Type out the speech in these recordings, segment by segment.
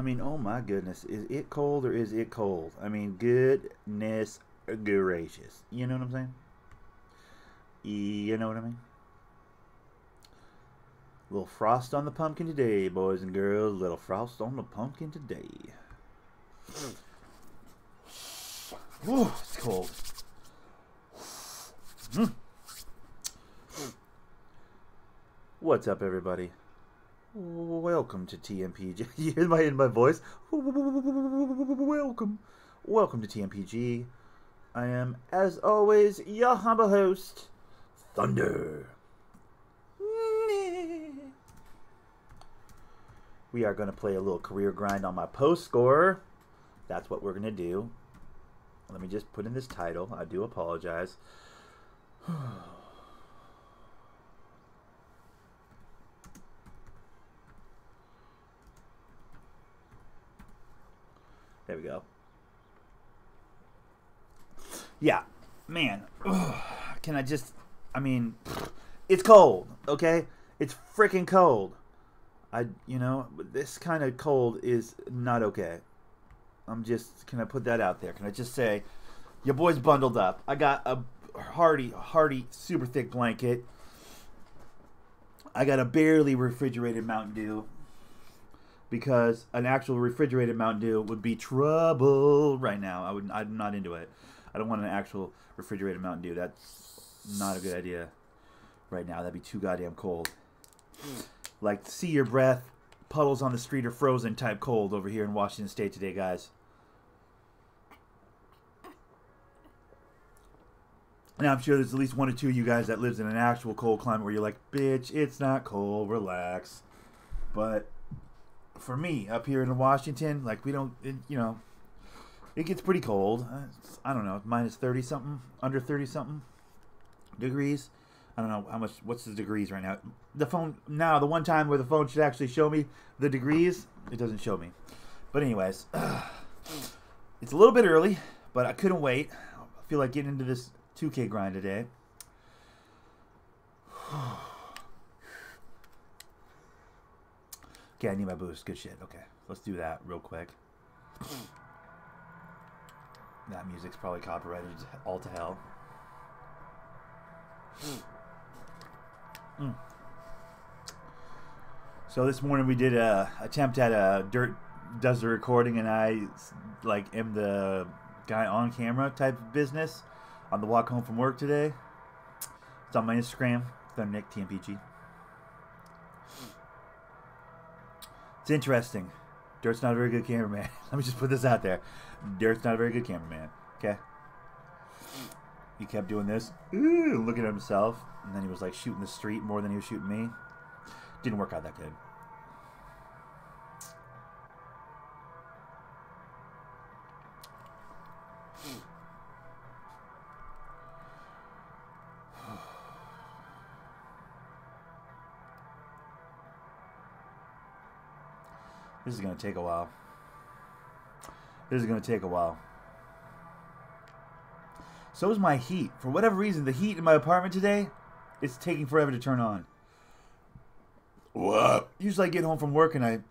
mean, oh my goodness. Is it cold or is it cold? I mean, goodness gracious. You know what I'm saying? You know what I mean? Little frost on the pumpkin today, boys and girls. Little frost on the pumpkin today. Whew, it's cold. What's up, everybody? Welcome to TMPG. You hear my voice? Welcome to TMPG. I am, as always, your humble host, Thunder. We are going to play a little career grind on my post scorer. That's what we're going to do. Let me just put in this title. I do apologize. There we go. Yeah, man. Can I just... I mean, it's cold, okay? It's freaking cold. You know, this kind of cold is not okay. I'm just... Can I put that out there? Can I just say, your boy's bundled up. I got a hearty, super thick blanket. I got a barely refrigerated Mountain Dew. Because an actual refrigerated Mountain Dew would be trouble right now. I'm not into it. I don't want an actual refrigerated Mountain Dew. That's not a good idea right now. That'd be too goddamn cold. Like, see your breath, puddles on the street are frozen type cold over here in Washington State today, guys. And I'm sure there's at least one or two of you guys that lives in an actual cold climate where you're like, bitch, it's not cold, relax. But for me, up here in Washington, like, we don't, you know, it gets pretty cold. I don't know, minus 30-something, under 30-something degrees. I don't know how much, what's the degrees right now? The phone, now, the one time where the phone should actually show me the degrees, it doesn't show me. But anyways, it's a little bit early, but I couldn't wait. I feel like getting into this 2K grind today. Okay, I need my boost. Good shit. Okay, let's do that real quick. That music's probably copyrighted all to hell. So this morning we did a attempt at a Dirt does the recording, and I like am the guy on camera type of business on the walk home from work today. It's on my Instagram, Thundernick TMPG. It's interesting. Dirt's not a very good cameraman. Let me just put this out there. Dirt's not a very good cameraman. Okay? He kept doing this. Ooh, looking at himself. And then he was like shooting the street more than he was shooting me. Didn't work out that good. This is going to take a while. This is going to take a while. So is my heat. For whatever reason, the heat in my apartment today, it's taking forever to turn on. What? Usually I get home from work and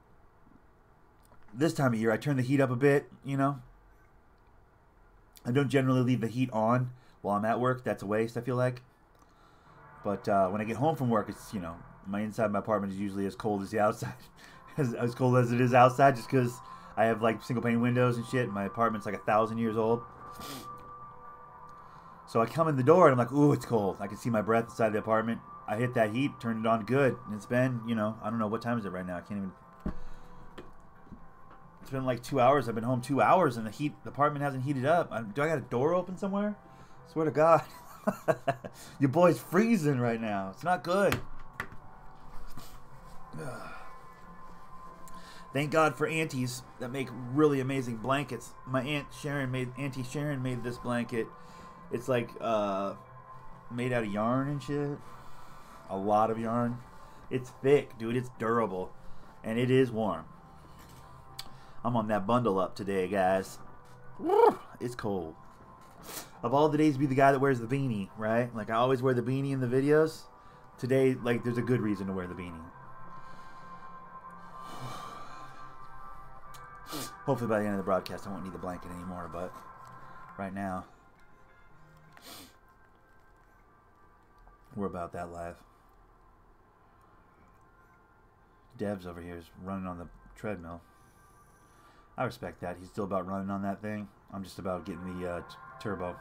this time of year, I turn the heat up a bit, you know. I don't generally leave the heat on while I'm at work. That's a waste, I feel like. But when I get home from work, it's, you know, my inside of my apartment is usually as cold as the outside. As cold as it is outside, just because I have like single pane windows and shit. My apartment's like 1,000 years old. So I come in the door and I'm like, ooh, it's cold. I can see my breath inside the apartment. I hit that heat, turned it on good. And it's been, you know, I don't know, what time is it right now? I can't even. It's been like 2 hours. I've been home 2 hours and the apartment hasn't heated up. Do I got a door open somewhere? Swear to God. Your boy's freezing right now. It's not good. Thank God for aunties that make really amazing blankets. My Auntie Sharon made this blanket. It's like made out of yarn and shit. A lot of yarn. It's thick, dude. It's durable. And it is warm. I'm on that bundle up today, guys. It's cold. Of all the days to be the guy that wears the beanie, right? Like I always wear the beanie in the videos. Today, like, there's a good reason to wear the beanie. Hopefully by the end of the broadcast I won't need the blanket anymore, but right now we're about that live. Devs over here is running on the treadmill. I respect that. He's still about running on that thing. I'm just about getting the turbo. I'm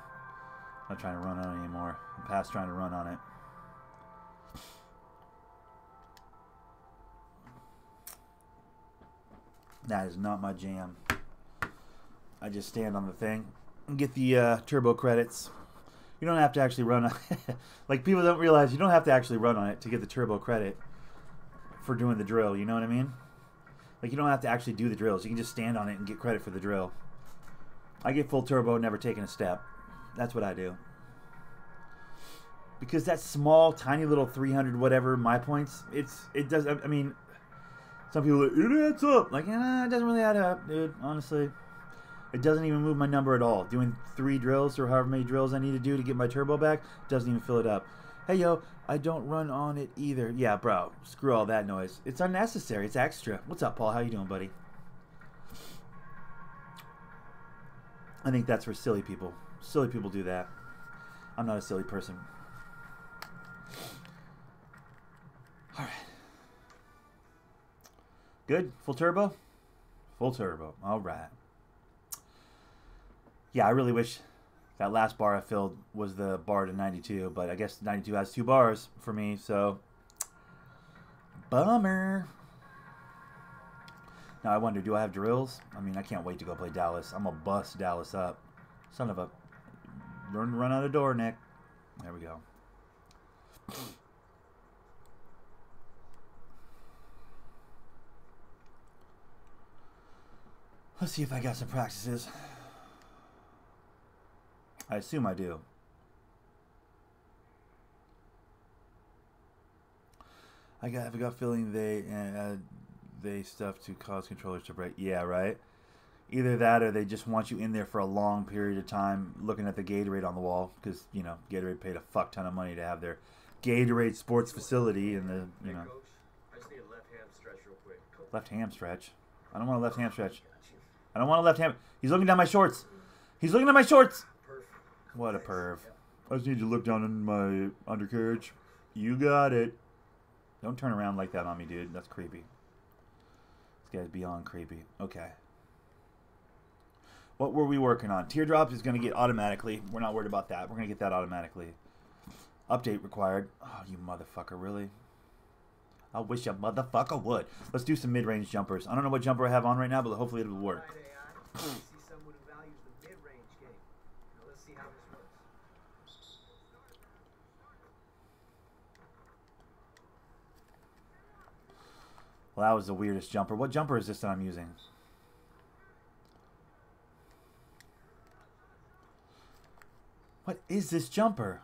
not trying to run on it anymore. I'm past trying to run on it. That is not my jam. I just stand on the thing and get the turbo credits. You don't have to actually run on it. Like, people don't realize you don't have to actually run on it to get the turbo credit for doing the drill. You know what I mean? Like, you don't have to actually do the drills. You can just stand on it and get credit for the drill. I get full turbo, never taking a step. That's what I do. Because that small, tiny little 300 whatever my points, it does. I mean, some people are like, it adds up. Like, it doesn't really add up, dude. Honestly, it doesn't even move my number at all. Doing 3 drills or however many drills I need to do to get my turbo back doesn't even fill it up. Hey, yo, I don't run on it either. Yeah, bro, screw all that noise. It's unnecessary. It's extra. What's up, Paul? How you doing, buddy? I think that's for silly people. Silly people do that. I'm not a silly person. All right. Good? Full turbo? Full turbo. All right. Yeah, I really wish that last bar I filled was the bar to 92, but I guess 92 has 2 bars for me, so bummer. Now I wonder, do I have drills? I mean, I can't wait to go play Dallas. I'm gonna bust Dallas up. Son of a... Run out of door, Nick. There we go. Let's see if I got some practices. I assume I do. I have a gut feeling they stuff to cause controllers to break. Yeah, right. Either that or they just want you in there for a long period of time looking at the Gatorade on the wall because, you know, Gatorade paid a fuck ton of money to have their Gatorade sports facility and the, you know. I just need a left ham stretch real quick. Left ham stretch? I don't want a left ham stretch. I don't want a left ham. He's looking down my shorts. He's looking at my shorts. What a perv. I just need you to look down in my undercarriage. You got it. Don't turn around like that on me, dude. That's creepy. This guy's beyond creepy. Okay. What were we working on? Teardrops is going to get automatically. We're not worried about that. We're going to get that automatically. Update required. Oh, you motherfucker, really? I wish a motherfucker would. Let's do some mid-range jumpers. I don't know what jumper I have on right now, but hopefully it'll work. Well, that was the weirdest jumper. What jumper is this that I'm using? What is this jumper?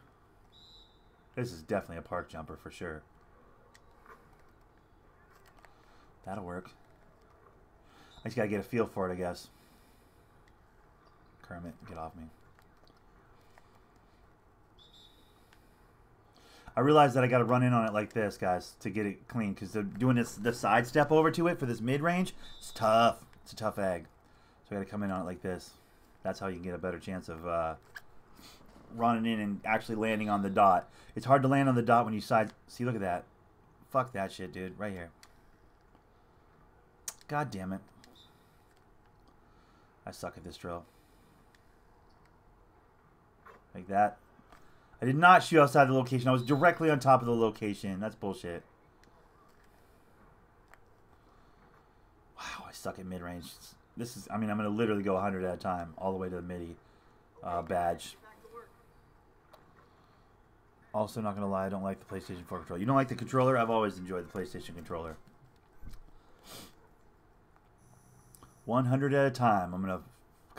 This is definitely a park jumper for sure. That'll work. I just gotta get a feel for it, I guess. Kermit, get off me. I realized that I got to run in on it like this, guys, to get it clean. Because they're doing the side step over to it for this mid-range. It's tough. It's a tough egg. So I got to come in on it like this. That's how you can get a better chance of running in and actually landing on the dot. It's hard to land on the dot when you side... See, look at that. Fuck that shit, dude. Right here. God damn it. I suck at this drill. Like that. I did not shoot outside the location. I was directly on top of the location. That's bullshit. Wow, I suck at mid-range. This is, I mean, I'm going to literally go 100 at a time, all the way to the MIDI badge. Also, not going to lie, I don't like the PlayStation 4 controller. You don't like the controller? I've always enjoyed the PlayStation controller. 100 at a time. I'm going to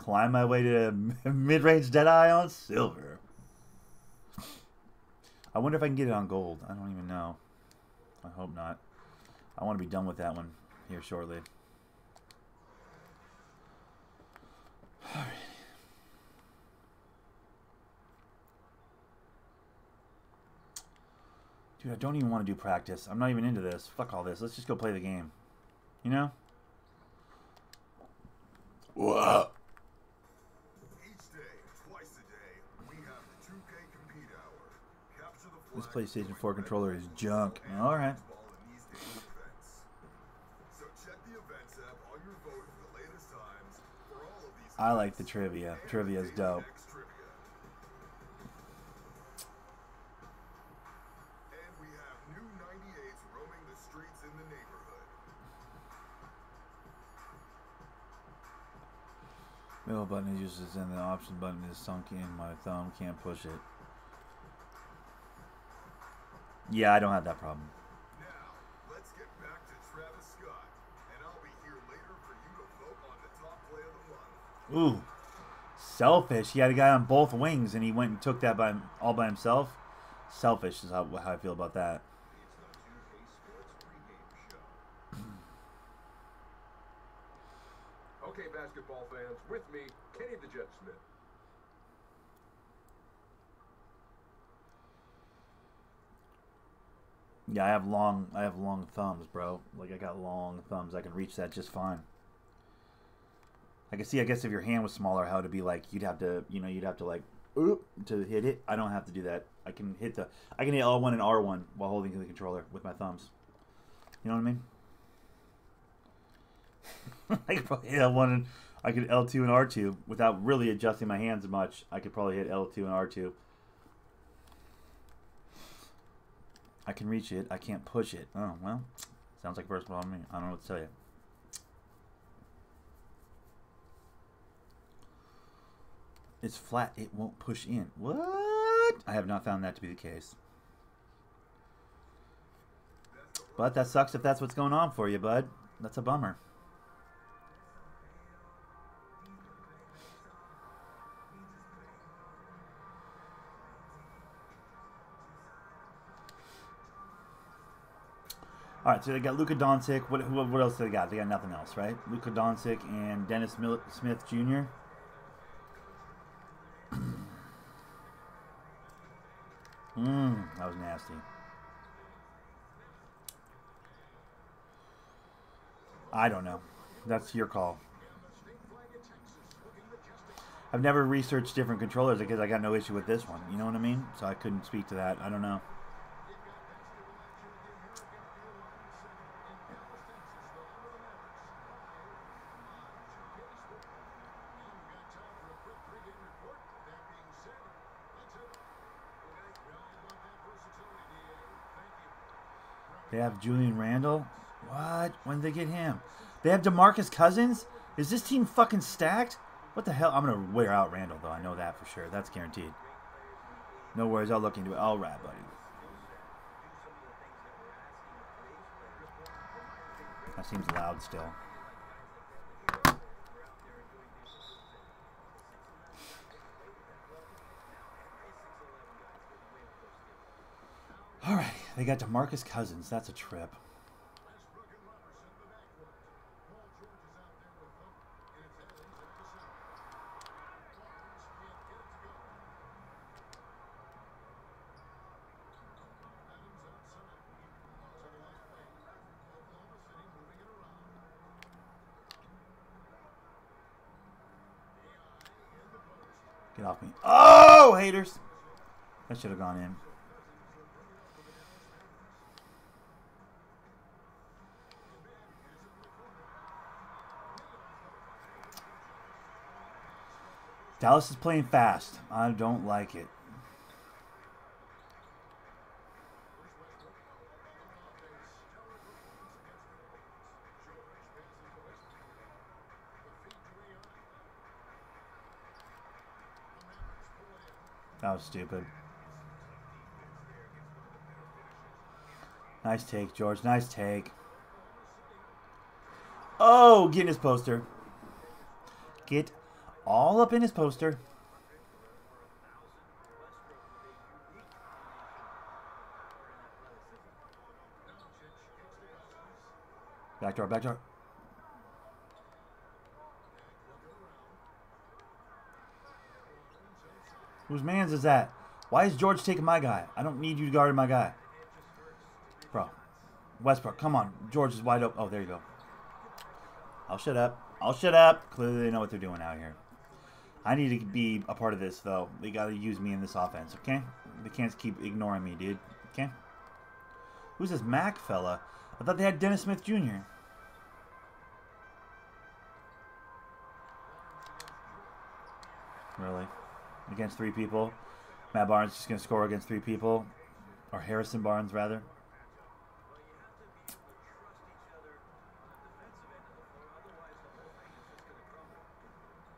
climb my way to mid-range Deadeye on silver. I wonder if I can get it on gold. I don't even know. I hope not. I want to be done with that one here shortly. Alright. Dude, I don't even want to do practice. I'm not even into this. Fuck all this. Let's just go play the game. You know? Whoa. Each day, twice a day, we have the 2K Compete Hour. Capture the This flag, PlayStation 4 controller is junk. Alright. in these daily events. So check the events app while you're voting for the latest times for all of these. I like the trivia. Trivia is dope. Next trivia. And we have new 98s roaming the streets in the neighborhood. Middle button is useless and the option button is sunk in. My thumb can't push it. Yeah, I don't have that problem. Now, let's get back to Travis Scott, and I'll be here later for you to vote on the top play of the month. Ooh. Selfish. He had a guy on both wings and he went and took that all by himself. Selfish is how I feel about that. Okay, basketball fans, with me, Kenny the Jet Smith. Yeah, I have long thumbs, bro. Like I got long thumbs. I can reach that just fine. I can see, I guess if your hand was smaller, how it'd be like you'd have to like oop to hit it. I don't have to do that. I can hit L1 and R1 while holding the controller with my thumbs. You know what I mean? I could probably hit L1 and I could L2 and R2 without really adjusting my hands much. I could probably hit L2 and R2. I can reach it. I can't push it. Oh, well. Sounds like first problem. I don't know what to tell you. It's flat. It won't push in. What? I have not found that to be the case. But that sucks if that's what's going on for you, bud. That's a bummer. All right, so they got Luka Doncic. What else do they got? They got nothing else, right? Luka Doncic and Dennis Smith Jr. That was nasty. I don't know. That's your call. I've never researched different controllers because I got no issue with this one. You know what I mean? So I couldn't speak to that. I don't know. They have Julian Randle. What? When did they get him? They have DeMarcus Cousins? Is this team fucking stacked? What the hell? I'm going to wear out Randle, though. I know that for sure. That's guaranteed. No worries. I'll look into it. All right, buddy. That seems loud still. All right. They got DeMarcus Cousins. That's a trip. Get off me. Oh, haters. That should have gone in. Dallas is playing fast. I don't like it. That was stupid. Nice take, George. Nice take. Oh, get in his poster. Get all up in his poster. Backdoor, backdoor. Whose man's is that? Why is George taking my guy? I don't need you to guard my guy. Bro. Westbrook, come on. George is wide open. Oh, there you go. I'll shut up. I'll shut up. Clearly they know what they're doing out here. I need to be a part of this, though. They got to use me in this offense, okay? They can't keep ignoring me, dude. Okay? Who's this Mac fella? I thought they had Dennis Smith Jr. Really? Against 3 people? Matt Barnes just going to score against 3 people? Or Harrison Barnes, rather?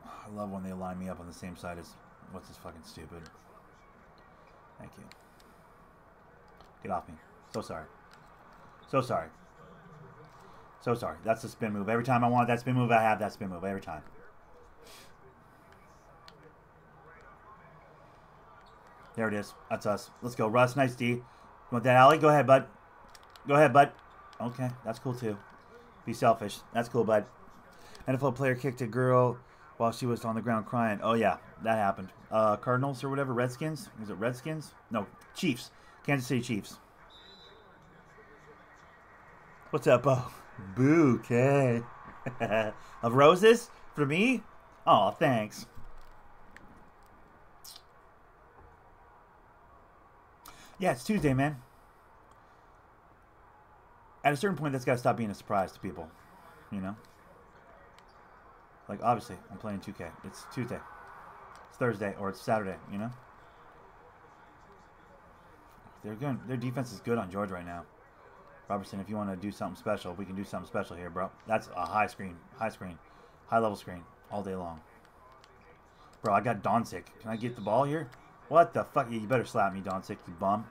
I love when they line me up on the same side as... What's this fucking stupid? Thank you. Get off me. So sorry. So sorry. So sorry. That's the spin move. Every time I want that spin move, I have that spin move. Every time. There it is. That's us. Let's go. Russ, nice D. You want that alley? Go ahead, bud. Go ahead, bud. Okay, that's cool too. Be selfish. That's cool, bud. NFL player kicked a girl while she was on the ground crying. Oh, yeah. That happened. Cardinals or whatever. Redskins? Was it Redskins? No, Chiefs. Kansas City Chiefs. What's up, Bo? Bouquet. Of roses? For me? Oh, thanks. Yeah, it's Tuesday, man. At a certain point, that's got to stop being a surprise to people. You know? Like, obviously, I'm playing 2K. It's Tuesday. It's Thursday, or it's Saturday, you know? They're good. Their defense is good on George right now. Robertson, if you want to do something special, we can do something special here, bro. That's a high screen, high-level screen, all day long. Bro, I got Doncic. Can I get the ball here? What the fuck? You better slap me, Doncic, you bum.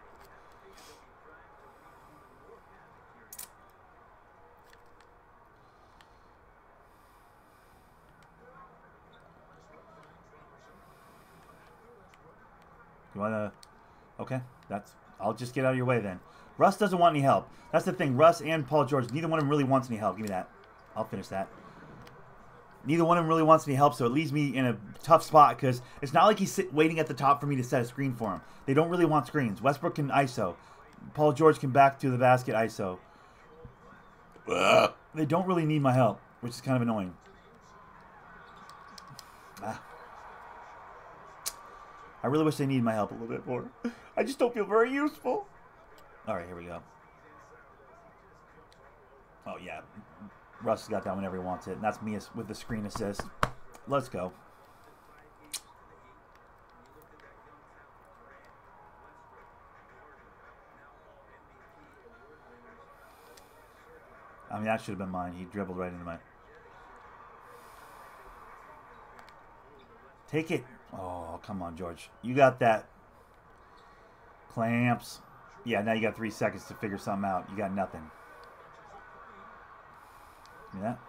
You want to... Okay, that's... I'll just get out of your way then. Russ doesn't want any help. That's the thing. Russ and Paul George, neither one of them really wants any help. Give me that. I'll finish that. Neither one of them really wants any help, so it leaves me in a tough spot because it's not like he's waiting at the top for me to set a screen for him. They don't really want screens. Westbrook can ISO. Paul George can back to the basket ISO. They don't really need my help, which is kind of annoying. I really wish they needed my help a little bit more. I just don't feel very useful. All right, here we go. Oh, yeah. Russ has got that whenever he wants it. And that's me with the screen assist. Let's go. I mean, that should have been mine. He dribbled right into my... Take it. Oh, come on, George. You got that. Clamps. Yeah, now you got 3 seconds to figure something out. You got nothing. See that?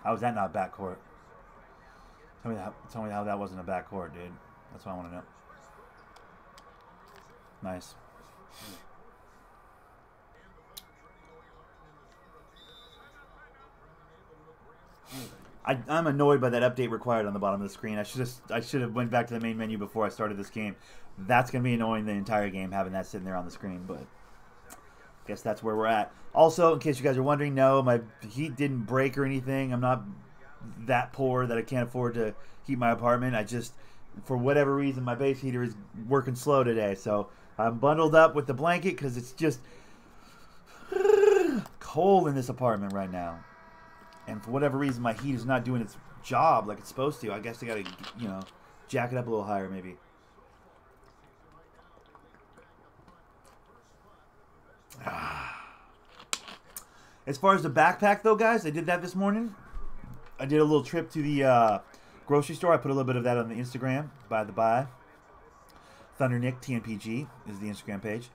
How is that not backcourt? Tell me how that wasn't a backcourt, dude. That's what I want to know. Nice. I'm annoyed by that update required on the bottom of the screen. I should have went back to the main menu before I started this game. That's gonna be annoying the entire game having that sitting there on the screen, but I guess that's where we're at. Also, in case you guys are wondering, no, my heat didn't break or anything. I'm not that poor that I can't afford to heat my apartment. I just, for whatever reason, my base heater is working slow today, so I'm bundled up with the blanket because it's just cold in this apartment right now. And for whatever reason, my heat is not doing its job like it's supposed to. I guess I gotta, you know, jack it up a little higher maybe. As far as the backpack, though, guys, I did that this morning. I did a little trip to the grocery store. I put a little bit of that on the Instagram, by the by. Thundernick, TNPG, is the Instagram page.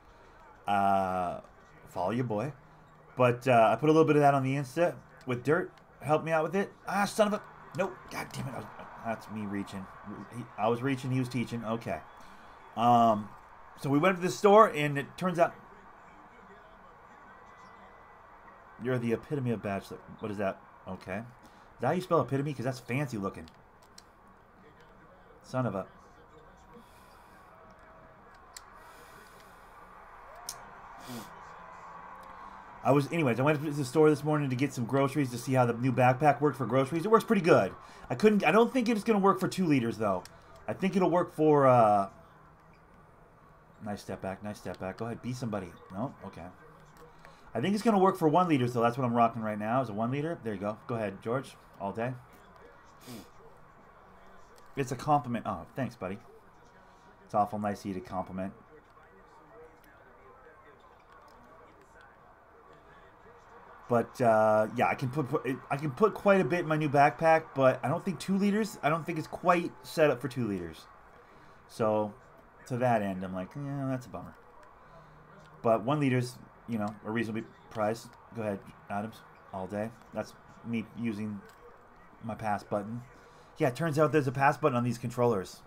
Follow your boy. But I put a little bit of that on the Insta with dirt. Help me out with it. Ah, son of a... Nope. God damn it. That's me reaching. I was reaching. He was teaching. Okay. So we went to the store, and it turns out... You're the epitome of bachelor. What is that? Okay. Is that how you spell epitome? Because that's fancy looking. Son of a... Anyways, I went to the store this morning to get some groceries to see how the new backpack worked for groceries. It works pretty good. I don't think it's going to work for 2 liters, though. I think it'll work for, nice step back, nice step back. Go ahead, be somebody. No? Okay. I think it's going to work for 1 liter, so that's what I'm rocking right now, is a 1 liter. There you go. Go ahead, George. All day. It's a compliment. Oh, thanks, buddy. It's awful nice of you to compliment. But yeah, I can put quite a bit in my new backpack, but I don't think 2 liters. I don't think it's quite set up for 2 liters. So to that end, I'm like, yeah, that's a bummer. But 1 liter's, you know, a reasonably priced. Go ahead, Adams, all day. That's me using my pass button. Yeah, it turns out there's a pass button on these controllers,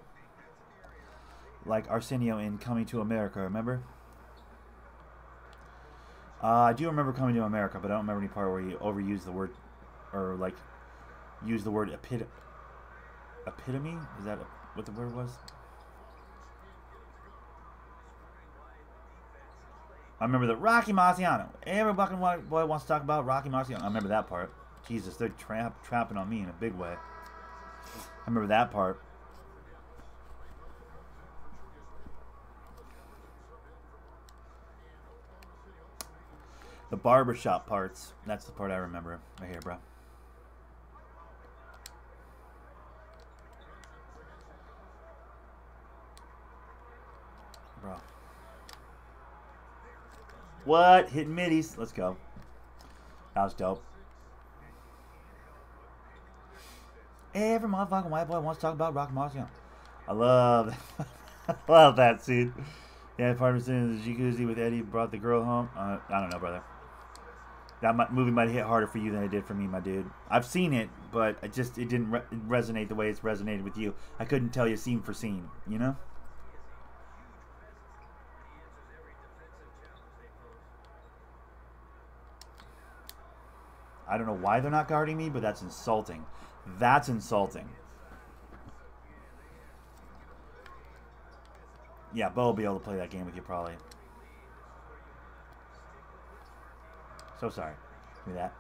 like Arsenio in Coming to America. Remember? I do remember Coming to America, but I don't remember any part where you overused the word, or like use the word epitome. Is that what the word was? I remember the Rocky Marciano. Every fucking boy wants to talk about Rocky Marciano. I remember that part. Jesus, they're trapping on me in a big way. I remember that part. The barbershop parts. That's the part I remember. Right here, bro. Bro. What? Hitting middies. Let's go. That was dope. Every motherfucking white boy wants to talk about Rocky Marciano. I love that. I love that scene. Yeah, partner in the jacuzzi with Eddie brought the girl home. I don't know, brother. That movie might hit harder for you than it did for me, my dude. I've seen it, but it didn't resonate the way it's resonated with you. I couldn't tell you scene for scene, you know? I don't know why they're not guarding me, but that's insulting. That's insulting. Yeah, Bo will be able to play that game with you, probably. So sorry. Give me that.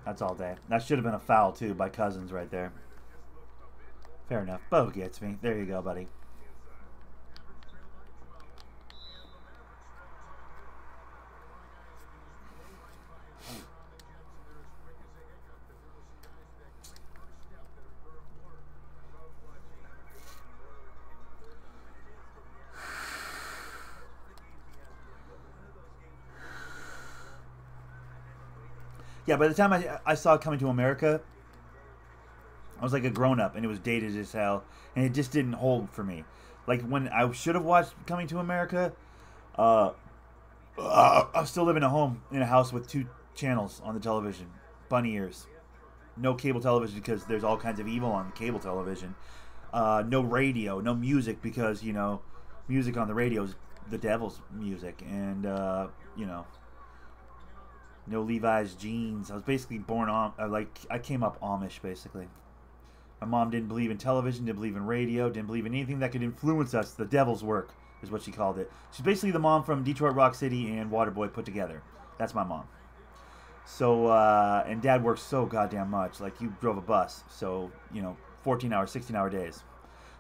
That's all day. That should have been a foul, too, by Cousins right there. Fair enough. Bo gets me. There you go, buddy. Yeah, by the time I saw Coming to America, I was like a grown-up, and it was dated as hell, and it just didn't hold for me. Like, when I should have watched Coming to America, I was still living at home in a house with 2 channels on the television. Bunny ears. No cable television because there's all kinds of evil on cable television. No radio, no music because, you know, music on the radio is the devil's music. And, you know, no Levi's jeans. I was basically born on, I came up Amish, basically. My mom didn't believe in television, didn't believe in radio, didn't believe in anything that could influence us. The devil's work is what she called it. She's basically the mom from Detroit Rock City and Waterboy put together. That's my mom. So, and Dad works so goddamn much. Like, you drove a bus. So, you know, 14-hour, 16-hour days.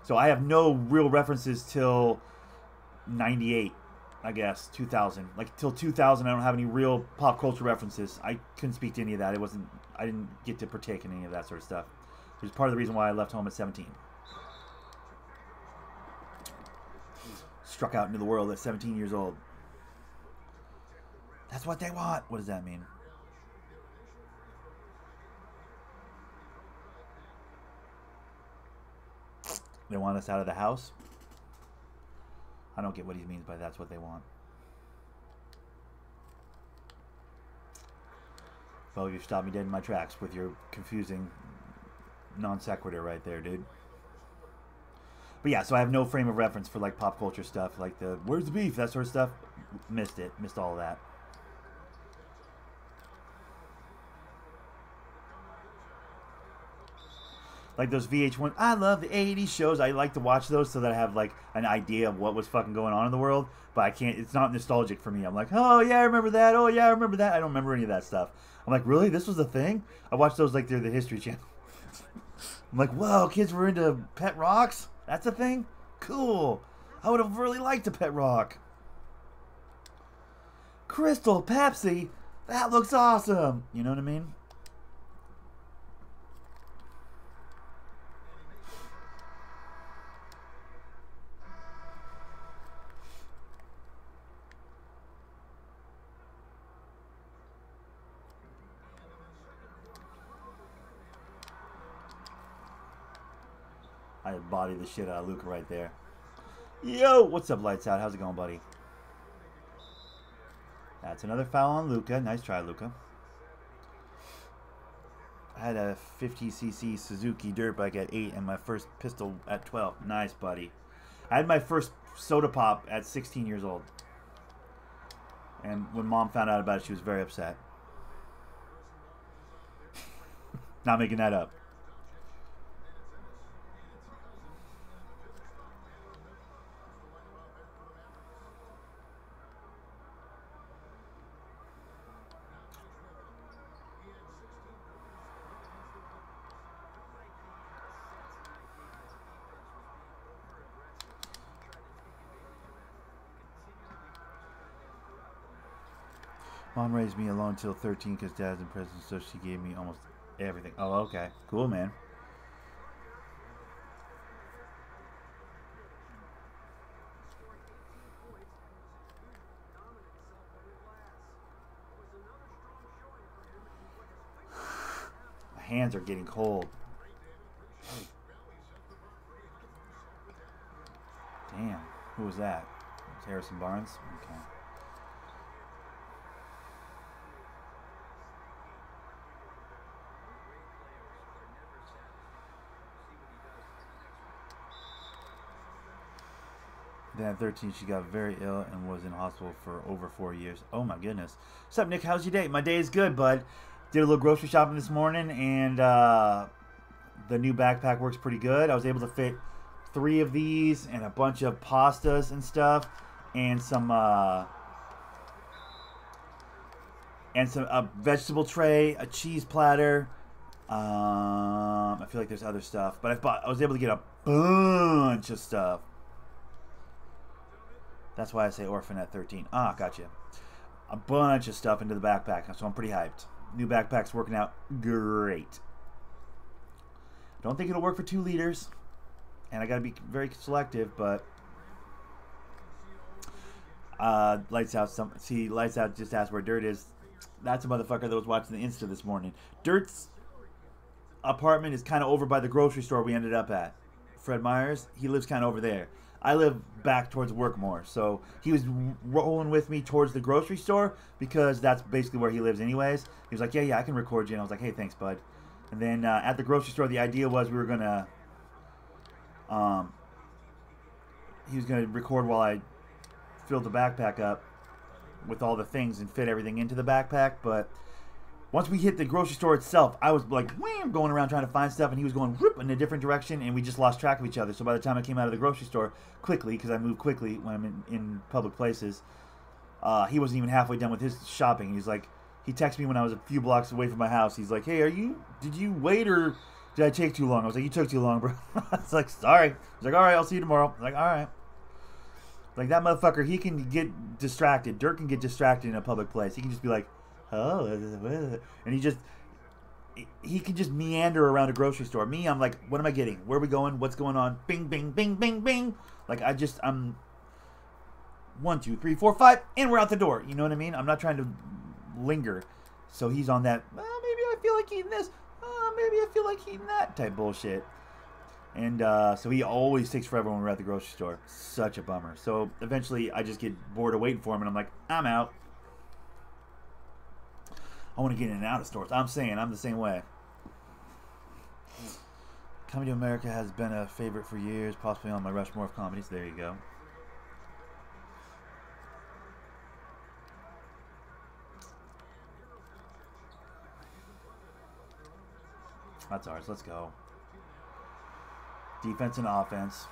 So I have no real references till 98, I guess, 2000. Like, till 2000, I don't have any real pop culture references. I couldn't speak to any of that. I didn't get to partake in any of that sort of stuff. Which is part of the reason why I left home at 17. Struck out into the world at 17 years old. That's what they want. What does that mean? They want us out of the house? I don't get what he means by that's what they want. Well, you stopped me dead in my tracks with your confusing non sequitur right there, dude. But yeah, so I have no frame of reference for like pop culture stuff, like the where's the beef, that sort of stuff. Missed it. Missed all of that. Like those VH1. I love the 80s shows. I like to watch those so that I have like an idea of what was fucking going on in the world. But I can't. It's not nostalgic for me. I'm like, oh yeah, I remember that. Oh yeah, I remember that. I don't remember any of that stuff. I'm like, really? This was a thing? I watched those like through the History Channel. I'm like, whoa, kids were into pet rocks? That's a thing? Cool. I would have really liked a pet rock. Crystal Pepsi? That looks awesome. You know what I mean? I body the shit out of Luca right there. Yo, what's up, Lights Out? How's it going, buddy? That's another foul on Luca. Nice try, Luca. I had a 50cc Suzuki dirt bike at 8 and my first pistol at 12. Nice, buddy. I had my first soda pop at 16 years old. And when Mom found out about it, she was very upset. Not making that up. Mom raised me alone until 13 because Dad's in prison, so she gave me almost everything. Oh, okay. Cool, man. My hands are getting cold. Damn. Who was that? It was Harrison Barnes? Okay. Then at 13, she got very ill and was in hospital for over 4 years. Oh my goodness. What's up, Nick? How's your day? My day is good, bud. Did a little grocery shopping this morning, and the new backpack works pretty good. I was able to fit 3 of these and a bunch of pastas and stuff, and some a vegetable tray, a cheese platter. I feel like there's other stuff, but I was able to get a bunch of stuff. That's why I say orphan at 13. Ah, gotcha. A bunch of stuff into the backpack, so I'm pretty hyped. New backpack's working out great. Don't think it'll work for 2 liters, and I gotta be very selective, but Lights Out. Lights Out just asked where Dirt is. That's a motherfucker that was watching the Insta this morning. Dirt's apartment is kind of over by the grocery store we ended up at. Fred Myers, he lives kind of over there. I live back towards work more, so he was rolling with me towards the grocery store because that's basically where he lives anyways. He was like, yeah, I can record you. And I was like, hey, thanks, bud. And then at the grocery store, the idea was we were going to, he was going to record while I filled the backpack up with all the things and fit everything into the backpack. But once we hit the grocery store itself, I was like, wham, going around trying to find stuff, and he was going whoop in a different direction, and we just lost track of each other. So by the time I came out of the grocery store quickly, because I move quickly when I'm in public places, he wasn't even halfway done with his shopping. He's like, he texted me when I was a few blocks away from my house. He's like, hey, did you wait or did I take too long? I was like, you took too long, bro. I was like, sorry. He's like, all right, I'll see you tomorrow. I was like, all right. Like, that motherfucker, he can get distracted. Dirk can get distracted in a public place. He can just be like, oh, and he can just meander around a grocery store. Me, I'm like, what am I getting? Where are we going? What's going on? Bing, bing, bing, bing, bing. Like, I'm 1, 2, 3, 4, 5, and we're out the door. You know what I mean? I'm not trying to linger. So he's on that, maybe I feel like eating this. Maybe I feel like eating that type bullshit. And so he always takes forever when we're at the grocery store. Such a bummer. So eventually I just get bored of waiting for him, and I'm like, I'm out. I want to get in and out of stores. I'm saying, I'm the same way. Coming to America has been a favorite for years, possibly on my Rushmore of comedies. There you go. That's ours. Let's go. Defense and offense.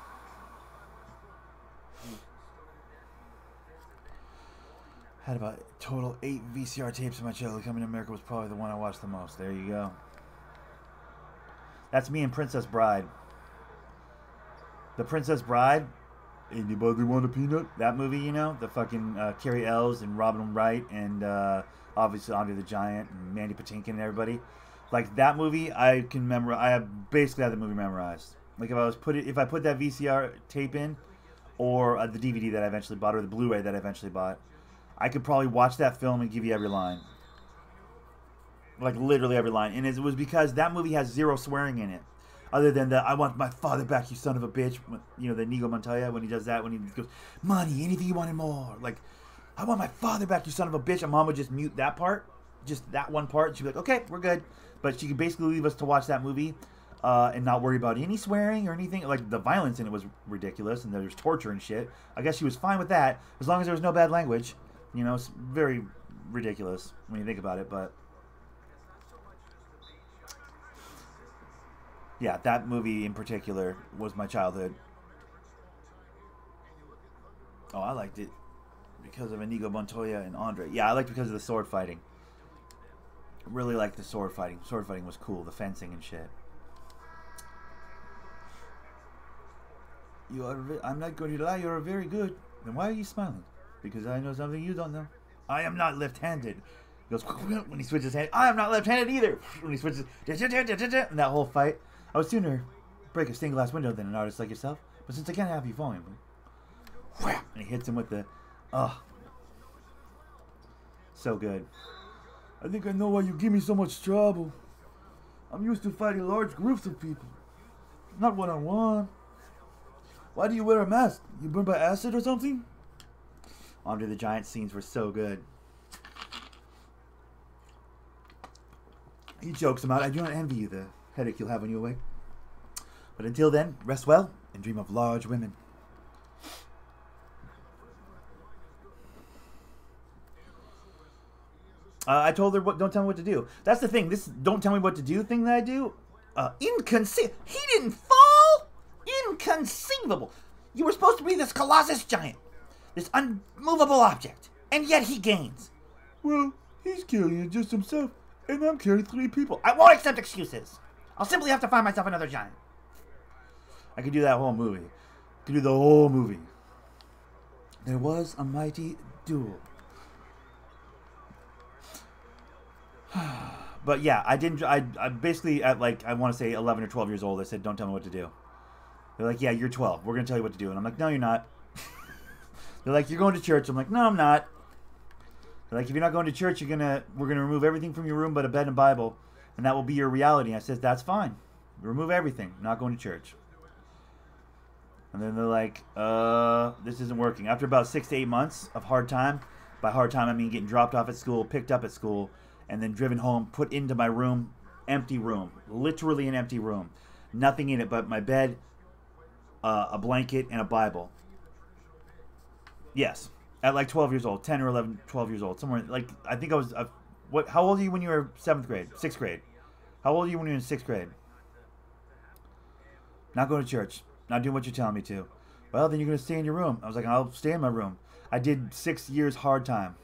Had about total 8 VCR tapes in my childhood. Coming to America was probably the one I watched the most. There you go. That's me and Princess Bride. The Princess Bride. Anybody want a peanut? That movie, you know? The fucking Carrie Ells and Robin Wright and obviously Andre the Giant and Mandy Patinkin and everybody. Like that movie, I can memorize. I have basically had the movie memorized. Like if I put that VCR tape in, or the DVD that I eventually bought, or the Blu-ray that I eventually bought, I could probably watch that film and give you every line. Like literally every line. And it was because that movie has zero swearing in it. Other than the "I want my father back, you son of a bitch," you know, the Inigo Montoya, when he does that, when he goes, "Money, anything you wanted more." Like, "I want my father back, you son of a bitch." And Mom would just mute that part, just that one part. She'd be like, "Okay, we're good." But she could basically leave us to watch that movie and not worry about any swearing or anything. Like, the violence in it was ridiculous, and there's torture and shit. I guess she was fine with that, as long as there was no bad language. You know, it's very ridiculous when you think about it, but... yeah, that movie in particular was my childhood. Oh, I liked it because of Inigo Montoya and Andre. Yeah, I liked it because of the sword fighting. Really liked the sword fighting. Sword fighting was cool, the fencing and shit. I'm not going to lie, you're very good. Then why are you smiling? Because I know something you don't know. I am not left-handed. He goes, when he switches hands, I am not left-handed either. When he switches, and that whole fight. I would sooner break a stained glass window than an artist like yourself. But since I can't have you falling, and he hits him with the, so good. I think I know why you give me so much trouble. I'm used to fighting large groups of people, not one-on-one. Why do you wear a mask? You burned by acid or something? Andre the Giant scenes were so good. He jokes about, "I do not envy you the headache you'll have when you awake. But until then, rest well and dream of large women." I told her, don't tell me what to do. That's the thing. This "don't tell me what to do" thing that I do, inconceivable. He didn't fall? Inconceivable. You were supposed to be this colossus giant, this unmovable object, and yet he gains. Well, he's carrying just himself, and I'm carrying 3 people. I won't accept excuses. I'll simply have to find myself another giant. I could do that whole movie. I could do the whole movie. There was a mighty duel. But yeah, I didn't. I basically, at like, I want to say 11 or 12 years old, I said, "Don't tell me what to do." They're like, "Yeah, you're 12. We're going to tell you what to do." And I'm like, "No, you're not." They're like, "You're going to church." I'm like, "No, I'm not." They're like, "If you're not going to church, we're gonna remove everything from your room but a bed and Bible, and that will be your reality." And I said, "That's fine. Remove everything. I'm not going to church." And then they're like, "This isn't working." After about 6 to 8 months of hard time, by hard time I mean getting dropped off at school, picked up at school, and then driven home, put into my room, empty room, literally an empty room, nothing in it but my bed, a blanket, and a Bible. Yes, at like 12 years old, 10 or 11, 12 years old, somewhere. Like, I think I was, how old are you when you were 7th grade, 6th grade? How old are you when you were in 6th grade? Not going to church, not doing what you're telling me to. Well, then you're going to stay in your room. I was like, I'll stay in my room. I did 6 years hard time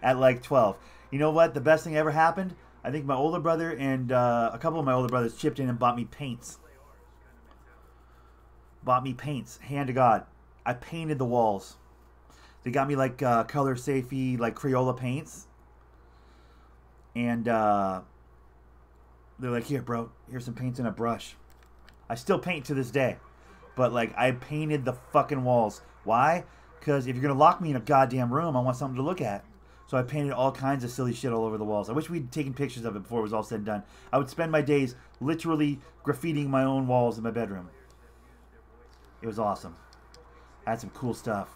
at like 12. You know what? The best thing ever happened? I think my older brother and a couple of my older brothers chipped in and bought me paints. Hand to God. I painted the walls. They got me like color safety, like Crayola paints. And they're like, "Here, bro. Here's some paints and a brush." I still paint to this day. But like, I painted the fucking walls. Why? Because if you're going to lock me in a goddamn room, I want something to look at. So I painted all kinds of silly shit all over the walls. I wish we'd taken pictures of it before it was all said and done. I would spend my days literally graffitiing my own walls in my bedroom. It was awesome. I had some cool stuff.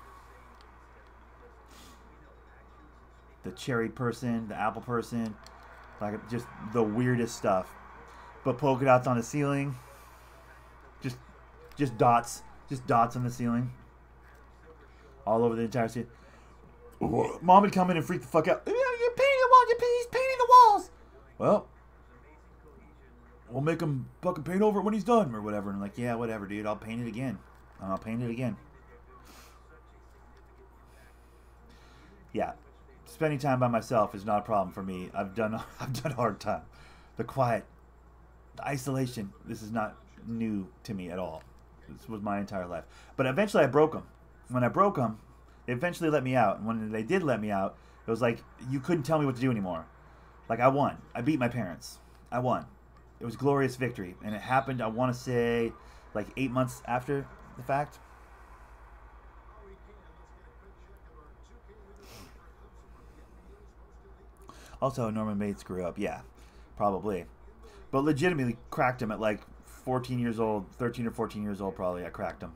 The cherry person, the apple person. Like, just the weirdest stuff. But polka dots on the ceiling. Just dots. Just dots on the ceiling. All over the entire ceiling. Mom would come in and freak the fuck out. "You're painting the walls. He's painting the walls." Well, we'll make him fucking paint over it when he's done or whatever. And I'm like, yeah, whatever, dude. I'll paint it again. I'll paint it again. Yeah, spending time by myself is not a problem for me. I've done a hard time. The quiet, the isolation. This is not new to me at all. This was my entire life. But eventually I broke them. When I broke them, they eventually let me out. And when they did let me out, it was like you couldn't tell me what to do anymore. Like I won. I beat my parents. I won. It was a glorious victory. And it happened, I want to say, like 8 months after the fact. Also, Norman Bates grew up. Yeah, probably. But legitimately cracked him at like 14 years old, 13 or 14 years old probably. I cracked him.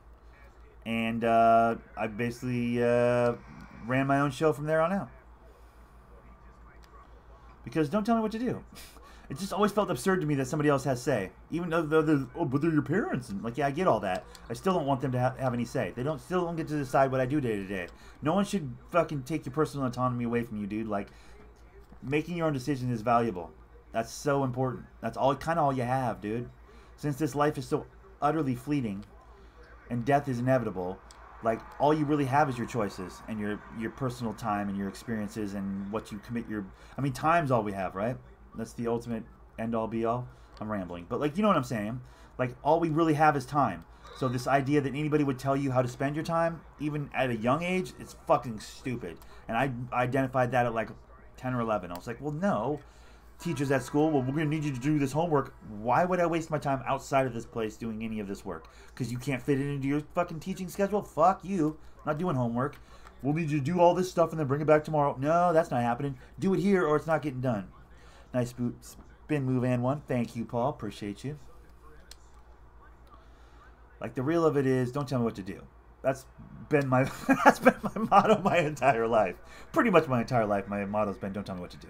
And I basically ran my own show from there on out. Because don't tell me what to do. It just always felt absurd to me that somebody else has say. Even though but they're your parents. And like, yeah, I get all that. I still don't want them to have any say. They still don't get to decide what I do day to day. No one should fucking take your personal autonomy away from you, dude. Like, making your own decision is valuable. That's so important. That's kind of all you have, dude. Since this life is so utterly fleeting and death is inevitable, like, all you really have is your choices and your personal time and your experiences and what you commit your... I mean, time's all we have, right? That's the ultimate end-all, be-all. I'm rambling. But, like, you know what I'm saying? Like, all we really have is time. So this idea that anybody would tell you how to spend your time, even at a young age, it's fucking stupid. And I identified that at, like, 10 or 11. I was like, well, no. Teachers at school, well, we're going to need you to do this homework. Why would I waste my time outside of this place doing any of this work? Because you can't fit it into your fucking teaching schedule? Fuck you. I'm not doing homework. We'll need you to do all this stuff and then bring it back tomorrow. No, that's not happening. Do it here or it's not getting done. Nice spin move and one. Thank you, Paul. Appreciate you. Like, the real of it is, don't tell me what to do. That's been my motto my entire life. Pretty much my entire life. My motto's been, don't tell me what to do.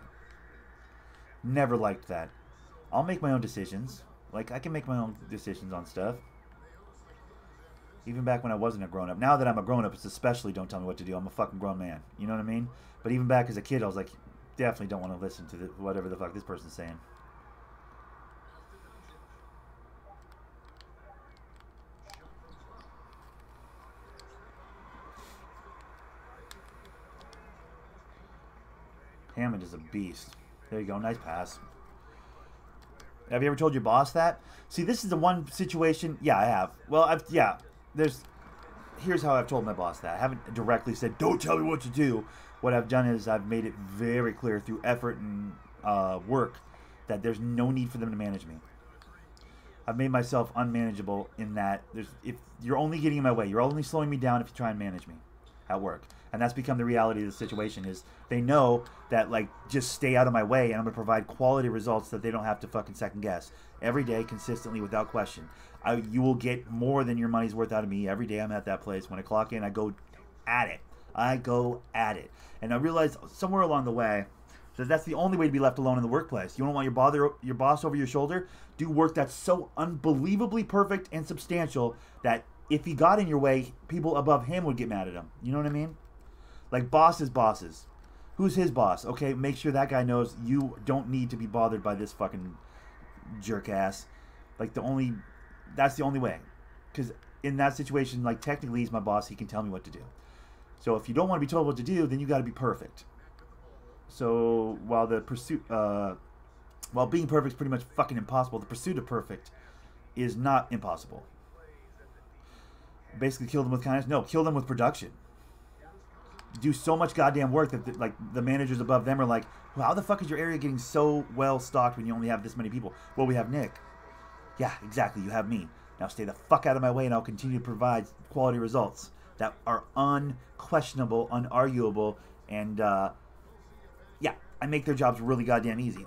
Never liked that. I'll make my own decisions. Like, I can make my own decisions on stuff. Even back when I wasn't a grown-up. Now that I'm a grown-up, it's especially don't tell me what to do. I'm a fucking grown man. You know what I mean? But even back as a kid, I was like, definitely don't want to listen to whatever the fuck this person's saying. Hammond is a beast. There you go. Nice pass. Have you ever told your boss that? See, this is the one situation. Yeah, I have. Well, here's how I've told my boss that. I haven't directly said, don't tell me what to do. What I've done is I've made it very clear through effort and work that there's no need for them to manage me. I've made myself unmanageable in that if you're only getting in my way, you're only slowing me down if you try and manage me at work. And that's become the reality of the situation is they know that, like, just stay out of my way and I'm going to provide quality results that they don't have to fucking second guess. Every day, consistently, without question. You will get more than your money's worth out of me every day I'm at that place. When I clock in, I go at it. And I realized somewhere along the way that that's the only way to be left alone in the workplace. You don't want your boss over your shoulder. Do work that's so unbelievably perfect and substantial that if he got in your way, people above him would get mad at him. You know what I mean? Like, bosses. Who's his boss? Okay, make sure that guy knows you don't need to be bothered by this fucking jerk ass. Like, that's the only way. Because in that situation, like, technically he's my boss. He can tell me what to do. So if you don't want to be told what to do, then you got to be perfect. So while being perfect is pretty much fucking impossible, the pursuit of perfect is not impossible. Basically, kill them with kindness? No, kill them with production. Do so much goddamn work that the managers above them are like, well, how the fuck is your area getting so well stocked when you only have this many people? Well, we have Nick. Yeah, exactly. You have me. Now stay the fuck out of my way and I'll continue to provide quality results that are unquestionable, unarguable, and yeah, I make their jobs really goddamn easy.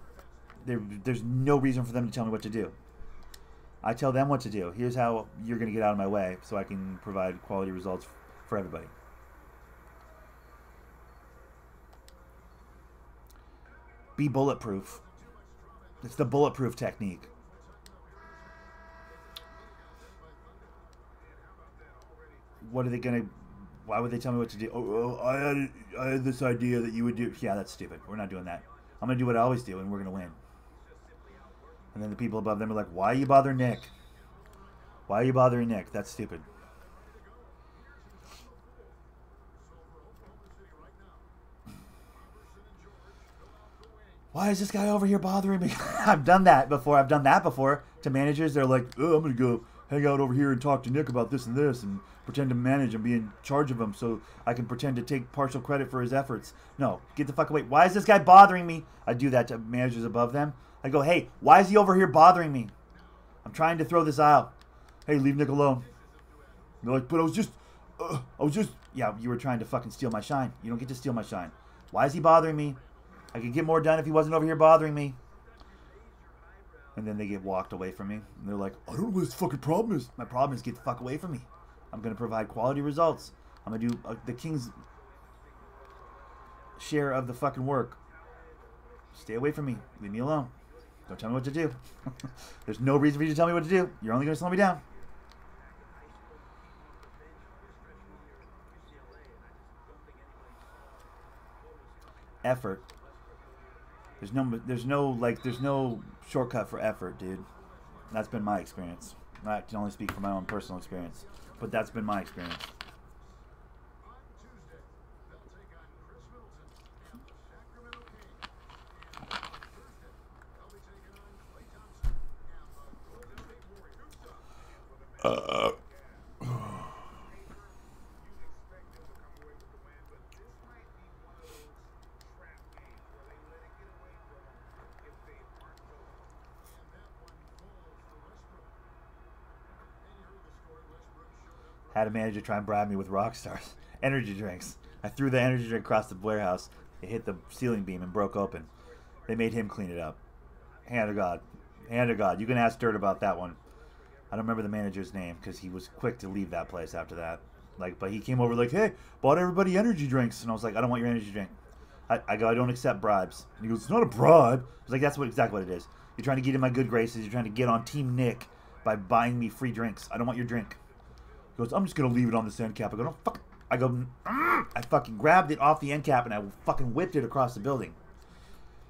There's no reason for them to tell me what to do. I tell them what to do. Here's how you're going to get out of my way so I can provide quality results for everybody. Be bulletproof. It's the bulletproof technique. What are they going to... Why would they tell me what to do? Oh, I had this idea that you would do... Yeah, that's stupid. We're not doing that. I'm going to do what I always do, and we're going to win. And then the people above them are like, why are you bothering Nick? Why are you bothering Nick? That's stupid. Why is this guy over here bothering me? I've done that before. I've done that before to managers. They're like, oh, I'm going to go hang out over here and talk to Nick about this and this and pretend to manage and be in charge of him so I can pretend to take partial credit for his efforts. No, get the fuck away. Why is this guy bothering me? I do that to managers above them. I go, hey, why is he over here bothering me? I'm trying to throw this aisle. Hey, leave Nick alone. And they're like, but I was just, yeah, you were trying to fucking steal my shine. You don't get to steal my shine. Why is he bothering me? I could get more done if he wasn't over here bothering me. And then they get walked away from me. And they're like, I don't know what his fucking problem is. My problem is get the fuck away from me. I'm going to provide quality results. I'm going to do the king's share of the fucking work. Stay away from me. Leave me alone. Don't tell me what to do. There's no reason for you to tell me what to do. You're only going to slow me down. Effort. There's no shortcut for effort, dude. That's been my experience. I can only speak from my own personal experience, but that's been my experience. Had a manager try and bribe me with Rockstars energy drinks. I threw the energy drink across the warehouse. It hit the ceiling beam and broke open. They made him clean it up. Hand of God. Hand of God. You can ask Dirt about that one. I don't remember the manager's name because he was quick to leave that place after that. But he came over like, hey, bought everybody energy drinks. And I was like, I don't want your energy drink. I go, I don't accept bribes. And he goes, it's not a bribe. I was like, that's exactly what it is. You're trying to get in my good graces. You're trying to get on Team Nick by buying me free drinks. I don't want your drink. He goes, I'm just going to leave it on this end cap. I go, no, fuck. I go, I fucking grabbed it off the end cap and I fucking whipped it across the building.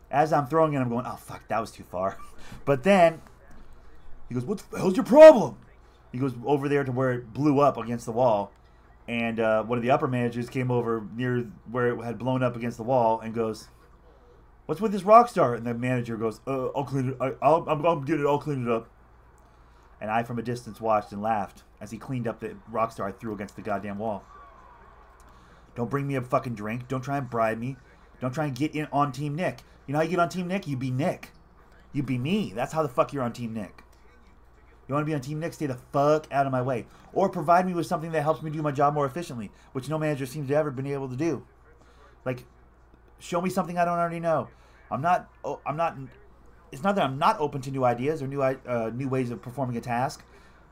As I'm throwing it, I'm going, oh, fuck, that was too far. But then he goes, what the hell's your problem? He goes over there to where it blew up against the wall. And one of the upper managers came over near where it had blown up against the wall and goes, what's with this Rockstar? And the manager goes, I'll clean it. I'm getting it. I'll clean it up. And I, from a distance, watched and laughed as he cleaned up the Rockstar I threw against the goddamn wall. Don't bring me a fucking drink. Don't try and bribe me. Don't try and get in on Team Nick. You know how you get on Team Nick? You be Nick. You be me. That's how the fuck you're on Team Nick. You want to be on Team Nick? Stay the fuck out of my way. Or provide me with something that helps me do my job more efficiently, which no manager seems to ever been able to do. Like, show me something I don't already know. It's not that I'm not open to new ideas or new ways of performing a task.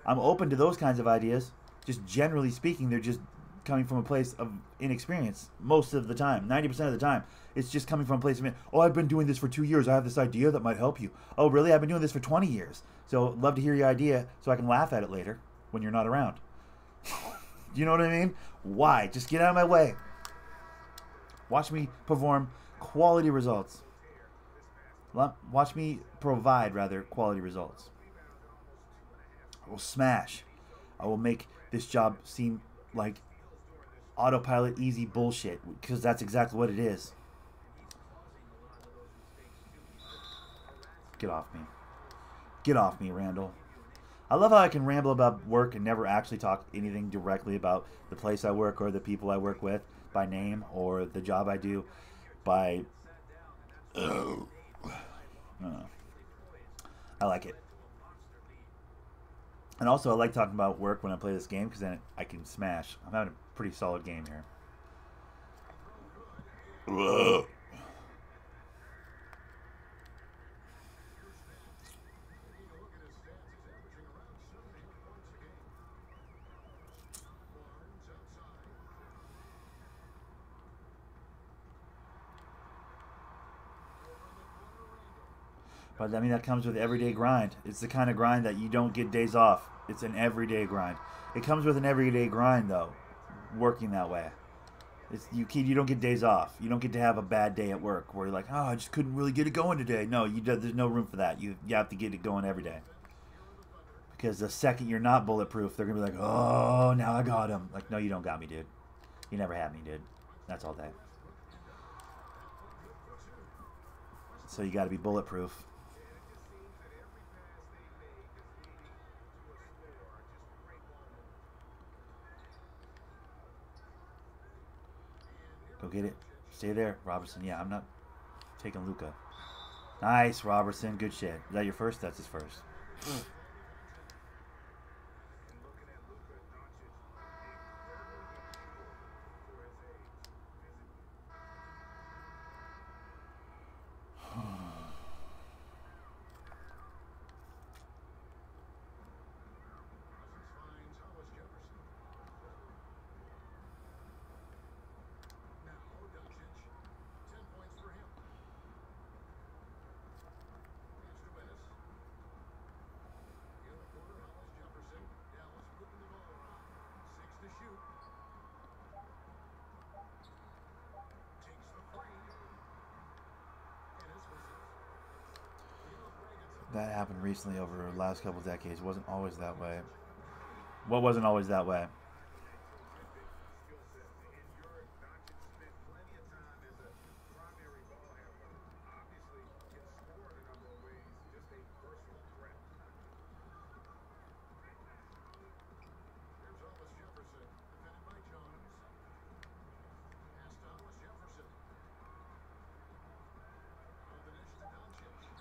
I'm open to those kinds of ideas. Just generally speaking, they're just coming from a place of inexperience most of the time. 90% of the time, it's just coming from a place of, oh, I've been doing this for 2 years. I have this idea that might help you. Oh, really? I've been doing this for 20 years. So love to hear your idea so I can laugh at it later when you're not around. You know what I mean? Why? Just get out of my way. Watch me perform quality results. Watch me provide, rather, quality results. I will smash. I will make this job seem like autopilot easy bullshit, because that's exactly what it is. Get off me. Get off me, Randall. I love how I can ramble about work and never actually talk anything directly about the place I work or the people I work with by name or the job I do by... I like it. And also, I like talking about work when I play this game because then I can smash. I'm having a pretty solid game here. But I mean, that comes with everyday grind. It's the kind of grind that you don't get days off. It's an everyday grind. It comes with an everyday grind, though, working that way. You don't get days off. You don't get to have a bad day at work where you're like, oh, I just couldn't really get it going today. No, there's no room for that. You have to get it going every day. Because the second you're not bulletproof, they're gonna be like, oh, now I got him. Like, no, you don't got me, dude. You never had me, dude. That's all day. So you got to be bulletproof. Go get it. Stay there, Robertson. Yeah, I'm not taking Luka. Nice, Robertson. Good shit. Is that your first? That's his first. That happened recently over the last couple of decades. It wasn't always that way. What wasn't always that way?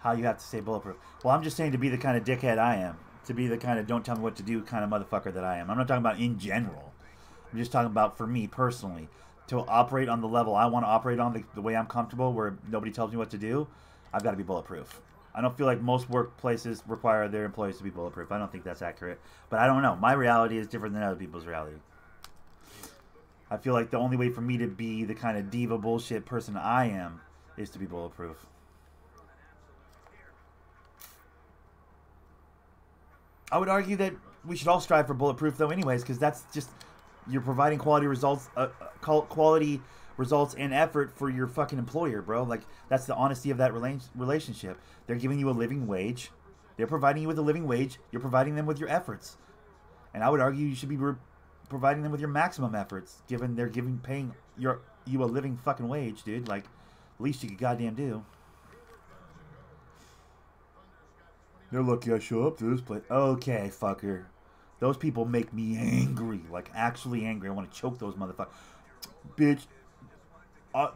How you have to stay bulletproof. Well, I'm just saying to be the kind of dickhead I am. To be the kind of don't tell me what to do kind of motherfucker that I am. I'm not talking about in general. I'm just talking about for me personally. To operate on the level I want to operate on, the way I'm comfortable, where nobody tells me what to do, I've got to be bulletproof. I don't feel like most workplaces require their employees to be bulletproof. I don't think that's accurate. But I don't know. My reality is different than other people's reality. I feel like the only way for me to be the kind of diva bullshit person I am is to be bulletproof. I would argue that we should all strive for bulletproof, though, anyways, because that's just you're providing quality results and effort for your fucking employer, bro. Like that's the honesty of that relationship. They're giving you a living wage. They're providing you with a living wage. You're providing them with your efforts, and I would argue you should be providing them with your maximum efforts, given they're paying you a living fucking wage, dude. Like least you could goddamn do. They're lucky I show up to this place. Okay, fucker. Those people make me angry. Like, actually angry. I want to choke those motherfuckers. Bitch,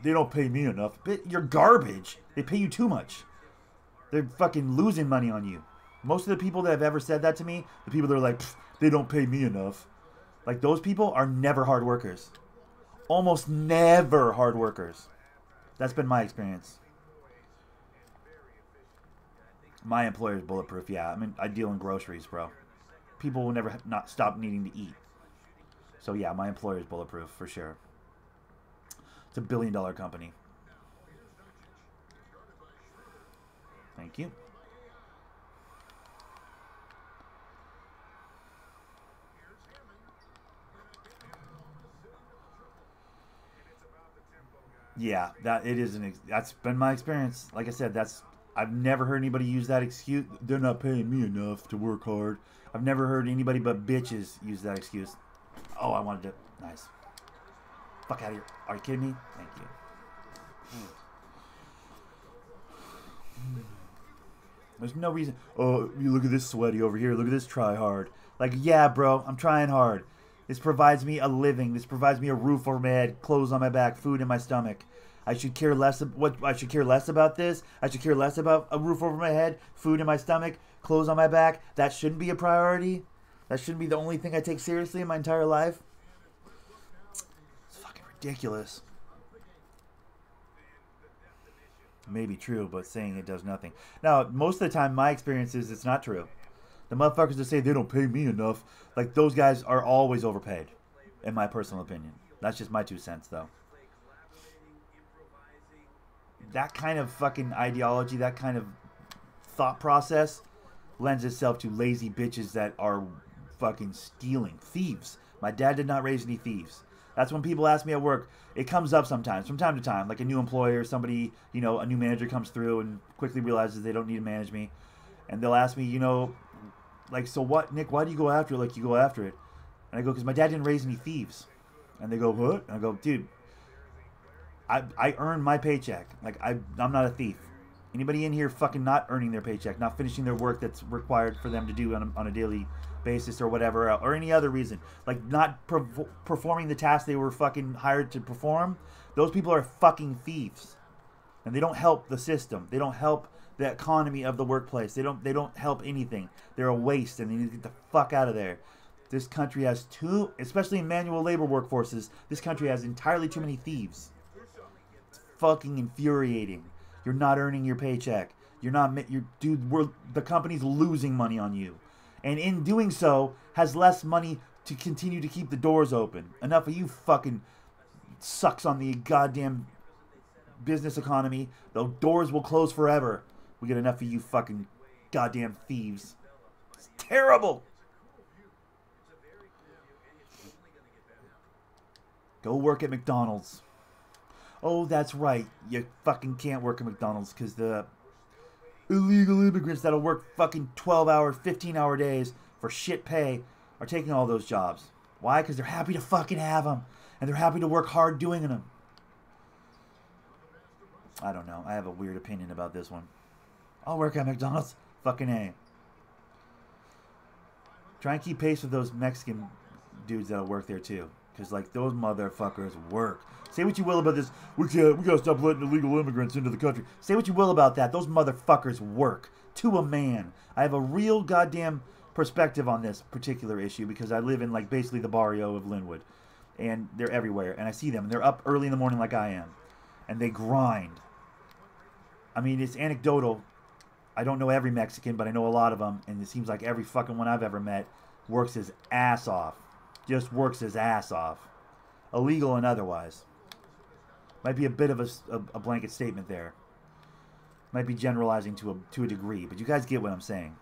they don't pay me enough. Bitch, you're garbage. They pay you too much. They're fucking losing money on you. Most of the people that have ever said that to me, the people that are like, they don't pay me enough. Like, those people are never hard workers. Almost never hard workers. That's been my experience. My employer is bulletproof, yeah. I mean, I deal in groceries, bro. People will never not stop needing to eat. So, yeah, my employer is bulletproof, for sure. It's a $1 billion company. Thank you. Yeah, that's been my experience. Like I said, I've never heard anybody use that excuse. They're not paying me enough to work hard. I've never heard anybody but bitches use that excuse. Oh, I wanted to. Nice. Fuck out of here. Are you kidding me? Thank you. There's no reason. Oh, you look at this sweaty over here. Look at this try hard. Like, yeah, bro, I'm trying hard. This provides me a living. This provides me a roof over my head, clothes on my back, food in my stomach. I should care less I should care less about this. I should care less about a roof over my head, food in my stomach, clothes on my back. That shouldn't be a priority. That shouldn't be the only thing I take seriously in my entire life. It's fucking ridiculous. Maybe true, but saying it does nothing. Now, most of the time, my experience is it's not true. The motherfuckers that say they don't pay me enough, like those guys are always overpaid, in my personal opinion. That's just my 2 cents, though. That kind of fucking ideology, that kind of thought process lends itself to lazy bitches that are fucking stealing. Thieves. My dad did not raise any thieves. That's when people ask me at work. It comes up sometimes, from time to time, like a new employer, somebody, you know, a new manager comes through and quickly realizes they don't need to manage me. And they'll ask me, you know, like, so what, Nick, why do you go after it like you go after it? And I go, because my dad didn't raise any thieves. And they go, what? And I go, dude, I earn my paycheck. Like, I'm not a thief. Anybody in here fucking not earning their paycheck, not finishing their work that's required for them to do on a daily basis or whatever, or any other reason, like not performing the task they were fucking hired to perform, those people are fucking thieves. And they don't help the system. They don't help the economy of the workplace. They don't help anything. They're a waste, and they need to get the fuck out of there. This country has too, especially in manual labor workforces, this country has entirely too many thieves. It's fucking infuriating. You're not earning your paycheck. The company's losing money on you. And in doing so, has less money to continue to keep the doors open. Enough of you fucking sucks on the goddamn business economy. The doors will close forever. We get enough of you fucking goddamn thieves. It's terrible. Go work at McDonald's. Oh, that's right. You fucking can't work at McDonald's because the illegal immigrants that'll work fucking 12-hour, 15-hour days for shit pay are taking all those jobs. Why? Because they're happy to fucking have them. And they're happy to work hard doing them. I don't know. I have a weird opinion about this one. I'll work at McDonald's. Fucking A. Try and keep pace with those Mexican dudes that'll work there too. Because, like, those motherfuckers work. Say what you will about this. We gotta stop letting illegal immigrants into the country. Say what you will about that. Those motherfuckers work. To a man. I have a real goddamn perspective on this particular issue because I live in, like, basically the barrio of Linwood. And they're everywhere. And I see them. And they're up early in the morning like I am. And they grind. I mean, it's anecdotal. I don't know every Mexican, but I know a lot of them. And it seems like every fucking one I've ever met works his ass off. Just works his ass off. Illegal and otherwise. Might be a bit of a blanket statement there. Might be generalizing to a degree. But you guys get what I'm saying.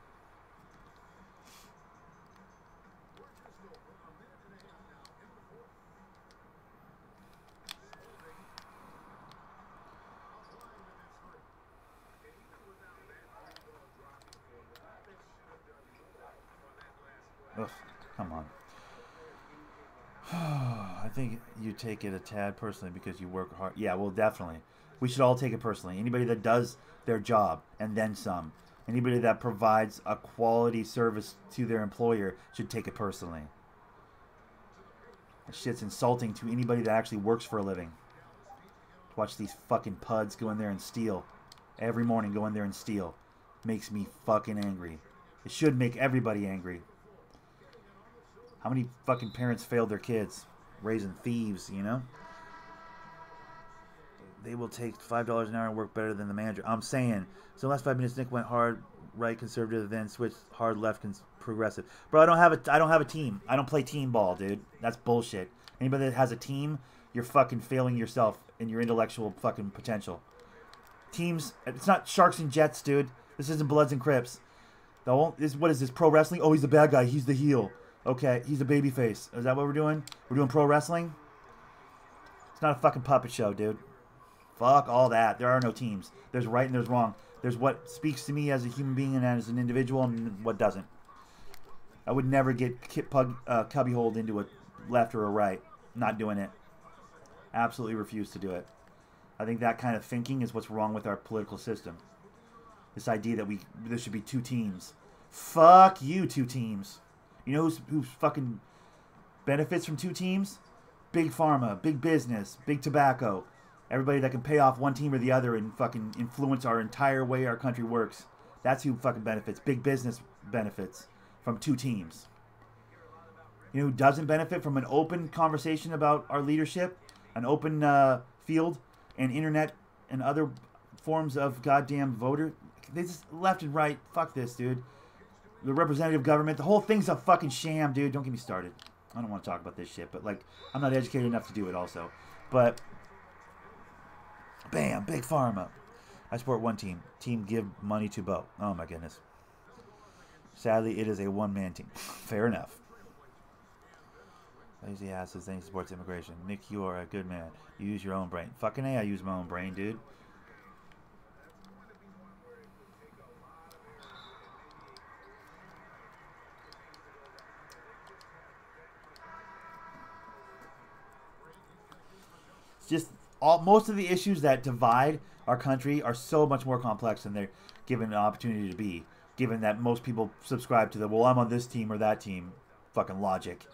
Ugh, come on. I think you take it a tad personally because you work hard. Yeah, well, definitely. We should all take it personally. Anybody that does their job and then some. Anybody that provides a quality service to their employer should take it personally. That shit's insulting to anybody that actually works for a living. Watch these fucking puds go in there and steal. Every morning go in there and steal. Makes me fucking angry. It should make everybody angry. How many fucking parents failed their kids? Raising thieves, you know? They will take $5 an hour and work better than the manager. I'm saying. So the last 5 minutes, Nick went hard, right, conservative, then switched hard, left, progressive. Bro, I don't have a team. I don't play team ball, dude. That's bullshit. Anybody that has a team, you're fucking failing yourself in your intellectual fucking potential. Teams, it's not Sharks and Jets, dude. This isn't Bloods and Crips. What is this, pro wrestling? Oh, he's the bad guy. He's the heel. Okay, he's a babyface. Is that what we're doing? We're doing pro wrestling? It's not a fucking puppet show, dude. Fuck all that. There are no teams. There's right and there's wrong. There's what speaks to me as a human being and as an individual and what doesn't. I would never get cubbyholed into a left or a right. Not doing it. Absolutely refuse to do it. I think that kind of thinking is what's wrong with our political system. This idea that there should be two teams. Fuck you, two teams. You know who's fucking benefits from two teams? Big pharma, big business, big tobacco. Everybody that can pay off one team or the other and fucking influence our entire way our country works. That's who fucking benefits. Big business benefits from two teams. You know who doesn't benefit from an open conversation about our leadership? An open field and internet and other forms of goddamn voter. They just left and right. Fuck this, dude. The representative government, the whole thing's a fucking sham, dude. Don't get me started. I don't want to talk about this shit, but, like, I'm not educated enough to do it also. But, bam, big pharma. I support one team. Team give money to Bo. Oh, my goodness. Sadly, it is a one-man team. Fair enough. Lazy asses, then he supports immigration. Nick, you are a good man. You use your own brain. Fucking A, I use my own brain, dude. It's just most of the issues that divide our country are so much more complex than they're given an opportunity to be. Given that most people subscribe to the, well, I'm on this team or that team, fucking logic.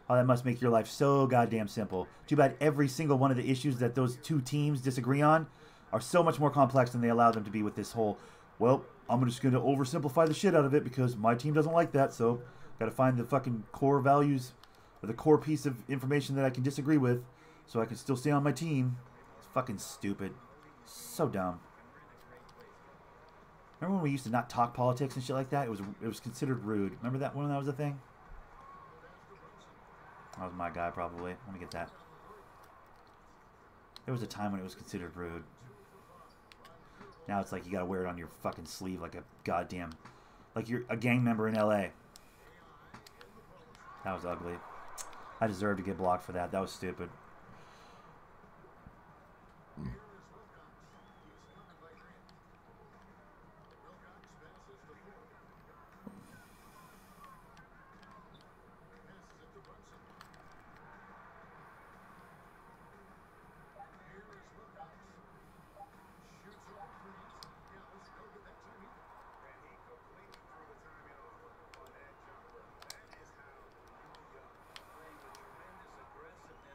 Oh, that must make your life so goddamn simple. Too bad every single one of the issues that those two teams disagree on are so much more complex than they allow them to be with this whole, well, I'm just going to oversimplify the shit out of it because my team doesn't like that, so got to find the fucking core values or the core piece of information that I can disagree with so I can still stay on my team. It's fucking stupid. So dumb. Remember when we used to not talk politics and shit like that? It was considered rude. Remember that when that was a thing? That was my guy, probably. Let me get that. There was a time when it was considered rude. Now it's like you gotta wear it on your fucking sleeve like a goddamn... Like you're a gang member in LA. That was ugly. I deserved to get blocked for that. That was stupid.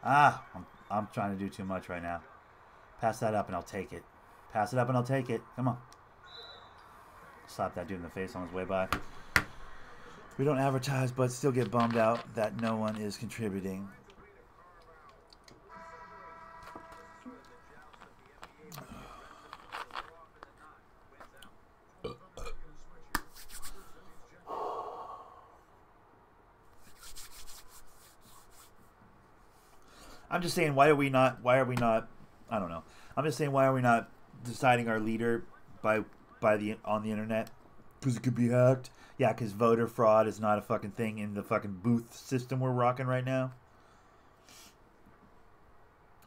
Ah, I'm trying to do too much right now. Pass that up and I'll take it. Pass it up and I'll take it. Come on. Slap that dude in the face on his way by. We don't advertise, but still get bummed out that no one is contributing. I'm just saying, why are we not, I don't know. I'm just saying, why are we not deciding our leader on the internet? Because it could be hacked. Yeah, because voter fraud is not a fucking thing in the fucking booth system we're rocking right now.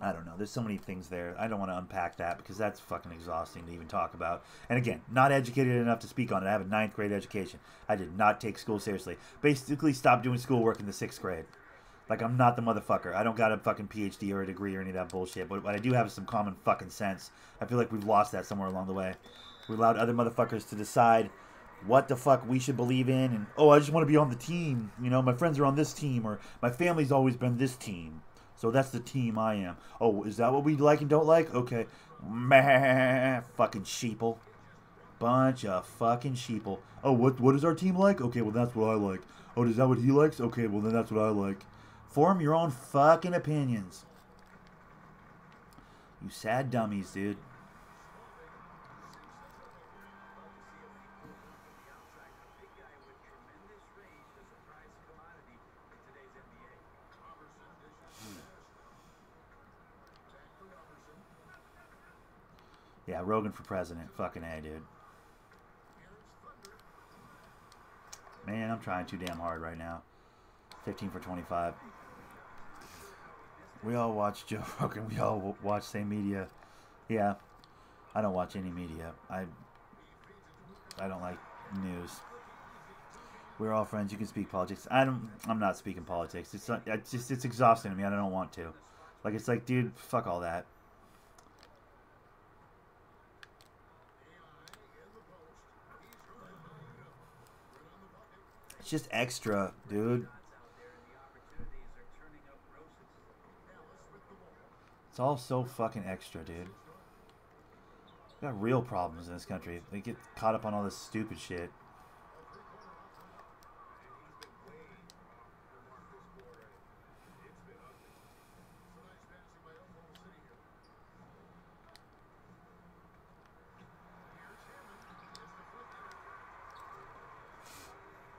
I don't know. There's so many things there. I don't want to unpack that because that's fucking exhausting to even talk about. And again, not educated enough to speak on it. I have a 9th grade education. I did not take school seriously. Basically stopped doing schoolwork in the 6th grade. Like, I'm not the motherfucker. I don't got a fucking PhD or a degree or any of that bullshit. But I do have some common fucking sense. I feel like we've lost that somewhere along the way. We allowed other motherfuckers to decide what the fuck we should believe in. And, oh, I just want to be on the team. You know, my friends are on this team. Or my family's always been this team. So that's the team I am. Oh, is that what we like and don't like? Okay. Meh. Fucking sheeple. Bunch of fucking sheeple. Oh, what is our team like? Okay, well, that's what I like. Oh, is that what he likes? Okay, well, then that's what I like. Form your own fucking opinions. You sad dummies, dude. Yeah, Rogan for president. Fucking A, dude. Man, I'm trying too damn hard right now. 15 for 25. We all watch Joe Rogan. We all watch same media. Yeah, I don't watch any media. I don't like news. We're all friends. You can speak politics. I'm not speaking politics. It's exhausting to me. I don't want to. Like, it's like, dude, fuck all that. It's just extra, dude. It's all so fucking extra, dude. We got real problems in this country. They get caught up on all this stupid shit.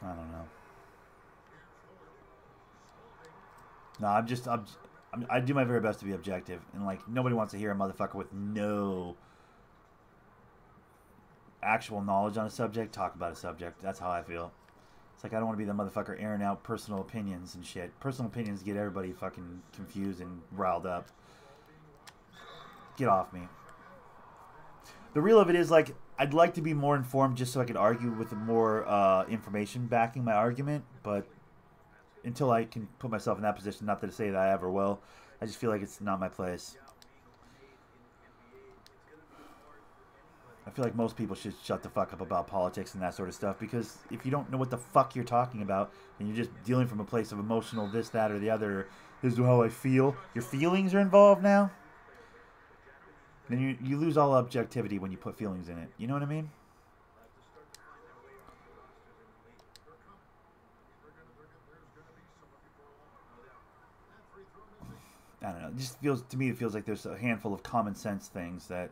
I don't know. No, I do my very best to be objective, and like nobody wants to hear a motherfucker with no actual knowledge on a subject talk about a subject. That's how I feel. It's like I don't want to be the motherfucker airing out personal opinions and shit. Personal opinions get everybody fucking confused and riled up. Get off me. The real of it is, like, I'd like to be more informed just so I could argue with more information backing my argument, but until I can put myself in that position, not to say that I ever will, I just feel like it's not my place. I feel like most people should shut the fuck up about politics and that sort of stuff, because if you don't know what the fuck you're talking about and you're just dealing from a place of emotional this, that, or the other, this is how I feel, your feelings are involved now, then you lose all objectivity when you put feelings in it. You know what I mean? I don't know. It just feels, to me, it feels like there's a handful of common sense things that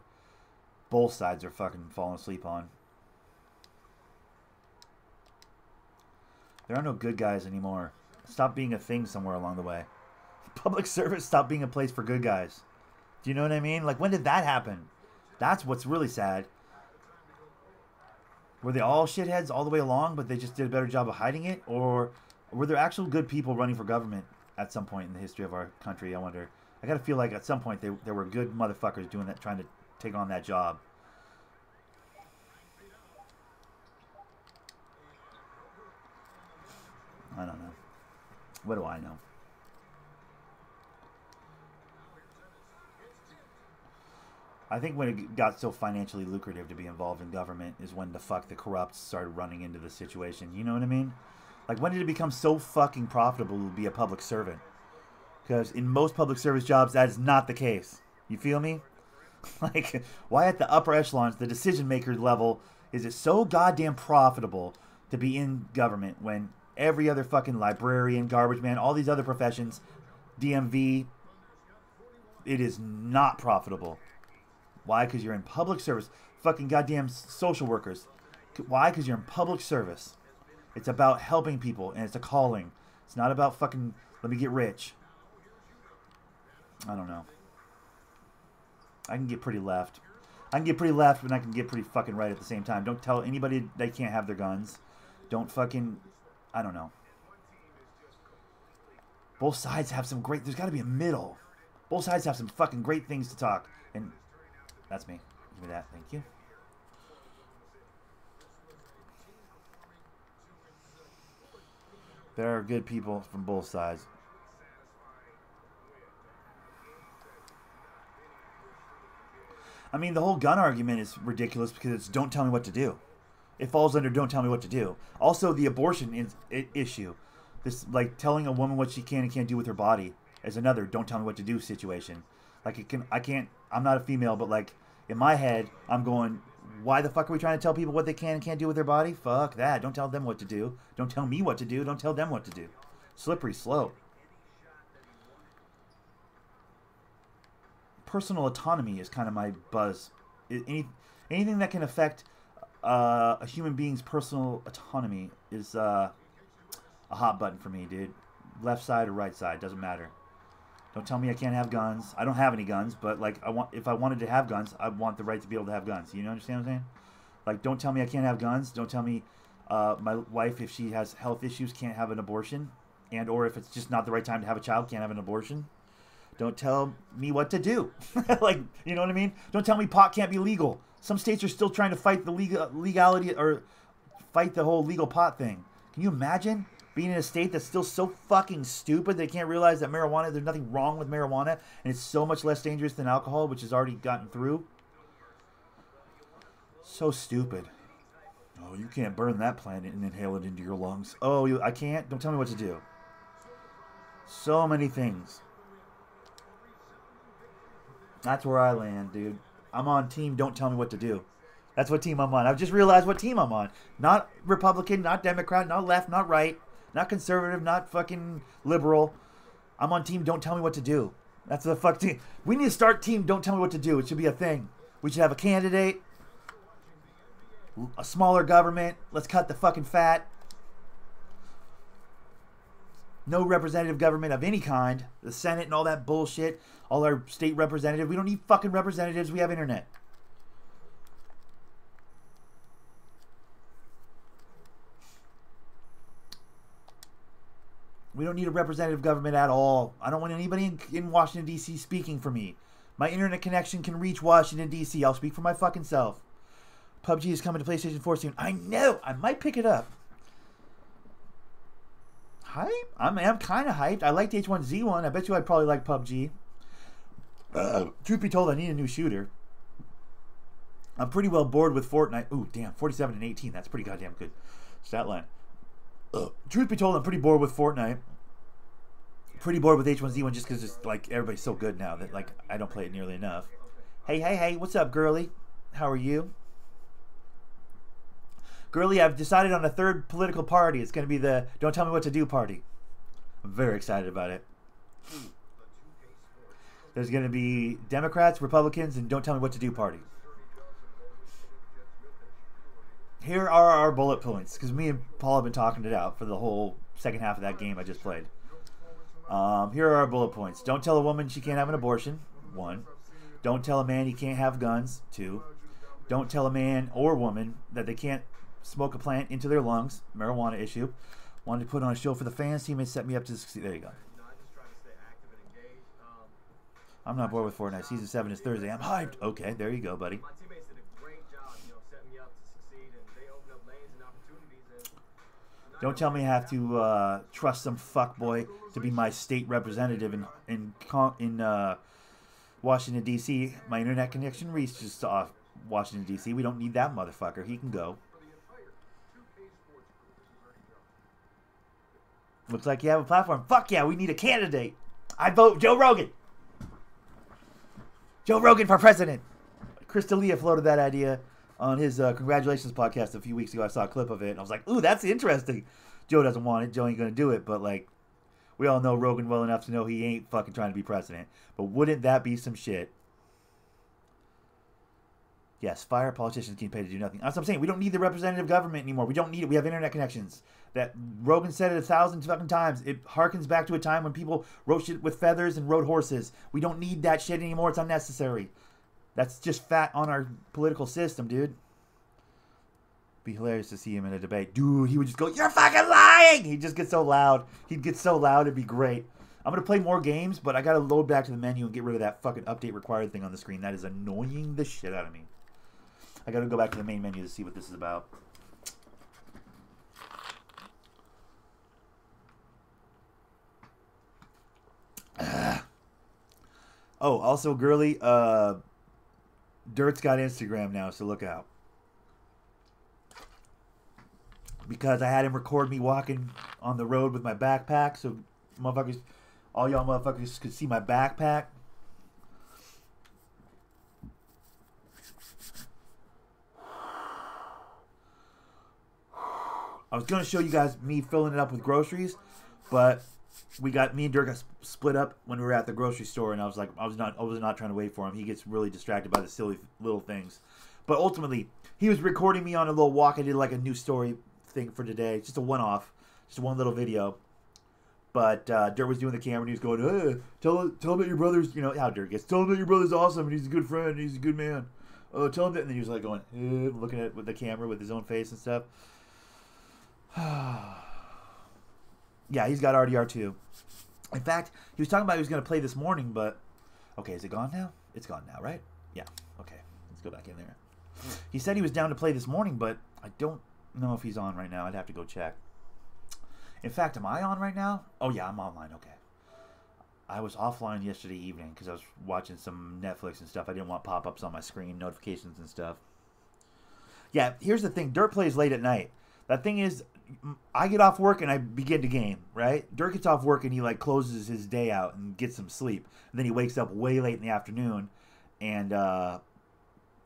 both sides are fucking falling asleep on. There are no good guys anymore. Stop being a thing somewhere along the way. Public service stopped being a place for good guys. Do you know what I mean? Like, when did that happen? That's what's really sad. Were they all shitheads all the way along, but they just did a better job of hiding it? Or were there actual good people running for government at some point in the history of our country? I wonder. I gotta feel like at some point there were good motherfuckers doing that, trying to take on that job. I don't know. What do I know? I think when it got so financially lucrative to be involved in government is when the fuck the corrupt started running into the situation. You know what I mean? Like, when did it become so fucking profitable to be a public servant? Because in most public service jobs, that is not the case. You feel me? Like, why at the upper echelons, the decision maker level, is it so goddamn profitable to be in government when every other fucking librarian, garbage man, all these other professions, DMV, it is not profitable. Why? Because you're in public service. Fucking goddamn social workers. Why? Because you're in public service. It's about helping people, and it's a calling. It's not about fucking, let me get rich. I don't know. I can get pretty left. I can get pretty left, but I can get pretty fucking right at the same time. Don't tell anybody they can't have their guns. Don't fucking, I don't know. Both sides have some great, there's got to be a middle. Both sides have some fucking great things to talk. And that's me. Give me that. Thank you. There are good people from both sides. I mean, the whole gun argument is ridiculous because it's don't tell me what to do. It falls under don't tell me what to do. Also, the abortion issue. This, like, telling a woman what she can and can't do with her body is another don't tell me what to do situation. Like, I'm not a female, but, like, in my head, I'm going, why the fuck are we trying to tell people what they can and can't do with their body? Fuck that. Don't tell them what to do. Don't tell me what to do. Don't tell them what to do. Slippery slope. Personal autonomy is kind of my buzz. Anything that can affect a human being's personal autonomy is a hot button for me, dude. Left side or right side, doesn't matter. Don't tell me I can't have guns. I don't have any guns, but, like, if I wanted to have guns, I want the right to be able to have guns. You understand what I'm saying? Like, don't tell me I can't have guns. Don't tell me my wife, if she has health issues, can't have an abortion, and or if it's just not the right time to have a child, can't have an abortion. Don't tell me what to do. Like, you know what I mean? Don't tell me pot can't be legal. Some states are still trying to fight the legality, or fight the whole legal pot thing. Can you imagine being in a state that's still so fucking stupid they can't realize that marijuana, there's nothing wrong with marijuana, and it's so much less dangerous than alcohol, which has already gotten through? So stupid. Oh, you can't burn that plant and inhale it into your lungs. Oh, I can't? Don't tell me what to do. So many things. That's where I land, dude. I'm on team don't tell me what to do. That's what team I'm on. I've just realized what team I'm on. Not Republican, not Democrat, not left, not right, not conservative, not fucking liberal. I'm on team don't tell me what to do. That's the fuck team. We need to start team don't tell me what to do. It should be a thing. We should have a candidate, a smaller government. Let's cut the fucking fat. No representative government of any kind. The Senate and all that bullshit. All our state representatives. We don't need fucking representatives. We have internet. We don't need a representative government at all. I don't want anybody in Washington, D.C. speaking for me. My internet connection can reach Washington, D.C. I'll speak for my fucking self. PUBG is coming to PlayStation 4 soon. I know. I might pick it up. Hype? I'm kind of hyped. I liked H1Z1. I bet you I'd probably like PUBG. Truth be told, I need a new shooter. I'm pretty well bored with Fortnite. Ooh, damn. 47 and 18. That's pretty goddamn good stat line. Truth be told, I'm pretty bored with Fortnite. Pretty bored with H1Z1 just because it's like everybody's so good now that like I don't play it nearly enough. Hey, what's up, girly? How are you? Girly, I've decided on a third political party. It's going to be the Don't Tell Me What to Do party. I'm very excited about it. There's going to be Democrats, Republicans, and Don't Tell Me What to Do party. Here are our bullet points, because me and Paul have been talking it out for the whole second half of that game I just played. Here are our bullet points. Don't tell a woman she can't have an abortion. 1. Don't tell a man he can't have guns. 2. Don't tell a man or woman that they can't smoke a plant into their lungs. Marijuana issue. Wanted to put on a show for the fans. Teammates set me up to succeed. There you go. I'm not bored with Fortnite. Season 7 is Thursday. I'm hyped. Okay, there you go, buddy. Don't tell me I have to trust some fuckboy to be my state representative in Washington, D.C. My internet connection reaches off Washington, D.C. We don't need that motherfucker. He can go. Looks like you have a platform. Fuck yeah, we need a candidate. I vote Joe Rogan. Joe Rogan for president. Chris D'Elia floated that idea on his Congratulations podcast a few weeks ago. I saw a clip of it, and I was like, ooh, that's interesting. Joe doesn't want it. Joe ain't going to do it, but, like, we all know Rogan well enough to know he ain't fucking trying to be president. But wouldn't that be some shit? Yes, fire politicians getting paid to do nothing. That's what I'm saying. We don't need the representative government anymore. We don't need it. We have internet connections. That Rogan said it 1,000 fucking times. It harkens back to a time when people wrote shit with feathers and rode horses. We don't need that shit anymore. It's unnecessary. That's just fat on our political system, dude. Be hilarious to see him in a debate. Dude, he would just go, "You're fucking lying!" He'd just get so loud. He'd get so loud, it'd be great. I'm going to play more games, but I got to load back to the menu and get rid of that fucking update required thing on the screen. That is annoying the shit out of me. I got to go back to the main menu to see what this is about. Oh, also, girly, Dirt's got Instagram now, so look out. Because I had him record me walking on the road with my backpack, so motherfuckers, all y'all motherfuckers could see my backpack. I was going to show you guys me filling it up with groceries, but me and Dirk got split up when we were at the grocery store, and I was not trying to wait for him. He gets really distracted by the silly little things. But ultimately, he was recording me on a little walk. I did like a news story thing for today. Just a one-off. Just one little video. But Dirk was doing the camera, and he was going, "Hey, tell him that your brother's," you know how Dirk gets. "Tell him that your brother's awesome, and he's a good friend, and he's a good man. Tell him that." And then he was like going, looking at with the camera with his own face and stuff. Yeah, he's got RDR2. In fact, he was talking about he was going to play this morning, but... Okay, is it gone now? It's gone now, right? Yeah, okay. Let's go back in there. He said he was down to play this morning, but I don't know if he's on right now. I'd have to go check. In fact, am I on right now? Oh, yeah, I'm online. Okay. I was offline yesterday evening because I was watching some Netflix and stuff. I didn't want pop-ups on my screen, notifications and stuff. Yeah, here's the thing. Dirt plays late at night. That thing is, I get off work and I begin to game, right? Dirk gets off work and he like closes his day out and gets some sleep. And then he wakes up way late in the afternoon and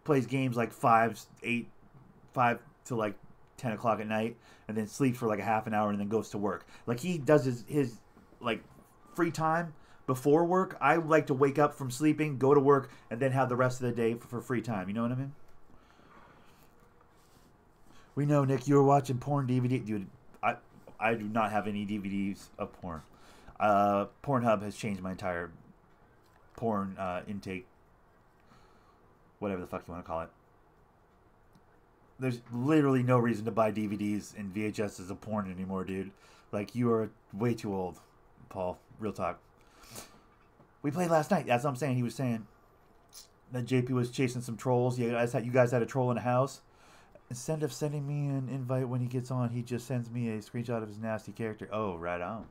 plays games like 5 to like 10 o'clock at night, and then sleeps for like a half an hour and then goes to work. Like he does his like free time before work. I like to wake up from sleeping, go to work, and then have the rest of the day for free time. You know what I mean? We know, Nick, you were watching porn DVD. Dude, I do not have any DVDs of porn. Pornhub has changed my entire porn intake. Whatever the fuck you want to call it. There's literally no reason to buy DVDs and VHSs of porn anymore, dude. Like, you are way too old, Paul. Real talk. We played last night. That's what I'm saying. He was saying that JP was chasing some trolls. You guys had a troll in a house. Instead of sending me an invite when he gets on, he just sends me a screenshot of his nasty character. Oh, right on.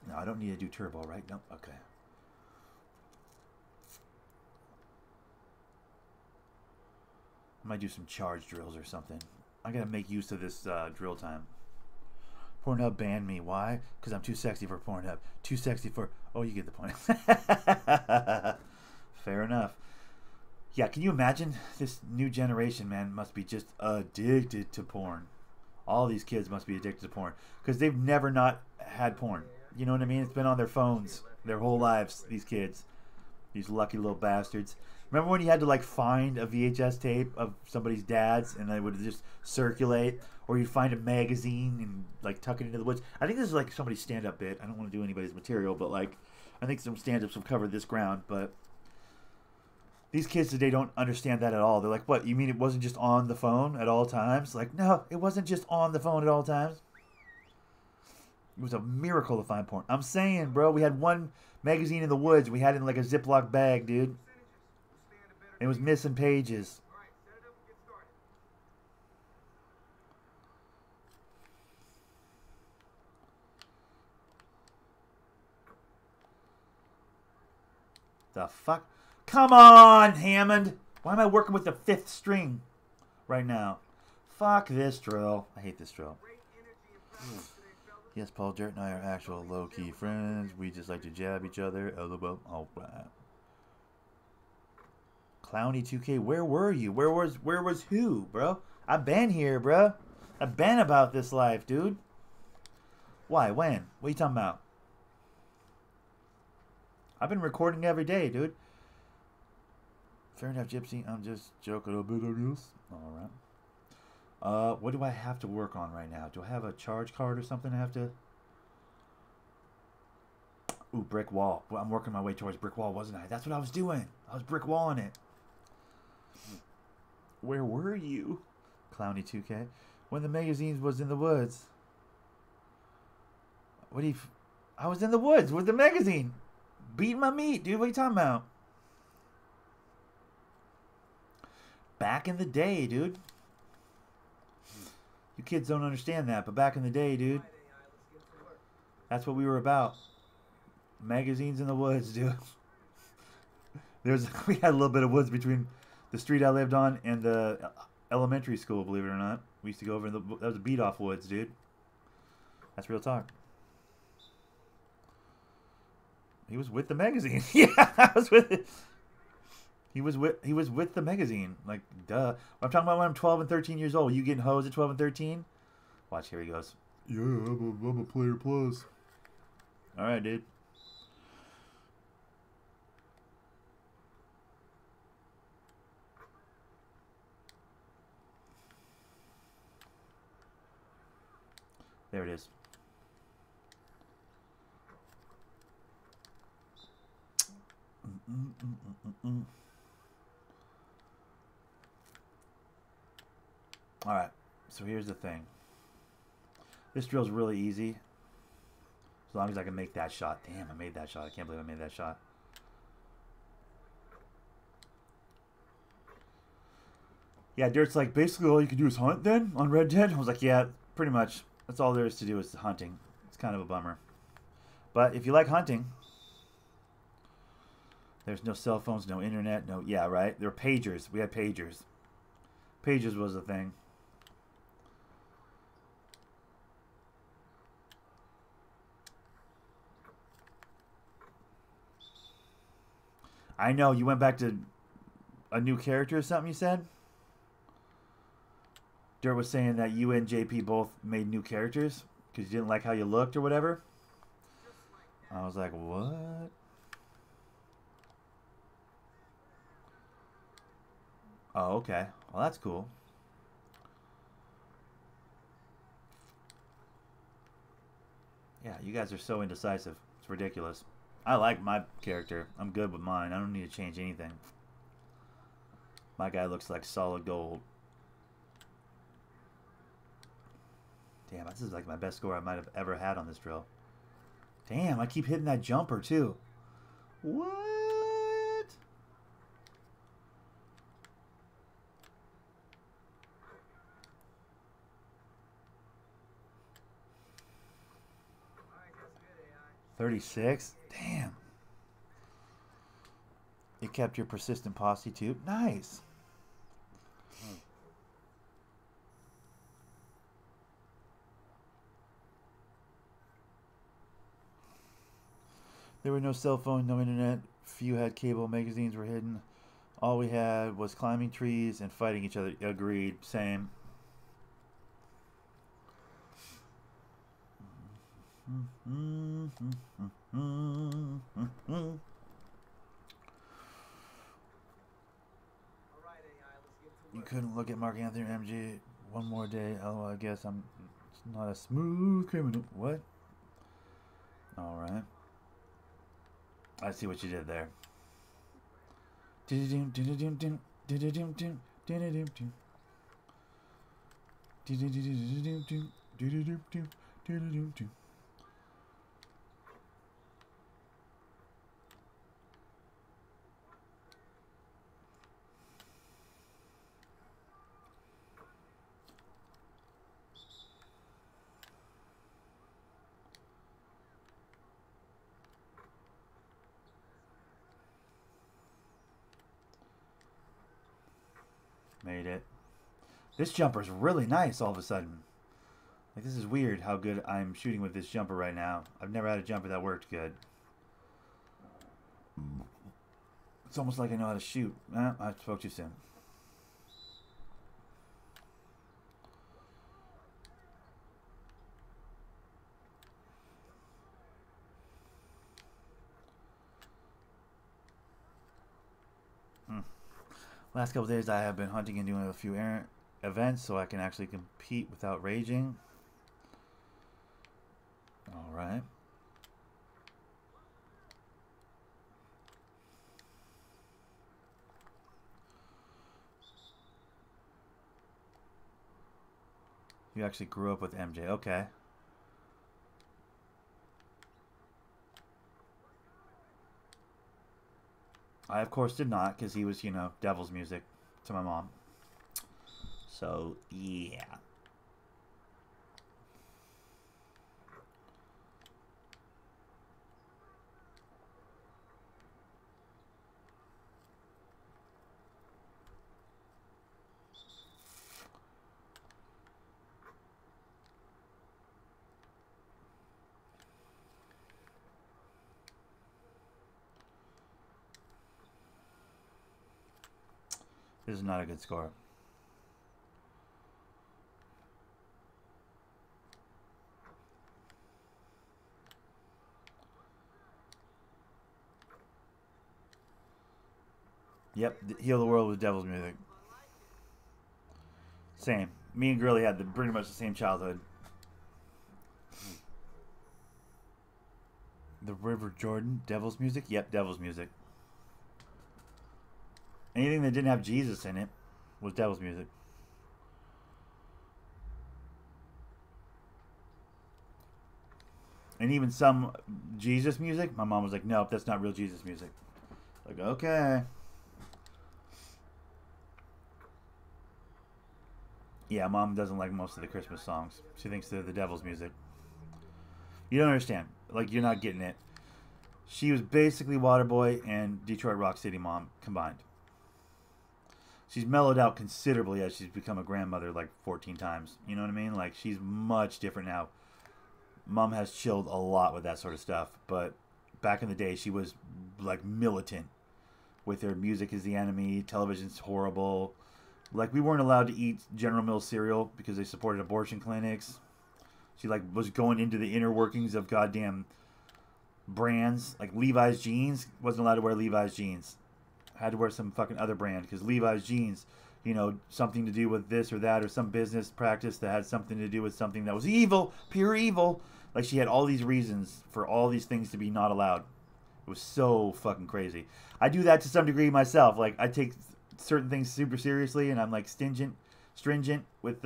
No, I don't need to do turbo, right? No, okay. I might do some charge drills or something. I gotta make use of this drill time. Pornhub banned me. Why? Because I'm too sexy for Pornhub. Too sexy for... Oh, you get the point. Fair enough. Yeah, can you imagine? This new generation, man, must be just addicted to porn. All these kids must be addicted to porn. Because they've never not had porn. You know what I mean? It's been on their phones their whole lives, these kids. These lucky little bastards. Remember when you had to, like, find a VHS tape of somebody's dad's and they would just circulate? Or you'd find a magazine and, like, tuck it into the woods. I think this is, like, somebody's stand-up bit. I don't want to do anybody's material, but, like, I think some stand-ups have covered this ground. But these kids today don't understand that at all. They're like, what, you mean it wasn't just on the phone at all times? Like, no, it wasn't just on the phone at all times. It was a miracle to find porn. I'm saying, bro, we had one magazine in the woods. We had it in, like, a Ziploc bag, dude. It was missing pages. The fuck? Come on, Hammond! Why am I working with the 5th string right now? Fuck this drill. I hate this drill. Yes, Paul, Dirt and I are actual low-key friends. We just like to jab each other. All right. Clowny 2K, where were you? Where was who, bro? I've been here, bro. I've been about this life, dude. Why? When? What are you talking about? I've been recording every day, dude. Fair enough, Gypsy. I'm just joking a bit, I guess. All right. What do I have to work on right now? Do I have a charge card or something I have to... Ooh, brick wall. Well, I'm working my way towards brick wall, wasn't I? That's what I was doing. I was brick walling it. Where were you? Clowny 2K. When the magazines was in the woods. What do you... I was in the woods with the magazine. Beating my meat, dude. What are you talking about? Back in the day, dude. You kids don't understand that, but back in the day, dude. That's what we were about. Magazines in the woods, dude. We had a little bit of woods between the street I lived on and the elementary school, believe it or not. We used to go over in that was beat off woods, dude. That's real talk. He was with the magazine. Yeah, I was with it. He was with the magazine. Like, duh. I'm talking about when I'm 12 and 13 years old. You getting hosed at 12 and 13? Watch, here he goes. Yeah, I'm a player plus. All right, dude. There it is. All right, so here's the thing. This drill's really easy. As long as I can make that shot. Damn, I made that shot. I can't believe I made that shot. Yeah, Dirt's like, basically all you can do is hunt then on Red Dead? I was like, yeah, pretty much. That's all there is to do is hunting. It's kind of a bummer. But if you like hunting, there's no cell phones, no internet, no... Yeah, right? There were pagers. We had pagers. Pagers was a thing. I know, you went back to a new character or something, you said? Dirt was saying that you and JP both made new characters because you didn't like how you looked or whatever. I was like, what? Oh, okay. Well, that's cool. Yeah, you guys are so indecisive. It's ridiculous. I like my character. I'm good with mine. I don't need to change anything. My guy looks like solid gold. Damn, this is like my best score I might have ever had on this drill. Damn, I keep hitting that jumper too. What? $36? Damn. You kept your persistent posse too? Nice. There were no cell phones, no internet. Few had cable. Magazines were hidden. All we had was climbing trees and fighting each other. Agreed. Same. You couldn't look at Mark Anthony or MJ one more day. Oh, I guess I'm not a smooth criminal. What? All right. I see what you did there. Made it. This jumper's really nice all of a sudden. Like, this is weird how good I'm shooting with this jumper right now. I've never had a jumper that worked good. It's almost like I know how to shoot. I spoke too soon. Last couple days I have been hunting and doing a few errant events so I can actually compete without raging. Alright. You actually grew up with MJ. Okay. I, of course, did not, because he was, you know, devil's music to my mom. So, yeah. This is not a good score. Yep, Heal the World with Devil's Music. Same. Me and Gurley had pretty much the same childhood. The River Jordan, Devil's Music? Yep, Devil's Music. Anything that didn't have Jesus in it was Devil's Music. And even some Jesus music, my mom was like, nope, that's not real Jesus music. Like, okay. Yeah, mom doesn't like most of the Christmas songs. She thinks they're the devil's music. You don't understand. Like, you're not getting it. She was basically Waterboy and Detroit Rock City Mom combined. She's mellowed out considerably as she's become a grandmother like 14 times. You know what I mean? Like, she's much different now. Mom has chilled a lot with that sort of stuff. But back in the day, she was like militant with her music is the enemy, television's horrible. Like, we weren't allowed to eat General Mills cereal because they supported abortion clinics. She like was going into the inner workings of goddamn brands. Like Levi's jeans, wasn't allowed to wear Levi's jeans. Had to wear some fucking other brand because Levi's jeans, you know, something to do with this or that or some business practice that had something to do with something that was evil, pure evil. Like, she had all these reasons for all these things to be not allowed. It was so fucking crazy. I do that to some degree myself. Like, I take certain things super seriously and I'm like stringent with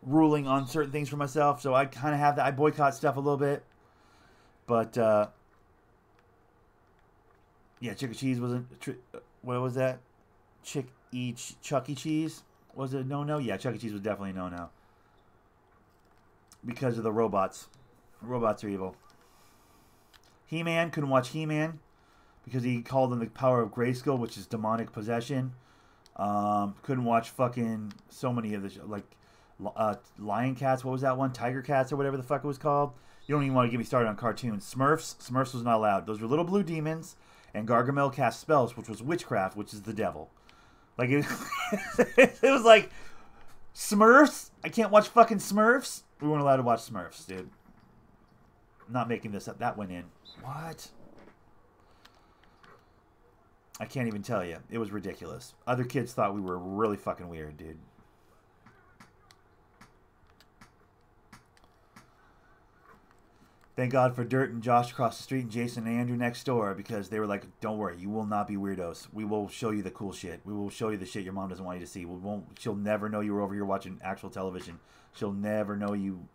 ruling on certain things for myself. So I kind of have that. I boycott stuff a little bit. But, yeah, Chuck E. Cheese wasn't... What was that? Chuck E. Cheese? Was it a no-no? Yeah, Chuck E. Cheese was definitely a no-no. Because of the robots. Robots are evil. He-Man, couldn't watch He-Man because he called them the power of Grayskull, which is demonic possession. Couldn't watch fucking so many of the like Lion Cats. What was that one? Tiger Cats or whatever the fuck it was called. You don't even want to get me started on cartoons. Smurfs was not allowed. Those were little blue demons, and Gargamel cast spells, which was witchcraft, which is the devil. Like it was like Smurfs. I can't watch fucking Smurfs. We weren't allowed to watch Smurfs, dude. I'm not making this up. That went in. What? I can't even tell you. It was ridiculous. Other kids thought we were really fucking weird, dude. Thank God for Dirt and Josh across the street and Jason and Andrew next door, because they were like, don't worry, you will not be weirdos. We will show you the cool shit. We will show you the shit your mom doesn't want you to see. She'll never know you were over here watching actual television. She'll never know you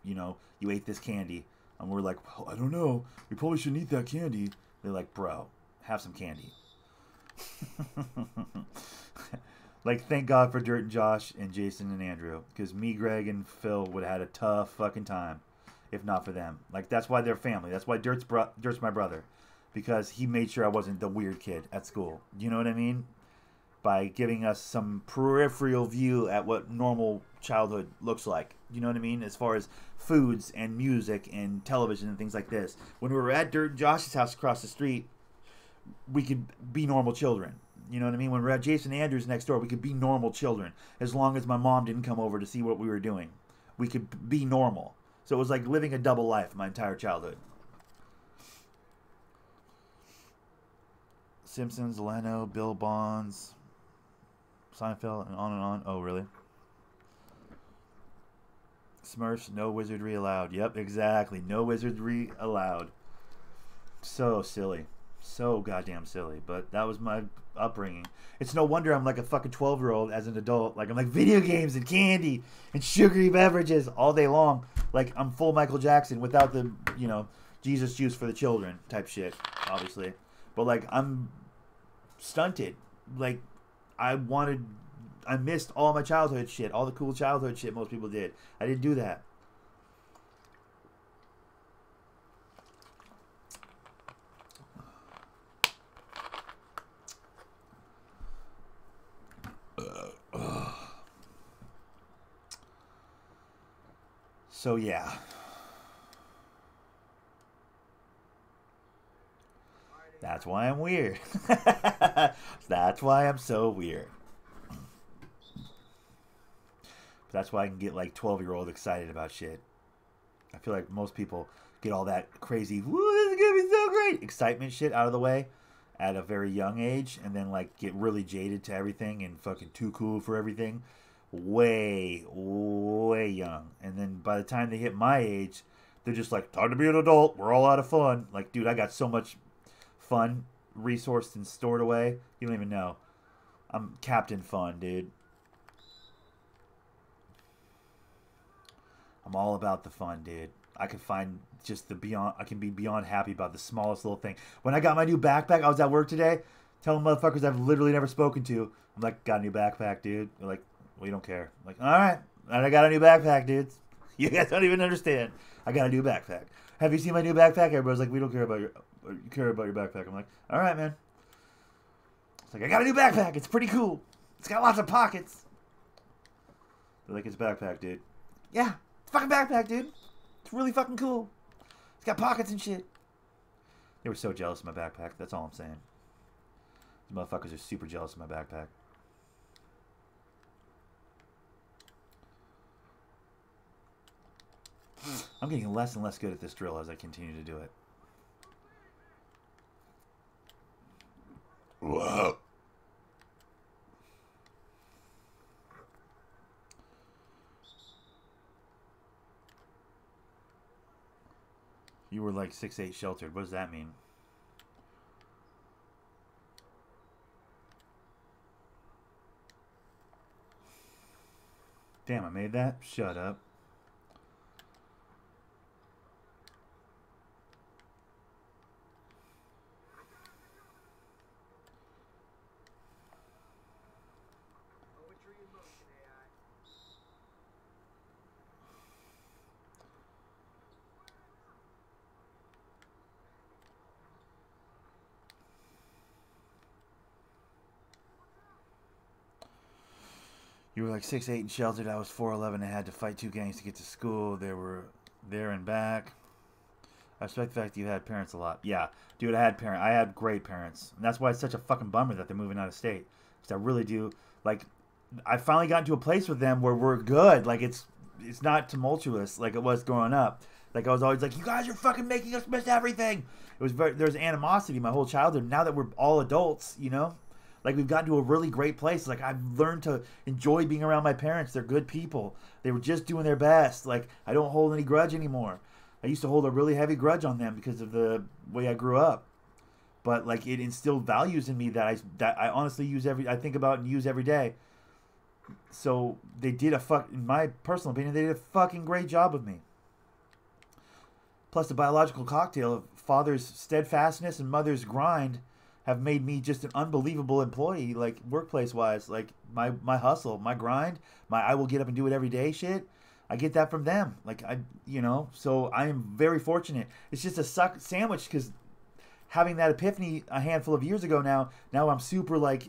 ate this candy. And we're like, well, I don't know. We probably shouldn't eat that candy. They're like, bro, have some candy. Like, thank God for Dirt and Josh and Jason and Andrew, because me, Greg, and Phil would have had a tough fucking time if not for them. Like, that's why they're family. That's why Dirt's my brother, because he made sure I wasn't the weird kid at school. You know what I mean? By giving us some peripheral view at what normal childhood looks like. You know what I mean? As far as foods and music and television and things like this. When we were at Dirt and Josh's house across the street, we could be normal children. You know what I mean? When we were at Jason Andrews next door, we could be normal children. As long as my mom didn't come over to see what we were doing. We could be normal. So it was like living a double life my entire childhood. Simpsons, Leno, Bill Bonds, Seinfeld, and on and on. Oh, really? Smurfs, no wizardry allowed. Yep, exactly. No wizardry allowed. So silly. So goddamn silly. But that was my upbringing. It's no wonder I'm like a fucking 12-year-old as an adult. Like, I'm like video games and candy and sugary beverages all day long. Like, I'm full Michael Jackson without the, Jesus juice for the children type shit, obviously. But, like, I'm stunted. Like, I missed all my childhood shit, all the cool childhood shit most people did. I didn't do that. So, yeah. That's why I'm weird. That's why I'm so weird. That's why I can get, like, 12-year-old excited about shit. I feel like most people get all that crazy, woo, this is going to be so great, excitement shit out of the way at a very young age, and then, like, get really jaded to everything and fucking too cool for everything. Way, way young. And then by the time they hit my age, they're just like, time to be an adult. We're all out of fun. Like, dude, I got so much fun resourced and stored away. You don't even know. I'm Captain Fun, dude. I'm all about the fun, dude. I can find just the beyond. I can be beyond happy about the smallest little thing. When I got my new backpack, I was at work today, telling motherfuckers I've literally never spoken to. I'm like, got a new backpack, dude. They're like, well, you don't care. I'm like, all right, and I got a new backpack, dudes. You guys don't even understand. I got a new backpack. Have you seen my new backpack? Everybody's like, we don't care about your backpack. I'm like, all right, man. It's like, I got a new backpack. It's pretty cool. It's got lots of pockets. They're like, it's a backpack, dude. Yeah, it's a fucking backpack, dude. It's really fucking cool. It's got pockets and shit. They were so jealous of my backpack. That's all I'm saying. These motherfuckers are super jealous of my backpack. I'm getting less and less good at this drill as I continue to do it. Whoa. You were like 6'8" sheltered. What does that mean? Damn, I made that? Shut up. You were like 6'8" and sheltered. I was 4'11" and had to fight 2 gangs to get to school. They were there and back. I respect the fact that you had parents a lot. Yeah, dude, I had great parents. And that's why it's such a fucking bummer that they're moving out of state. Because I really do, like, I finally got into a place with them where we're good. Like, it's not tumultuous like it was growing up. Like, I was always like, you guys are fucking making us miss everything. There's animosity my whole childhood. Now that we're all adults, you know? Like, we've gotten to a really great place. Like, I've learned to enjoy being around my parents. They're good people. They were just doing their best. Like, I don't hold any grudge anymore. I used to hold a really heavy grudge on them because of the way I grew up. But, like, it instilled values in me that I honestly I think about and use every day. So, they did in my personal opinion, they did a fucking great job with me. Plus, the biological cocktail of father's steadfastness and mother's grind have made me just an unbelievable employee, like, workplace-wise. Like, my hustle, my grind, I will get up and do it every day shit. I get that from them. Like, so I am very fortunate. It's just a sandwich because having that epiphany a handful of years ago now I'm super, like,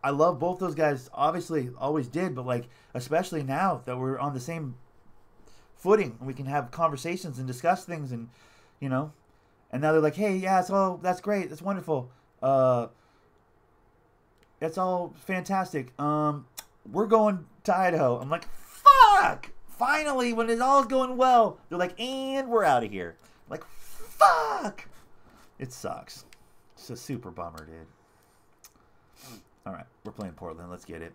I love both those guys, obviously, always did, but, like, especially now that we're on the same footing and we can have conversations and discuss things and, and now they're like, hey, yeah, that's great, that's wonderful, that's all fantastic, we're going to Idaho. I'm like, fuck, finally, when it all's going well, they're like, and we're out of here. I'm like, fuck, it sucks. It's a super bummer, dude. All right, we're playing Portland, let's get it.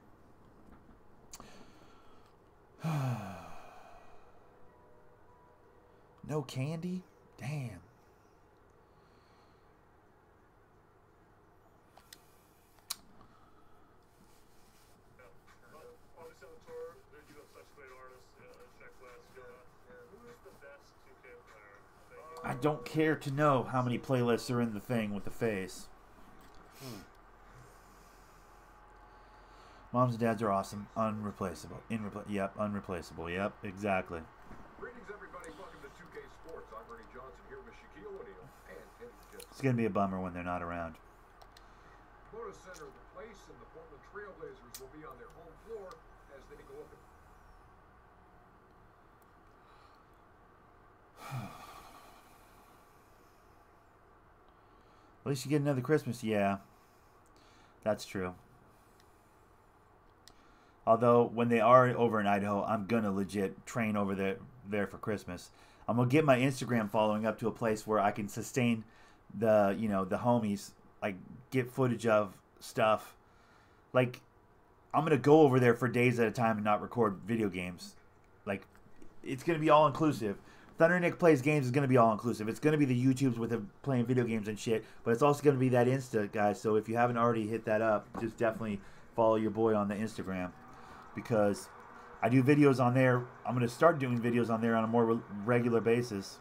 No candy? Damn. I don't care to know how many playlists are in the thing with the face. Moms and dads are awesome. Unreplaceable. Yep, unreplaceable. Yep, exactly. Greetings, everybody. Welcome to 2K Sports. I'm Ernie Johnson here with Shaquille O'Neal and Kenny Jetson. It's going to be a bummer when they're not around. Motor Center, the place, and the Portland Trailblazers will be on their home floor as they go up. At least you get another Christmas. Yeah, that's true. Although, when they are over in Idaho, I'm going to legit train over there for Christmas. I'm going to get my Instagram following up to a place where I can sustain the homies, like, get footage of stuff. Like, I'm going to go over there for days at a time and not record video games. Like, it's going to be all-inclusive. Thundernick Plays Games is going to be all-inclusive. It's going to be the YouTubes with him playing video games and shit, but it's also going to be that Insta, guys. So if you haven't already hit that up, just definitely follow your boy on the Instagram. Because I do videos on there. I'm going to start doing videos on there on a more regular basis.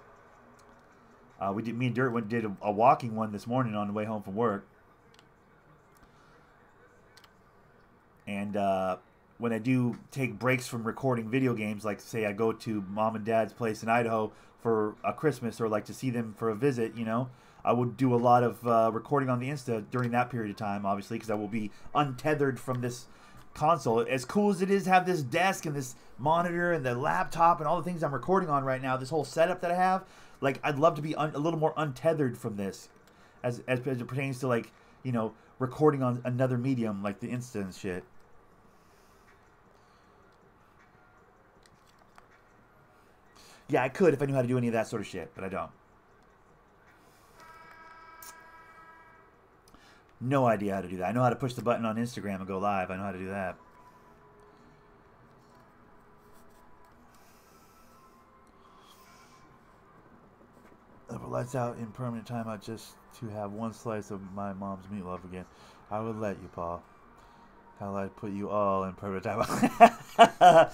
Me and Dirt did a walking one this morning on the way home from work. And when I do take breaks from recording video games, like say I go to mom and dad's place in Idaho for a Christmas or like to see them for a visit, I would do a lot of recording on the Insta during that period of time, obviously, because I will be untethered from this console. As cool as it is to have this desk and this monitor and the laptop and all the things I'm recording on right now, this whole setup that I have, like, I'd love to be a little more untethered from this as it pertains to, like, recording on another medium like the Insta and shit. Yeah, I could if I knew how to do any of that sort of shit, but I don't. No idea how to do that. I know how to push the button on Instagram and go live. I know how to do that. If it lights out in permanent timeout just to have one slice of my mom's meatloaf again, I would let you, Paul. Hell, I'd put you all in permanent timeout.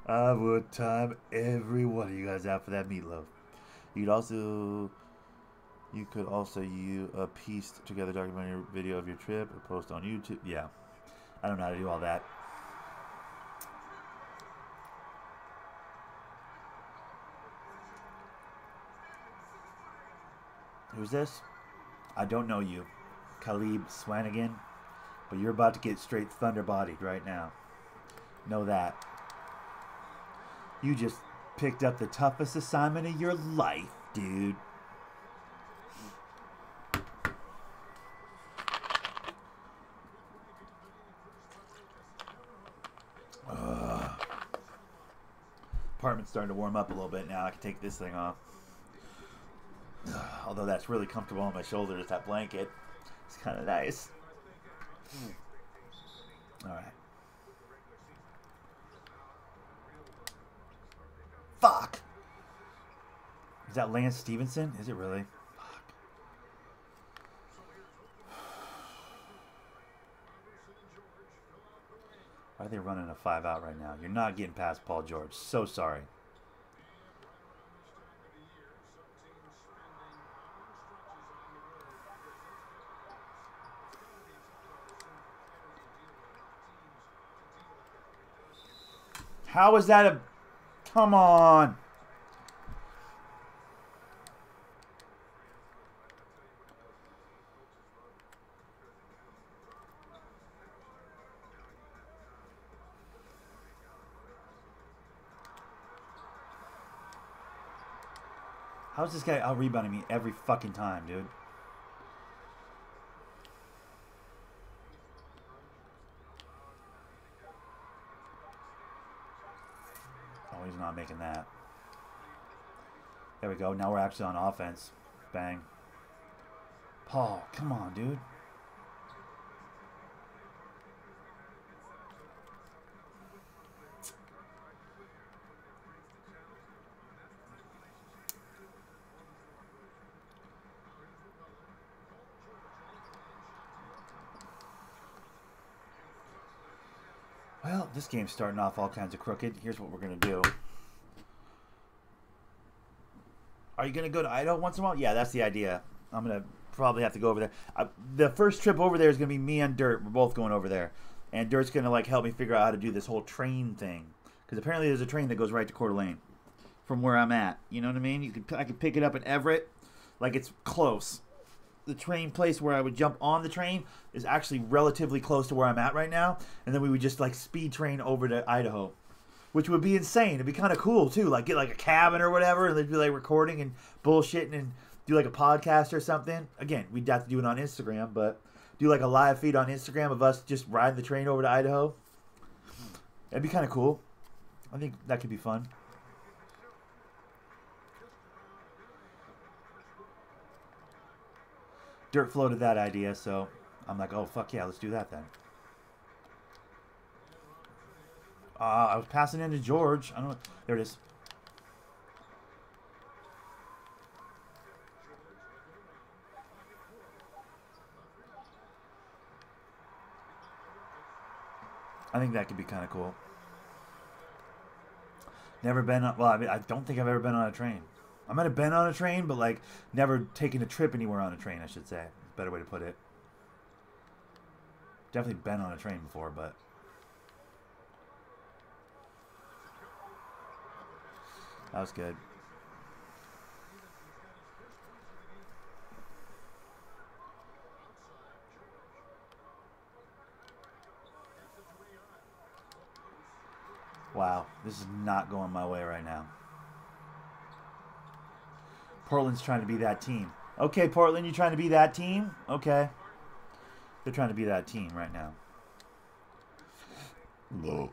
I would time every one of you guys out for that meatloaf. You could also use a pieced together documentary video of your trip and post on YouTube. Yeah, I don't know how to do all that. Who's this? I don't know you, Khalib Swanigan, but you're about to get straight thunder-bodied right now. Know that. You just picked up the toughest assignment of your life, dude. Apartment's starting to warm up a little bit now. I can take this thing off. Although that's really comfortable on my shoulders, that blanket. It's kind of nice. All right. Fuck! Is that Lance Stevenson? Is it really? Fuck. Why are they running a 5 out right now? You're not getting past Paul George. So sorry. How is that a... Come on. How's this guy out-rebounding me every fucking time, dude? Oh, he's not making that. There we go. Now we're actually on offense. Bang. Paul, come on, dude. Well, this game's starting off all kinds of crooked. Here's what we're going to do. Are you going to go to Idaho once in a while? Yeah, that's the idea. I'm going to probably have to go over there. The first trip over there is going to be me and Dirt. We're both going over there. And Dirt's going to like help me figure out how to do this whole train thing. Because apparently there's a train that goes right to Coeur d'Alene from where I'm at. You know what I mean? I could pick it up in Everett. Like it's close. The train place where I would jump on the train is actually relatively close to where I'm at right now. And then we would just like speed train over to Idaho, which would be insane. It'd be kind of cool too. Like get like a cabin or whatever, and they'd be like recording and bullshitting and do like a podcast or something. Again, we'd have to do it on Instagram, but do like a live feed on Instagram of us just riding the train over to Idaho. That'd be kind of cool. I think that could be fun. Dirt floated that idea, so I'm like, oh, fuck yeah, let's do that then. I was passing into George. I don't know. There it is. I think that could be kind of cool. Never been on... Well, I mean, I don't think I've ever been on a train. I might have been on a train, but like never taken a trip anywhere on a train, I should say. Better way to put it. Definitely been on a train before, but that was good. Wow, this is not going my way right now. Portland's trying to be that team. Okay, Portland, you trying to be that team? Okay. They're trying to be that team right now. No.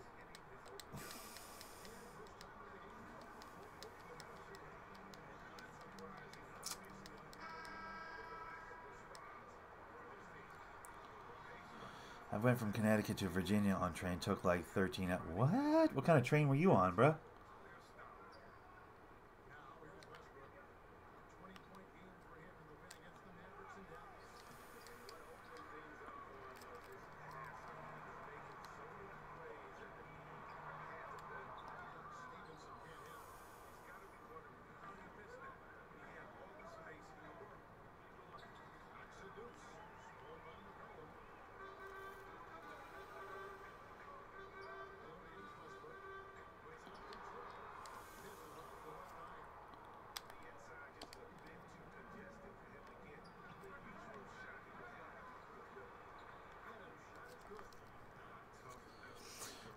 I went from Connecticut to Virginia on train. Took like 13 hours. What? What kind of train were you on, bruh?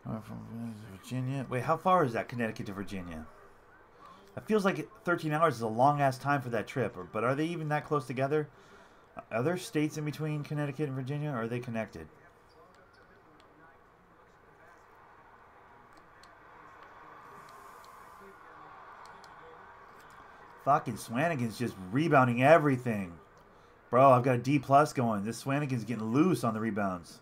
From Virginia. Wait, how far is that, Connecticut to Virginia? It feels like 13 hours is a long-ass time for that trip. But are they even that close together? Are there states in between Connecticut and Virginia, or are they connected? Fucking Swanigan's just rebounding everything. Bro, I've got a D+ going. This Swanigan's getting loose on the rebounds.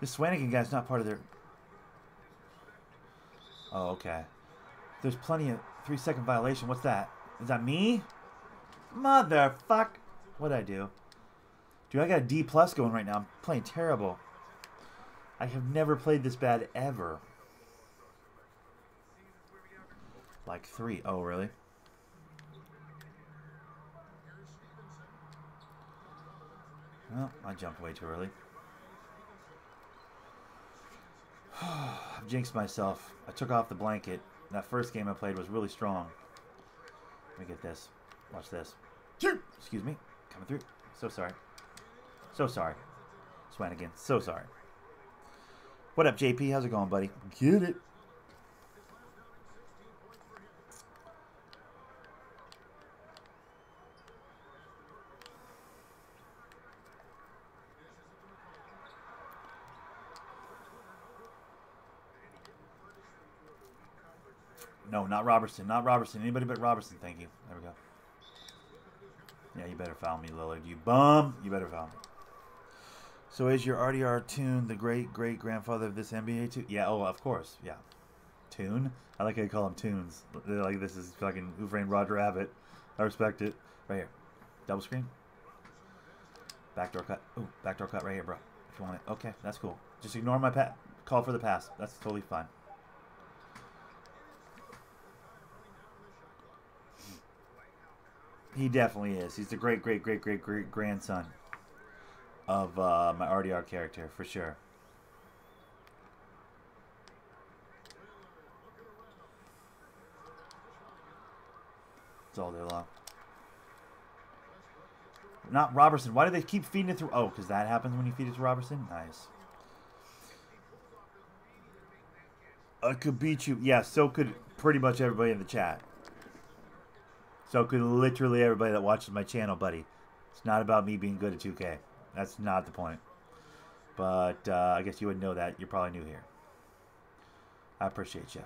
This Swanigan guy's not part of their... Oh, okay. There's plenty of 3-second violation. What's that? Is that me? Motherfuck. What'd I do? Dude, I got a D+ going right now. I'm playing terrible. I have never played this bad ever. Like 3. Oh, really? Well, I jumped way too early. I've jinxed myself. I took off the blanket. That first game I played was really strong. Let me get this. Watch this. Excuse me. Coming through. So sorry. So sorry. Swanigan. So sorry. What up, JP? How's it going, buddy? Get it. No, not Robertson. Not Robertson. Anybody but Robertson. Thank you. There we go. Yeah, you better foul me, Lillard. You bum. You better foul me. So is your RDR Tune the great-great-grandfather of this NBA too? Yeah, oh, of course. Yeah. Tune? I like how you call them Tunes. They're like, this is fucking Who Framed Roger Rabbit. I respect it. Right here. Double screen. Backdoor cut. Ooh, backdoor cut right here, bro. If you want it. Okay, that's cool. Just ignore my call for the pass. That's totally fine. He definitely is. He's the great-great-great-great-great-grandson of my RDR character, for sure. It's all day long. Not Robertson. Why do they keep feeding it through? Oh, because that happens when you feed it to Robertson? Nice. I could beat you. Yeah, so could pretty much everybody in the chat. So could literally everybody that watches my channel, buddy. It's not about me being good at 2K. That's not the point. But I guess you wouldn't know that. You're probably new here. I appreciate you.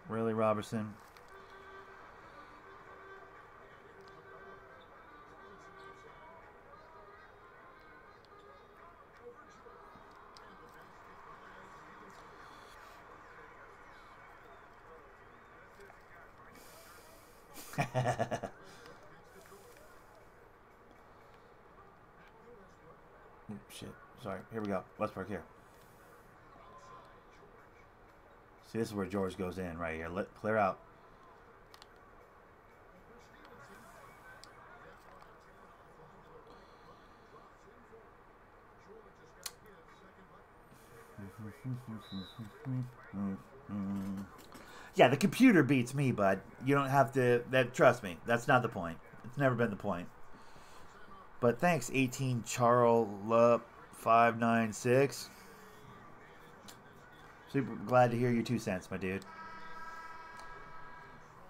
Really, Robertson? Shit. Sorry. Here we go. Westbrook here. See, this is where George goes in right here. Clear out. Yeah, the computer beats me, bud. You don't have to... trust me, that's not the point. It's never been the point. But thanks, 18 Charles 596. Super glad to hear your 2 cents, my dude.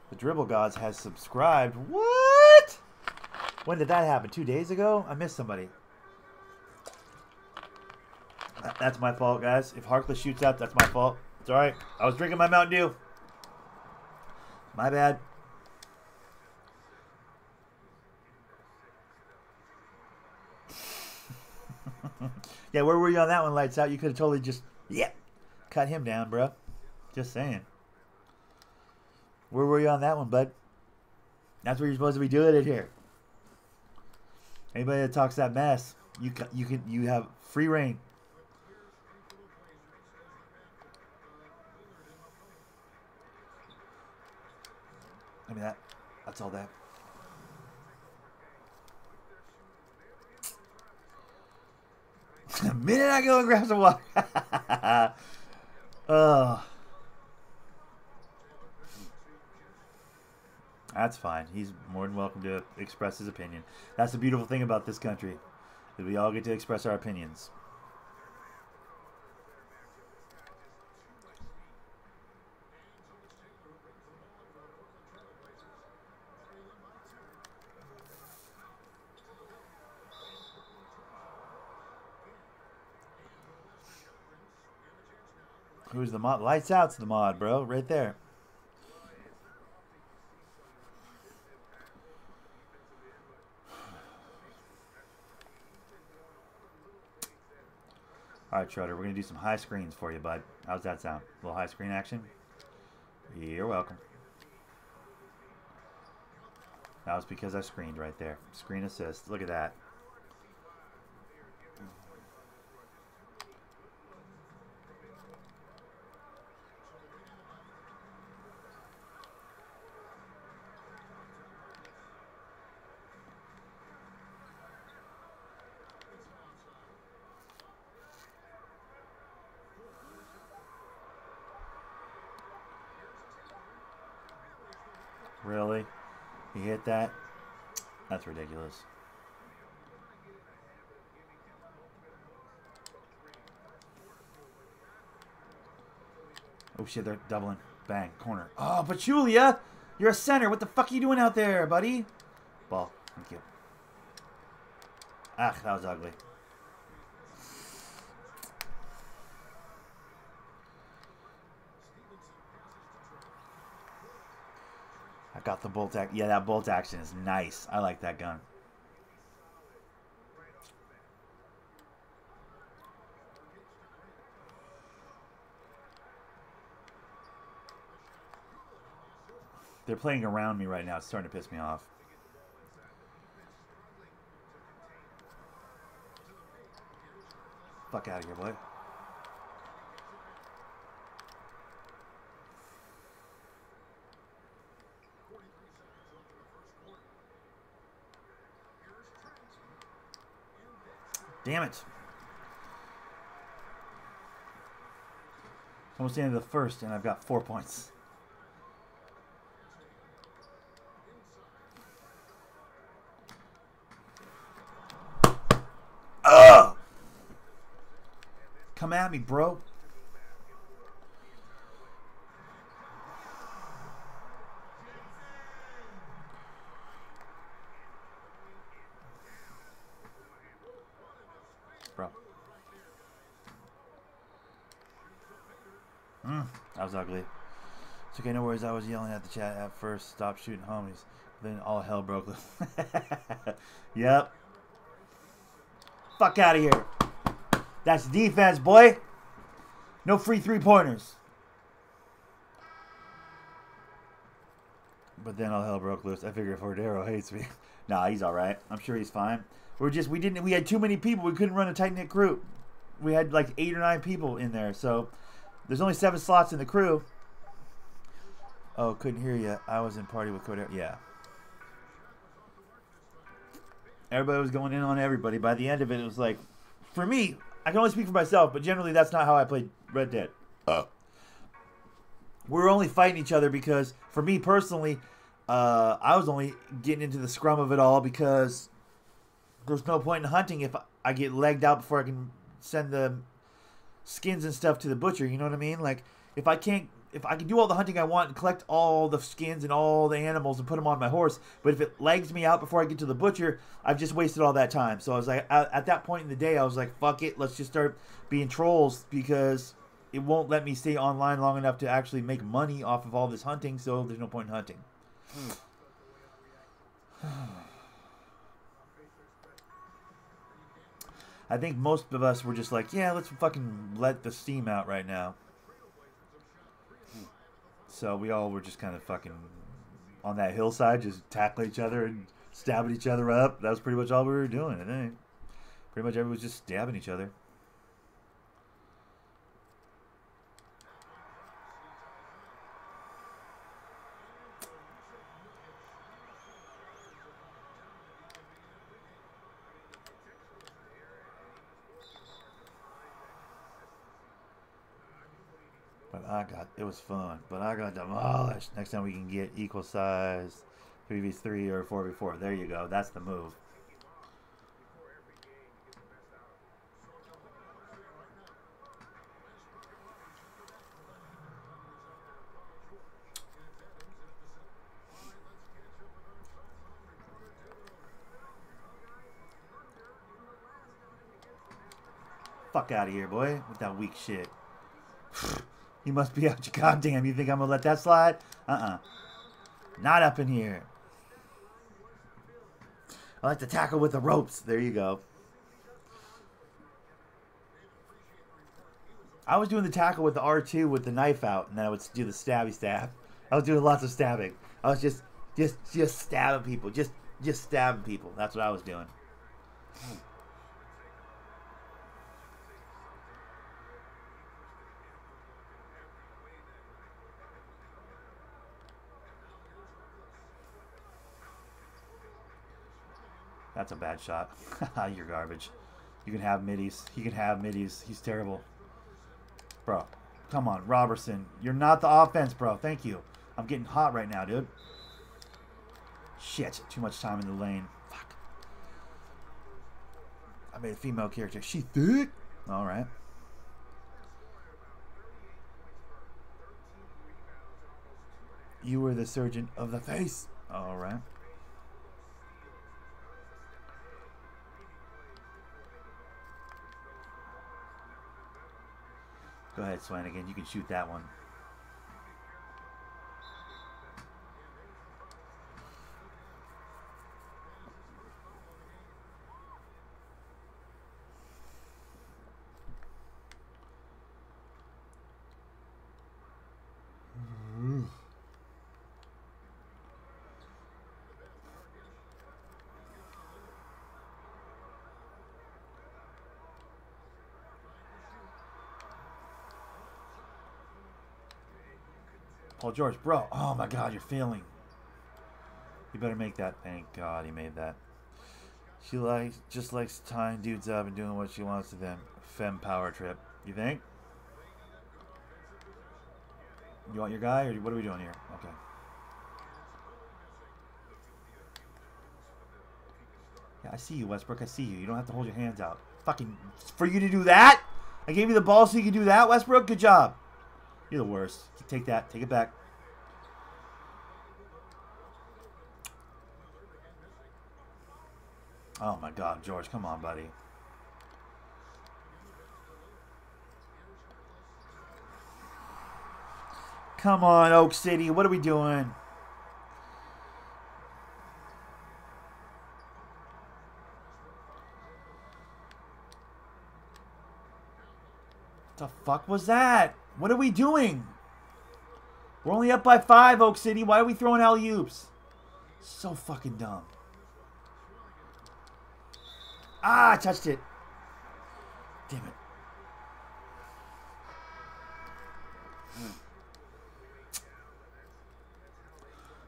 The Dribble Gods has subscribed. What? When did that happen? 2 days ago? I missed somebody. That's my fault, guys. If Harkless shoots out, that's my fault. It's alright. I was drinking my Mountain Dew. My bad. Yeah, where were you on that one, Lights Out? You could have totally just, cut him down, bro. Just saying. Where were you on that one, bud? That's where you're supposed to be doing it here. Anybody that talks that mess, you have free reign. I mean that's all that. The minute I go and grab some water. That's fine. He's more than welcome to express his opinion. That's the beautiful thing about this country, that we all get to express our opinions. Who's the mod? Lights Out's the mod, bro. Right there. Alright, Trotter. We're going to do some high screens for you, bud. How's that sound? A little high screen action? You're welcome. That was because I screened right there. Screen assist. Look at that. Really? He hit that? That's ridiculous. Oh shit, they're doubling. Bang, corner. Oh, Pachulia! You're a center. What the fuck are you doing out there, buddy? Ball. Thank you. Ah, that was ugly. I got the bolt action. Yeah, that bolt action is nice. I like that gun. They're playing around me right now. It's starting to piss me off. Fuck out of here, boy. Damn it. Almost the end of the first, and I've got 4 points. Ugh! Come at me, bro. Bro. That was ugly. It's okay, no worries. I was yelling at the chat at first. Stop shooting homies. Then all hell broke loose. Yep. Fuck out of here. That's defense, boy. No free three-pointers. But then all hell broke loose. I figure Cordero hates me. Nah, he's all right. I'm sure he's fine. We had too many people. We couldn't run a tight-knit crew. We had like 8 or 9 people in there, so there's only 7 slots in the crew. Oh, couldn't hear you. I was in party with Cordero. Yeah. Everybody was going in on everybody. By the end of it, it was like, for me, I can only speak for myself, but generally that's not how I played Red Dead. We were only fighting each other because, for me personally, I was only getting into the scrum of it all because there's no point in hunting if I get legged out before I can send the skins and stuff to the butcher. You know what I mean? Like, if I can do all the hunting I want and collect all the skins and all the animals and put them on my horse, but if it legs me out before I get to the butcher, I've just wasted all that time. So I was like, at that point in the day, I was like, fuck it, let's just start being trolls because it won't let me stay online long enough to actually make money off of all this hunting, so there's no point in hunting. I think most of us were just like, yeah, let's fucking let the steam out right now. So we all were just kind of fucking on that hillside, just tackling each other and stabbing each other up. That was pretty much all we were doing, I think. Pretty much everyone was just stabbing each other. But it was fun, but I got demolished. Next time we can get equal size 3v3 or 4v4. There you go. That's the move. Fuck out of here, boy, with that weak shit. You must be out your goddamn. You think I'm gonna let that slide? Not up in here. I like to tackle with the ropes. There you go. I was doing the tackle with the R2 with the knife out, and then I would do the stabby stab. I was doing lots of stabbing. I was just stabbing people. Just stabbing people. That's what I was doing. That's a bad shot. You're garbage. You can have middies. He can have middies. He's terrible. Bro, come on, Robertson. You're not the offense, bro. Thank you. I'm getting hot right now, dude. Shit. Too much time in the lane. Fuck. I made a female character. She thick? Alright. You were the surgeon of the face. Alright. Go ahead, Swanigan. You can shoot that one. Paul George, bro. Oh my God, you're failing. You better make that. Thank God he made that. She just likes tying dudes up and doing what she wants to them. Femme power trip. You think? You want your guy, or what are we doing here? Okay. Yeah, I see you, Westbrook. I see you. You don't have to hold your hands out. Fucking for you to do that? I gave you the ball so you could do that, Westbrook. Good job. You're the worst. Take that. Take it back. Oh my God, George. Come on, buddy. Come on, Oak City. What are we doing? What the fuck was that? What are we doing? We're only up by 5, Oak City. Why are we throwing alley-oops? So fucking dumb. Ah, I touched it. Damn it.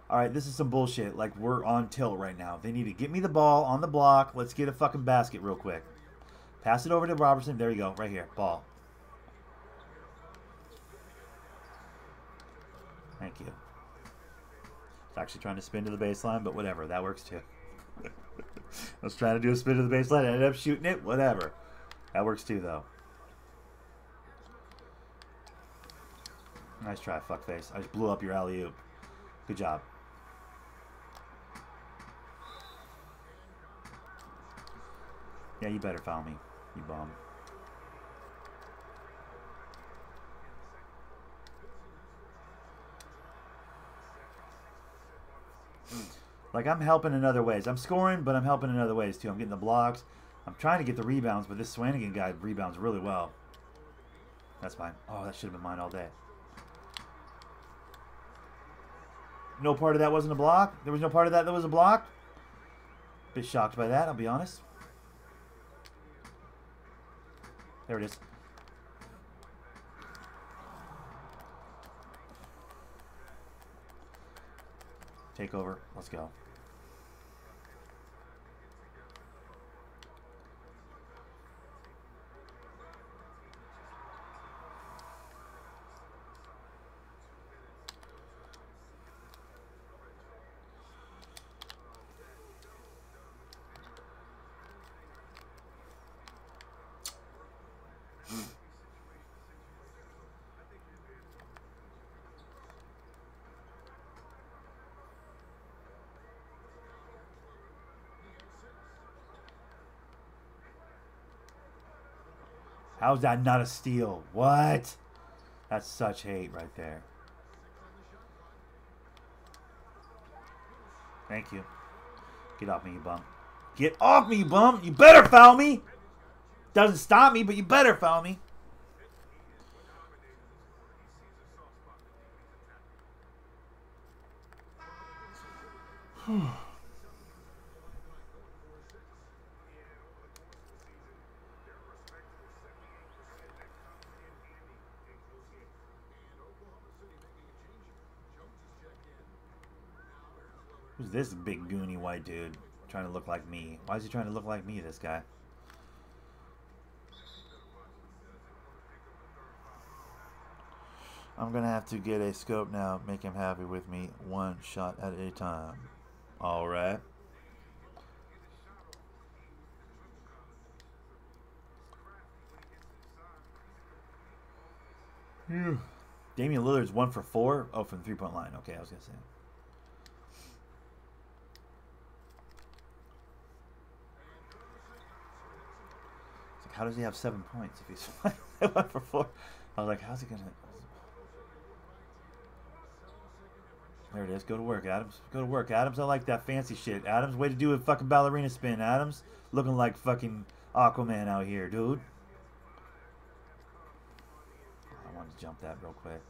Alright, this is some bullshit. Like, we're on tilt right now. They need to get me the ball on the block. Let's get a fucking basket real quick. Pass it over to Robertson. There you go. Right here. Ball. Thank you. It's actually trying to spin to the baseline, but whatever. That works too. I was trying to do a spin to the baseline. I ended up shooting it. Whatever. That works too, though. Nice try, fuckface. I just blew up your alley-oop. Good job. Yeah, you better foul me, you bum. Like, I'm helping in other ways. I'm scoring, but I'm helping in other ways, too. I'm getting the blocks. I'm trying to get the rebounds, but this Swanigan guy rebounds really well. That's fine. Oh, that should have been mine all day. No part of that wasn't a block? There was no part of that was a block? Bit shocked by that, I'll be honest. There it is. Take over. Let's go. How's that not a steal? What? That's such hate right there. Thank you. Get off me, you bum. Get off me, you bum. You better foul me. Doesn't stop me, but you better foul me. Who's this big goony white dude trying to look like me? Why is he trying to look like me, this guy? I'm going to have to get a scope now. Make him happy with me. One shot at a time. All right. Damian Lillard's 1 for 4. Oh, from the 3-point line. Okay, I was going to say. It's like, how does he have 7 points if he's 1 for 4? I was like, how's he going to... There it is. Go to work, Adams. Go to work, Adams. I like that fancy shit. Adams, way to do a fucking ballerina spin, Adams. Looking like fucking Aquaman out here, dude. I wanted to jump that real quick.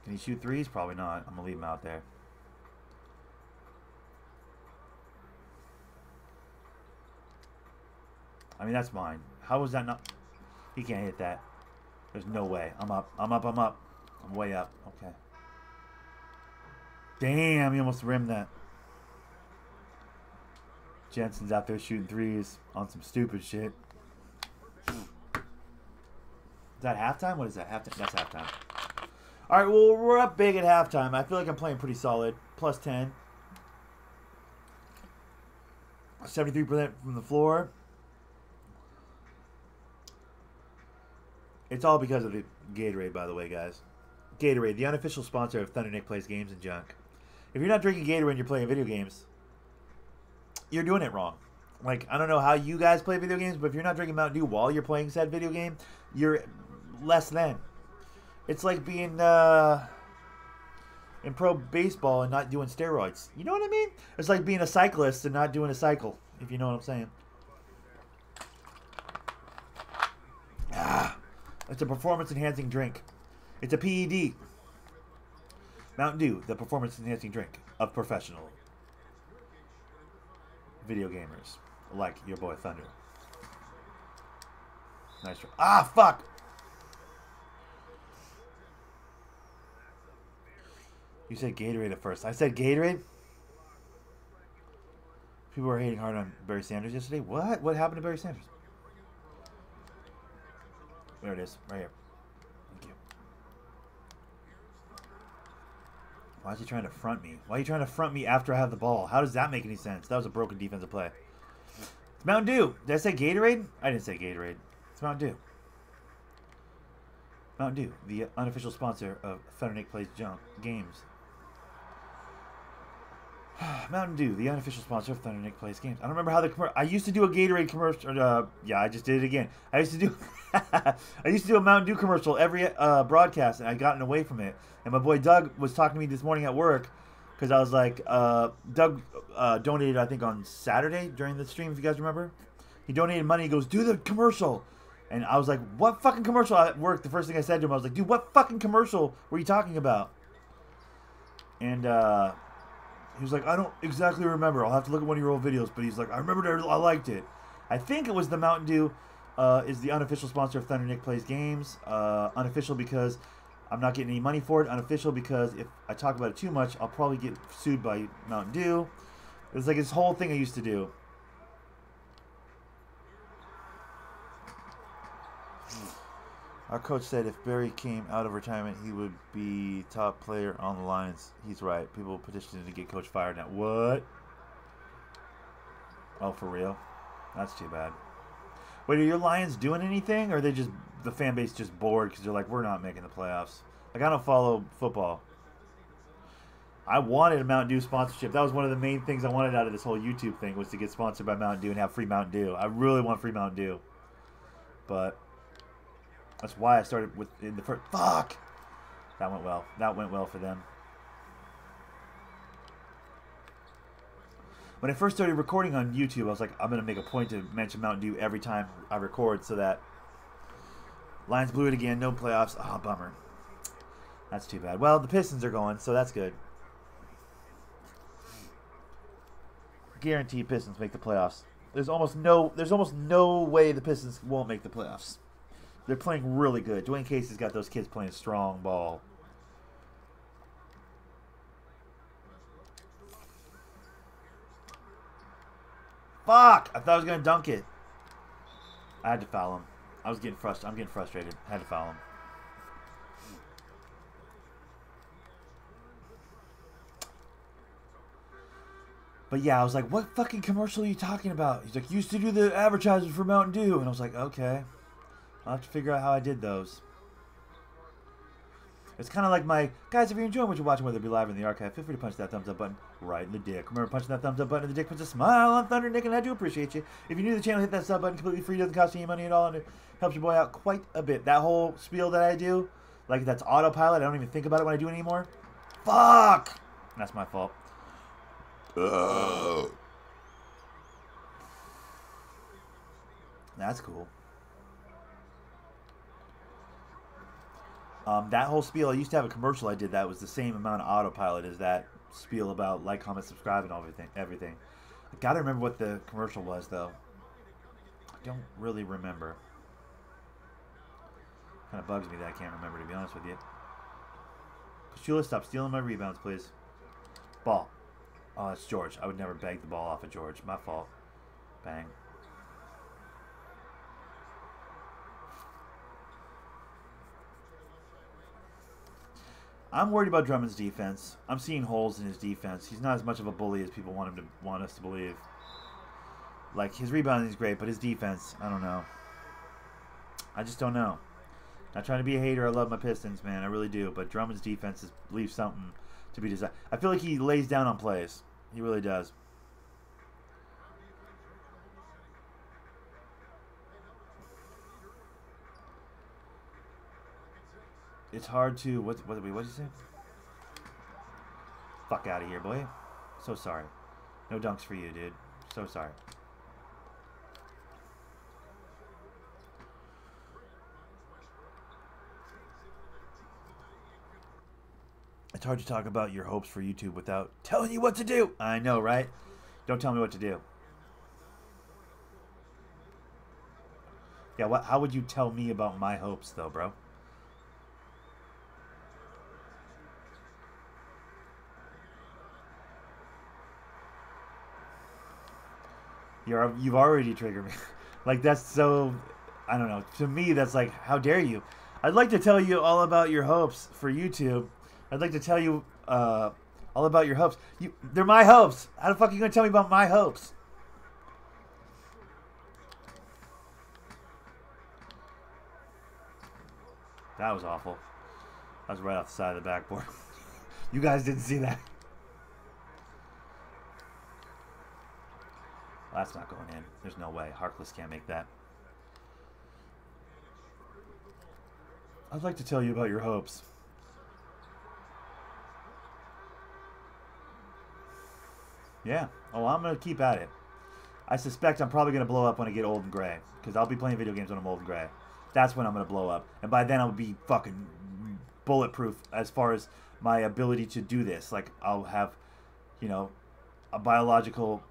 Can he shoot threes? Probably not. I'm going to leave him out there. I mean, that's mine. How was that not... He can't hit that. There's no way. I'm up. I'm up. I'm up. I'm way up. Okay. Damn, he almost rimmed that. Jensen's out there shooting threes on some stupid shit. Is that halftime? What is that? Halftime? That's halftime. All right, well, we're up big at halftime. I feel like I'm playing pretty solid. Plus 10. 73% from the floor. It's all because of the Gatorade, by the way, guys. Gatorade, the unofficial sponsor of Thundernick Plays Games and Junk. If you're not drinking Gatorade when you're playing video games, you're doing it wrong. Like, I don't know how you guys play video games, but if you're not drinking Mountain Dew while you're playing said video game, you're less than. It's like being in pro baseball and not doing steroids. You know what I mean? It's like being a cyclist and not doing a cycle, if you know what I'm saying. It's a performance-enhancing drink. It's a PED. Mountain Dew, the performance-enhancing drink of professional video gamers, like your boy Thunder. Nice try. Ah, fuck! You said Gatorade at first. I said Gatorade? People were hating hard on Barry Sanders yesterday. What? What happened to Barry Sanders? There it is. Right here. Thank you. Why is he trying to front me? Why are you trying to front me after I have the ball? How does that make any sense? That was a broken defensive play. It's Mountain Dew. Did I say Gatorade? I didn't say Gatorade. It's Mountain Dew. Mountain Dew, the unofficial sponsor of Thundernick Plays Games. Mountain Dew, the unofficial sponsor of Thundernick Plays Games. I don't remember how the I used to do a Gatorade commercial. Yeah, I just did it again. I used to do I used to do a Mountain Dew commercial every broadcast, and I'd gotten away from it. And my boy Doug was talking to me this morning at work because I was like, Doug donated, I think, on Saturday during the stream, if you guys remember. He donated money. He goes, do the commercial. And I was like, what fucking commercial? At work, the first thing I said to him, I was like, dude, what fucking commercial were you talking about? And he was like, I don't exactly remember. I'll have to look at one of your old videos. But he's like, I remembered I liked it. I think it was the Mountain Dew is the unofficial sponsor of Thundernick Plays Games. Unofficial because I'm not getting any money for it. Unofficial because if I talk about it too much, I'll probably get sued by Mountain Dew. It was like this whole thing I used to do. Our coach said if Barry came out of retirement, he would be top player on the Lions. He's right. People petitioning to get Coach fired now. What? Oh, for real? That's too bad. Wait, are your Lions doing anything? Or are they just, the fan base just bored because they're like, we're not making the playoffs? Like, I don't follow football. I wanted a Mountain Dew sponsorship. That was one of the main things I wanted out of this whole YouTube thing, was to get sponsored by Mountain Dew and have free Mountain Dew. I really want free Mountain Dew. But that's why I started with in the first. Fuck! That went well. That went well for them. When I first started recording on YouTube, I was like, I'm going to make a point to mention Mountain Dew every time I record so that Lions blew it again. No playoffs. Oh, bummer. That's too bad. Well, the Pistons are going, so that's good. Guaranteed Pistons make the playoffs. There's almost no way the Pistons won't make the playoffs. They're playing really good. Dwayne Casey's got those kids playing strong ball. Fuck! I thought I was gonna dunk it. I had to foul him. I'm getting frustrated. I had to foul him. But yeah, I was like, what fucking commercial are you talking about? He's like, used to do the advertising for Mountain Dew. And I was like, okay. I'll have to figure out how I did those. It's kind of like my... Guys, if you're enjoying what you're watching, whether it be live or in the archive, feel free to punch that thumbs up button right in the dick. Remember, punching that thumbs up button in the dick puts a smile on Thundernick, and I do appreciate you. If you're new to the channel, hit that sub button. Completely free. Doesn't cost you any money at all, and it helps your boy out quite a bit. That whole spiel that I do, like that's autopilot. I don't even think about it when I do it anymore. Fuck! That's my fault. That's cool. That whole spiel, I used to have a commercial I did that was the same amount of autopilot as that spiel about like, comment, subscribe, and everything. I gotta remember what the commercial was, though. I don't really remember. Kind of bugs me that I can't remember, to be honest with you. Shula, stop stealing my rebounds, please. Ball. Oh, it's George. I would never bag the ball off of George. My fault. Bang. I'm worried about Drummond's defense. I'm seeing holes in his defense. He's not as much of a bully as people want us to believe. Like, his rebounding is great, but his defense, I don't know. I just don't know. Not trying to be a hater. I love my Pistons, man. I really do. But Drummond's defense leaves something to be desired. I feel like he lays down on plays. He really does. It's hard to... What did you say? Fuck out of here, boy. So sorry. No dunks for you, dude. So sorry. It's hard to talk about your hopes for YouTube without telling you what to do. I know, right? Don't tell me what to do. Yeah, how would you tell me about my hopes, though, bro? You've already triggered me. Like, that's so... I don't know. To me, that's like, how dare you? I'd like to tell you all about your hopes for YouTube. I'd like to tell you all about your hopes. They're my hopes. How the fuck are you going to tell me about my hopes? That was awful. I was right off the side of the backboard. You guys didn't see that. Well, that's not going in. There's no way. Harkless can't make that. I'd like to tell you about your hopes. Yeah. Oh, I'm going to keep at it. I suspect I'm probably going to blow up when I get old and gray. Because I'll be playing video games when I'm old and gray. That's when I'm going to blow up. And by then I'll be fucking bulletproof as far as my ability to do this. Like, I'll have, you know, a biological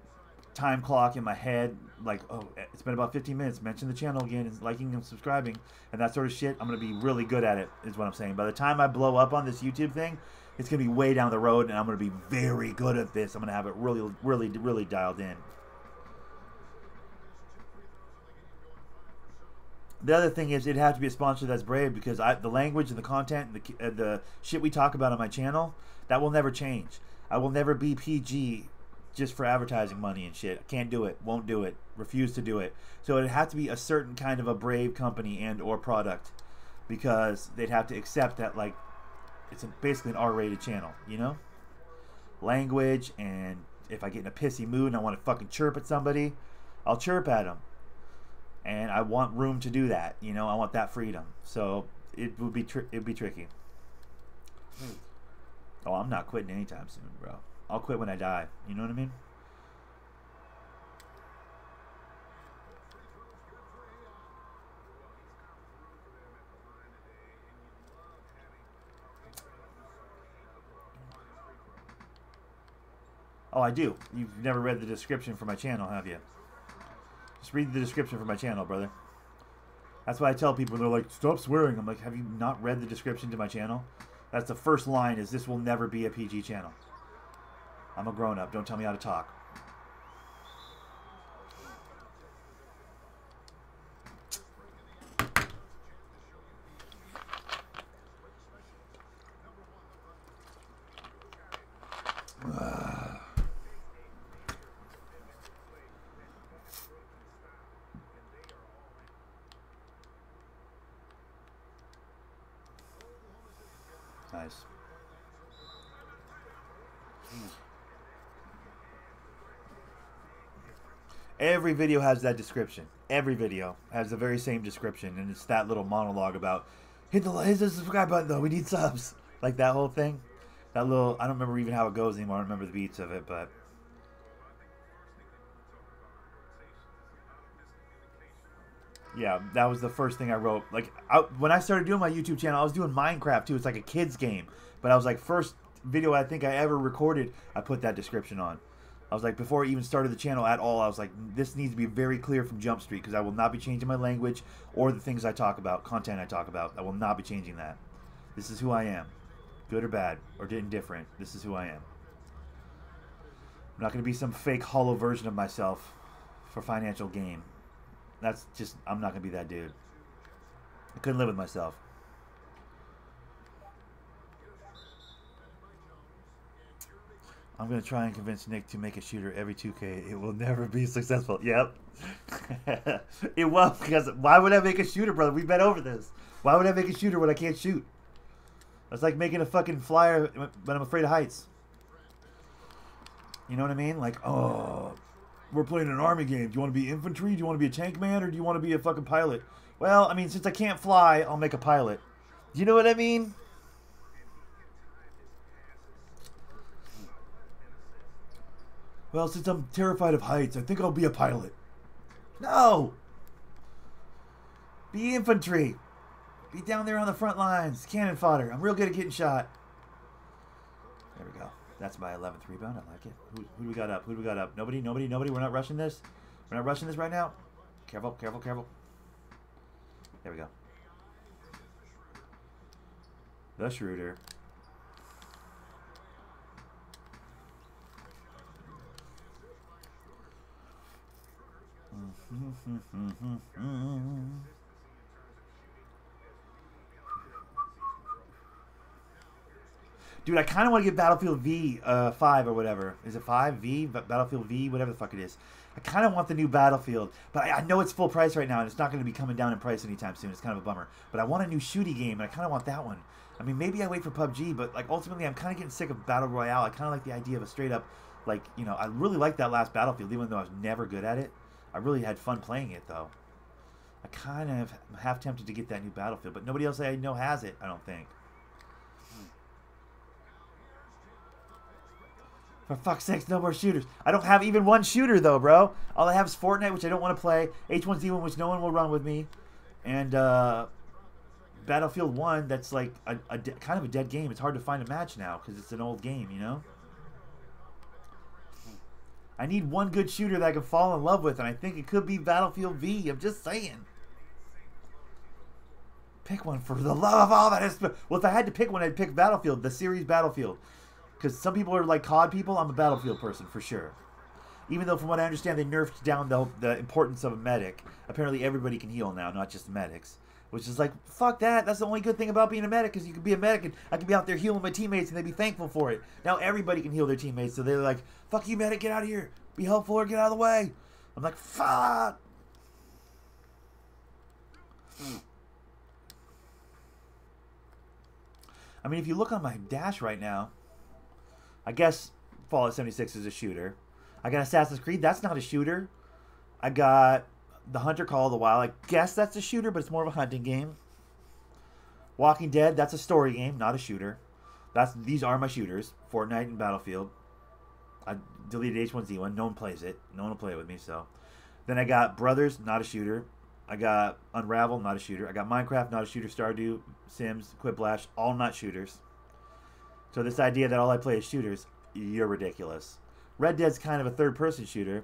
time clock in my head, like, oh, it's been about 15 minutes, mention the channel again, and liking and subscribing, and that sort of shit. I'm going to be really good at it, is what I'm saying. By the time I blow up on this YouTube thing, it's going to be way down the road, and I'm going to be very good at this. I'm going to have it really, really, really dialed in. The other thing is, it'd have to be a sponsor that's brave, because the language and the content and the shit we talk about on my channel, that will never change. I will never be PG just for advertising money and shit. I can't do it. Won't do it. Refuse to do it. So it'd have to be a certain kind of a brave company and or product, because they'd have to accept that, like, it's basically an R-rated channel, you know? Language, and if I get in a pissy mood and I want to fucking chirp at somebody, I'll chirp at them. And I want room to do that, you know? I want that freedom. So it would be it'd be tricky. Oh, I'm not quitting anytime soon, bro. I'll quit when I die. You know what I mean? Oh, I do. You've never read the description for my channel, have you? Just read the description for my channel, brother. That's why I tell people, they're like, stop swearing. I'm like, have you not read the description to my channel? That's the first line, is this will never be a PG channel. I'm a grown-up. Don't tell me how to talk. Nice. Every video has that description. Every video has the very same description, and it's that little monologue about hit the subscribe button though. We need subs. Like that whole thing. That little, I don't remember even how it goes anymore. I don't remember the beats of it, but yeah, that was the first thing I wrote. Like, when I started doing my YouTube channel, I was doing Minecraft too. It's like a kid's game, but I was like, first video I think I ever recorded, I put that description on. I was like, before I even started the channel at all, I was like, this needs to be very clear from Jump Street, because I will not be changing my language or the things I talk about, content I talk about. I will not be changing that. This is who I am. Good or bad, or indifferent. This is who I am. I'm not going to be some fake hollow version of myself for financial gain. That's just, I'm not going to be that dude. I couldn't live with myself. I'm going to try and convince Nick to make a shooter every 2K. It will never be successful. Yep. It won't, because why would I make a shooter, brother? We've been over this. Why would I make a shooter when I can't shoot? It's like making a fucking flyer when I'm afraid of heights. You know what I mean? Like, oh, we're playing an army game. Do you want to be infantry? Do you want to be a tank man? Or do you want to be a fucking pilot? Well, I mean, since I can't fly, I'll make a pilot. Do you know what I mean? Well, since I'm terrified of heights, I think I'll be a pilot. No! Be infantry. Be down there on the front lines. Cannon fodder. I'm real good at getting shot. There we go. That's my 11th rebound. I like it. Who do we got up? Who do we got up? Nobody, nobody, nobody. We're not rushing this. We're not rushing this right now. Careful, careful, careful. There we go. The Schroeder. Dude, I kind of want to get Battlefield V 5 or whatever. Is it 5? V? Battlefield V? Whatever the fuck it is. I kind of want the new Battlefield. But I know it's full price right now, and it's not going to be coming down in price anytime soon. It's kind of a bummer. But I want a new shooty game, and I kind of want that one. I mean, maybe I wait for PUBG, but like ultimately I'm kind of getting sick of Battle Royale. I kind of like the idea of a straight up, like, you know, I really like that last Battlefield, even though I was never good at it. I really had fun playing it, though. I kind of am half tempted to get that new Battlefield, but nobody else I know has it, I don't think. For fuck's sakes, no more shooters. I don't have even one shooter, though, bro. All I have is Fortnite, which I don't want to play. H1Z1, which no one will run with me. And Battlefield 1, that's like kind of a dead game. It's hard to find a match now because it's an old game, you know? I need one good shooter that I can fall in love with, and I think it could be Battlefield V. I'm just saying. Pick one for the love of all that is. Well, if I had to pick one, I'd pick Battlefield, the series Battlefield. Because some people are like COD people. I'm a Battlefield person for sure. Even though, from what I understand, they nerfed down the importance of a medic. Apparently, everybody can heal now, not just medics. Which is like, fuck that. That's the only good thing about being a medic, is you can be a medic and I can be out there healing my teammates and they'd be thankful for it. Now everybody can heal their teammates, so they're like, fuck you, medic, get out of here. Be helpful or get out of the way. I'm like, fuck. I mean, if you look on my dash right now, I guess Fallout 76 is a shooter. I got Assassin's Creed. That's not a shooter. I got The Hunter Call of the Wild. I guess that's a shooter, but it's more of a hunting game. Walking Dead. That's a story game, not a shooter. These are my shooters. Fortnite and Battlefield. I deleted H1Z1. No one plays it. No one will play it with me, so. Then I got Brothers, not a shooter. I got Unravel, not a shooter. I got Minecraft, not a shooter. Stardew, Sims, Quiplash, all not shooters. So this idea that all I play is shooters, you're ridiculous. Red Dead's kind of a third-person shooter.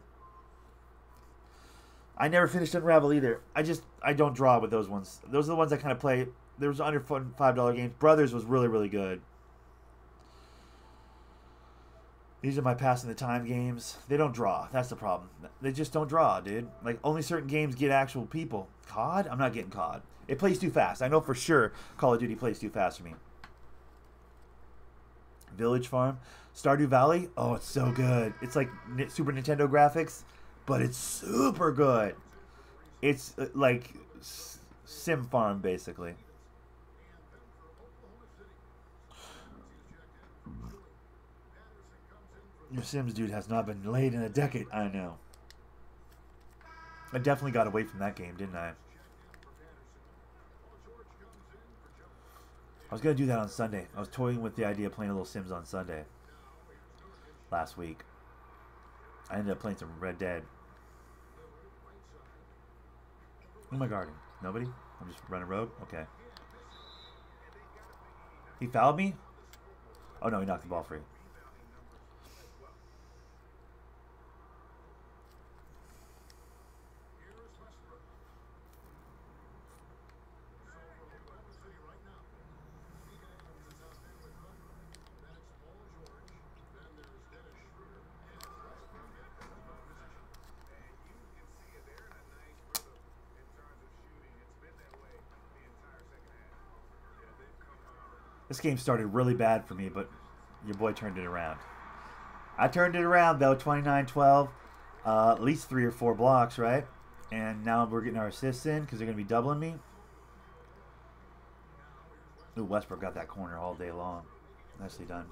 I never finished Unravel either. I don't draw with those ones. Those are the ones I kind of play. There was under $5 games. Brothers was really, really good. These are my passing the time games. They don't draw. That's the problem. They just don't draw, dude. Like, only certain games get actual people. COD? I'm not getting COD. It plays too fast. I know for sure Call of Duty plays too fast for me. Village Farm. Stardew Valley. Oh, it's so good. It's like Super Nintendo graphics, but it's super good. It's like Sim Farm, basically. Your Sims, dude, has not been laid in a decade. I know. I definitely got away from that game, didn't I? I was going to do that on Sunday. I was toying with the idea of playing a little Sims on Sunday. Last week. I ended up playing some Red Dead. Oh my garden. Nobody? I'm just running rogue? Okay. He fouled me? Oh no, he knocked the ball free. This game started really bad for me, but your boy turned it around. I turned it around, though, 29-12. At least 3 or 4 blocks, right? And now we're getting our assists in because they're going to be doubling me. Ooh, Westbrook got that corner all day long. Nicely done.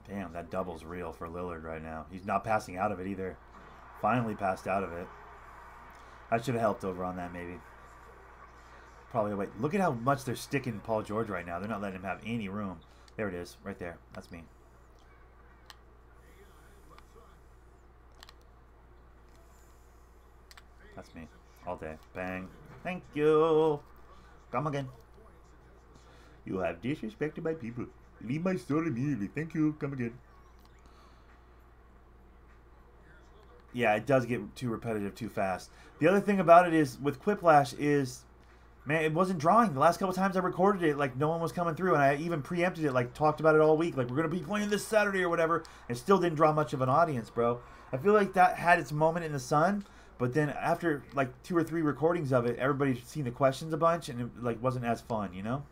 Damn, that double's real for Lillard right now. He's not passing out of it either. Finally passed out of it. I should have helped over on that maybe. Probably wait. Look at how much they're sticking Paul George right now. They're not letting him have any room. There it is. Right there. That's me. That's me. All day. Bang. Thank you. Come again. You have disrespected my people. Leave my store immediately. Thank you. Come again. Yeah, it does get too repetitive too fast. The other thing about it is, with Quiplash is, man, it wasn't drawing. The last couple times I recorded it, like, no one was coming through. And I even preempted it, like, talked about it all week. Like, we're going to be playing this Saturday or whatever. And still didn't draw much of an audience, bro. I feel like that had its moment in the sun. But then after, like, 2 or 3 recordings of it, everybody's seen the questions a bunch. And it, like, wasn't as fun, you know?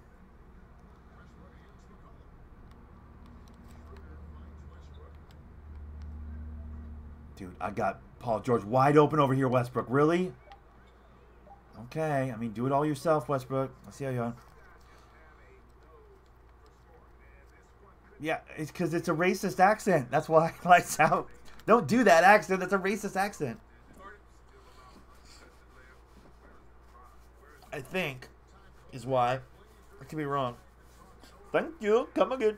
Dude, I got Paul George wide open over here, Westbrook. Really? Okay. I mean, do it all yourself, Westbrook. Let's see how you're on. Yeah, it's because it's a racist accent. That's why lights out. Don't do that accent. That's a racist accent. I think is why. I could be wrong. Thank you. Come again.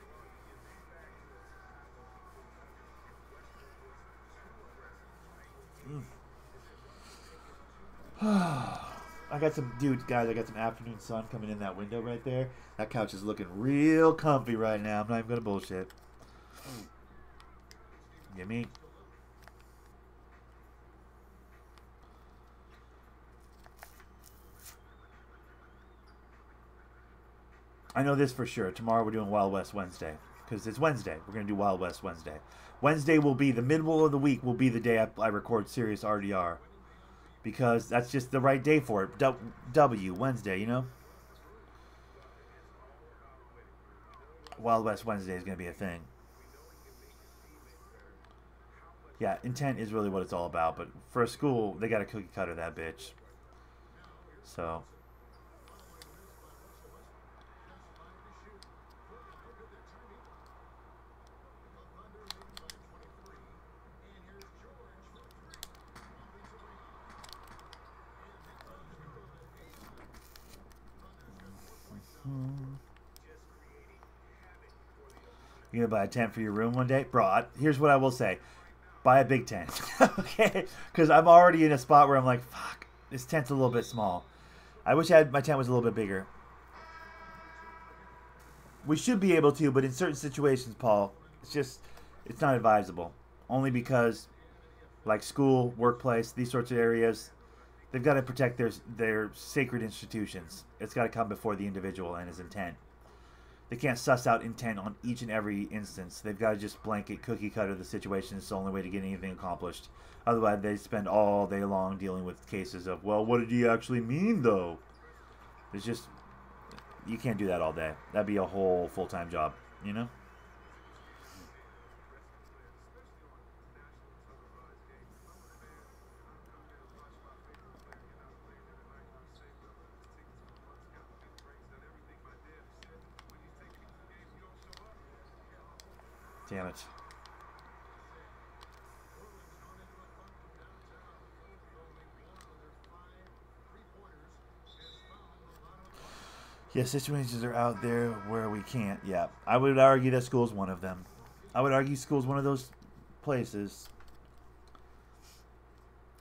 I got some, dude, guys, I got some afternoon sun coming in that window right there. That couch is looking real comfy right now. I'm not even going to bullshit. Get me? I know this for sure. Tomorrow we're doing Wild West Wednesday. Because it's Wednesday. We're going to do Wild West Wednesday. Wednesday will be, the middle of the week will be the day I record Serious RDR. Because that's just the right day for it. W, Wednesday, you know? Wild West Wednesday is going to be a thing. Yeah, intent is really what it's all about. But for a school, they got to cookie cutter that bitch. So... You gonna buy a tent for your room one day? Bro, here's what I will say. Buy a big tent. Okay? Because I'm already in a spot where I'm like, fuck, this tent's a little bit small. I wish my tent was a little bit bigger. We should be able to, but in certain situations, Paul, it's not advisable. Only because, like school, workplace, these sorts of areas, they've got to protect their sacred institutions. It's got to come before the individual and his intent. They can't suss out intent on each and every instance. They've got to just blanket cookie cutter the situation. It's the only way to get anything accomplished. Otherwise, they spend all day long dealing with cases of, well, what did he actually mean, though? It's just, you can't do that all day. That'd be a whole full-time job, you know? Damn it. Yeah, situations are out there where we can't. Yeah, I would argue that school's one of them. I would argue school's one of those places.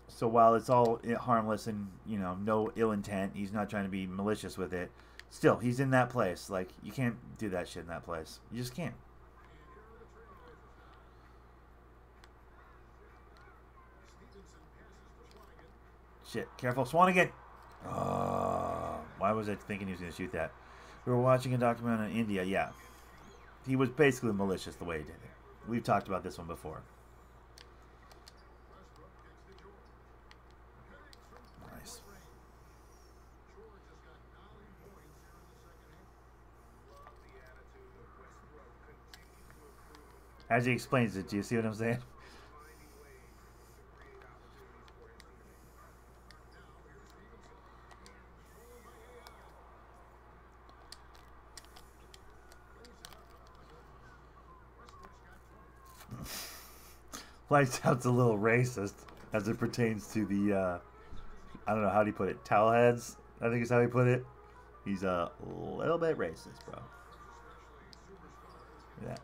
So while it's all harmless and, you know, no ill intent, he's not trying to be malicious with it, still, he's in that place. Like, you can't do that shit in that place. You just can't. Shit, careful. Swanigan! Oh, why was I thinking he was going to shoot that? We were watching a documentary on India. Yeah. He was basically malicious the way he did it. We've talked about this one before. Nice. As he explains it, do you see what I'm saying? Lights Out's a little racist as it pertains to the, I don't know, how do you put it? Towel heads, I think is how he put it. He's a little bit racist, bro. Yeah.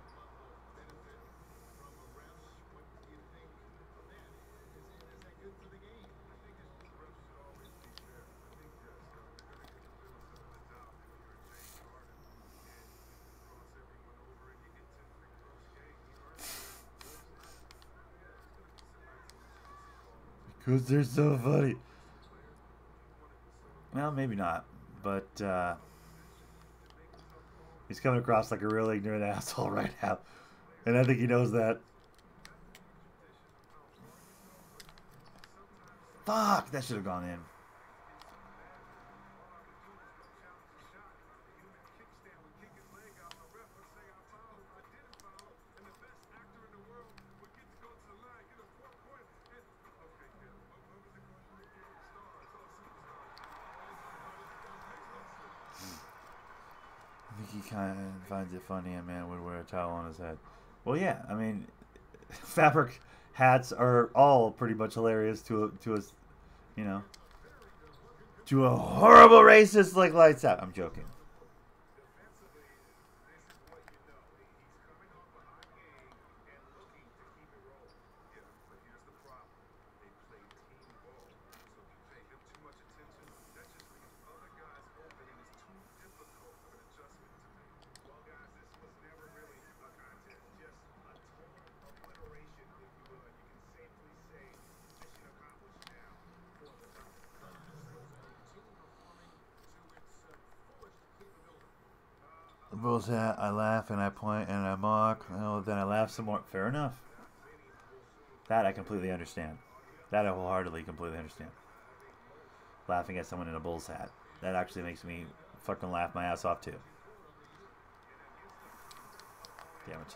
Because they're so funny. Well, maybe not. But he's coming across like a real ignorant asshole right now. And I think he knows that. Fuck! That should have gone in. he kind of finds it funny a man would wear a towel on his head. Well, yeah, I mean, fabric hats are all pretty much hilarious to us, you know, to a horrible racist like Lights Out. I'm joking. Bulls hat, I laugh and I point and I mock. Oh, then I laugh some more. Fair enough. That I completely understand. That I wholeheartedly completely understand. Laughing at someone in a Bulls hat. That actually makes me fucking laugh my ass off too. Damn it.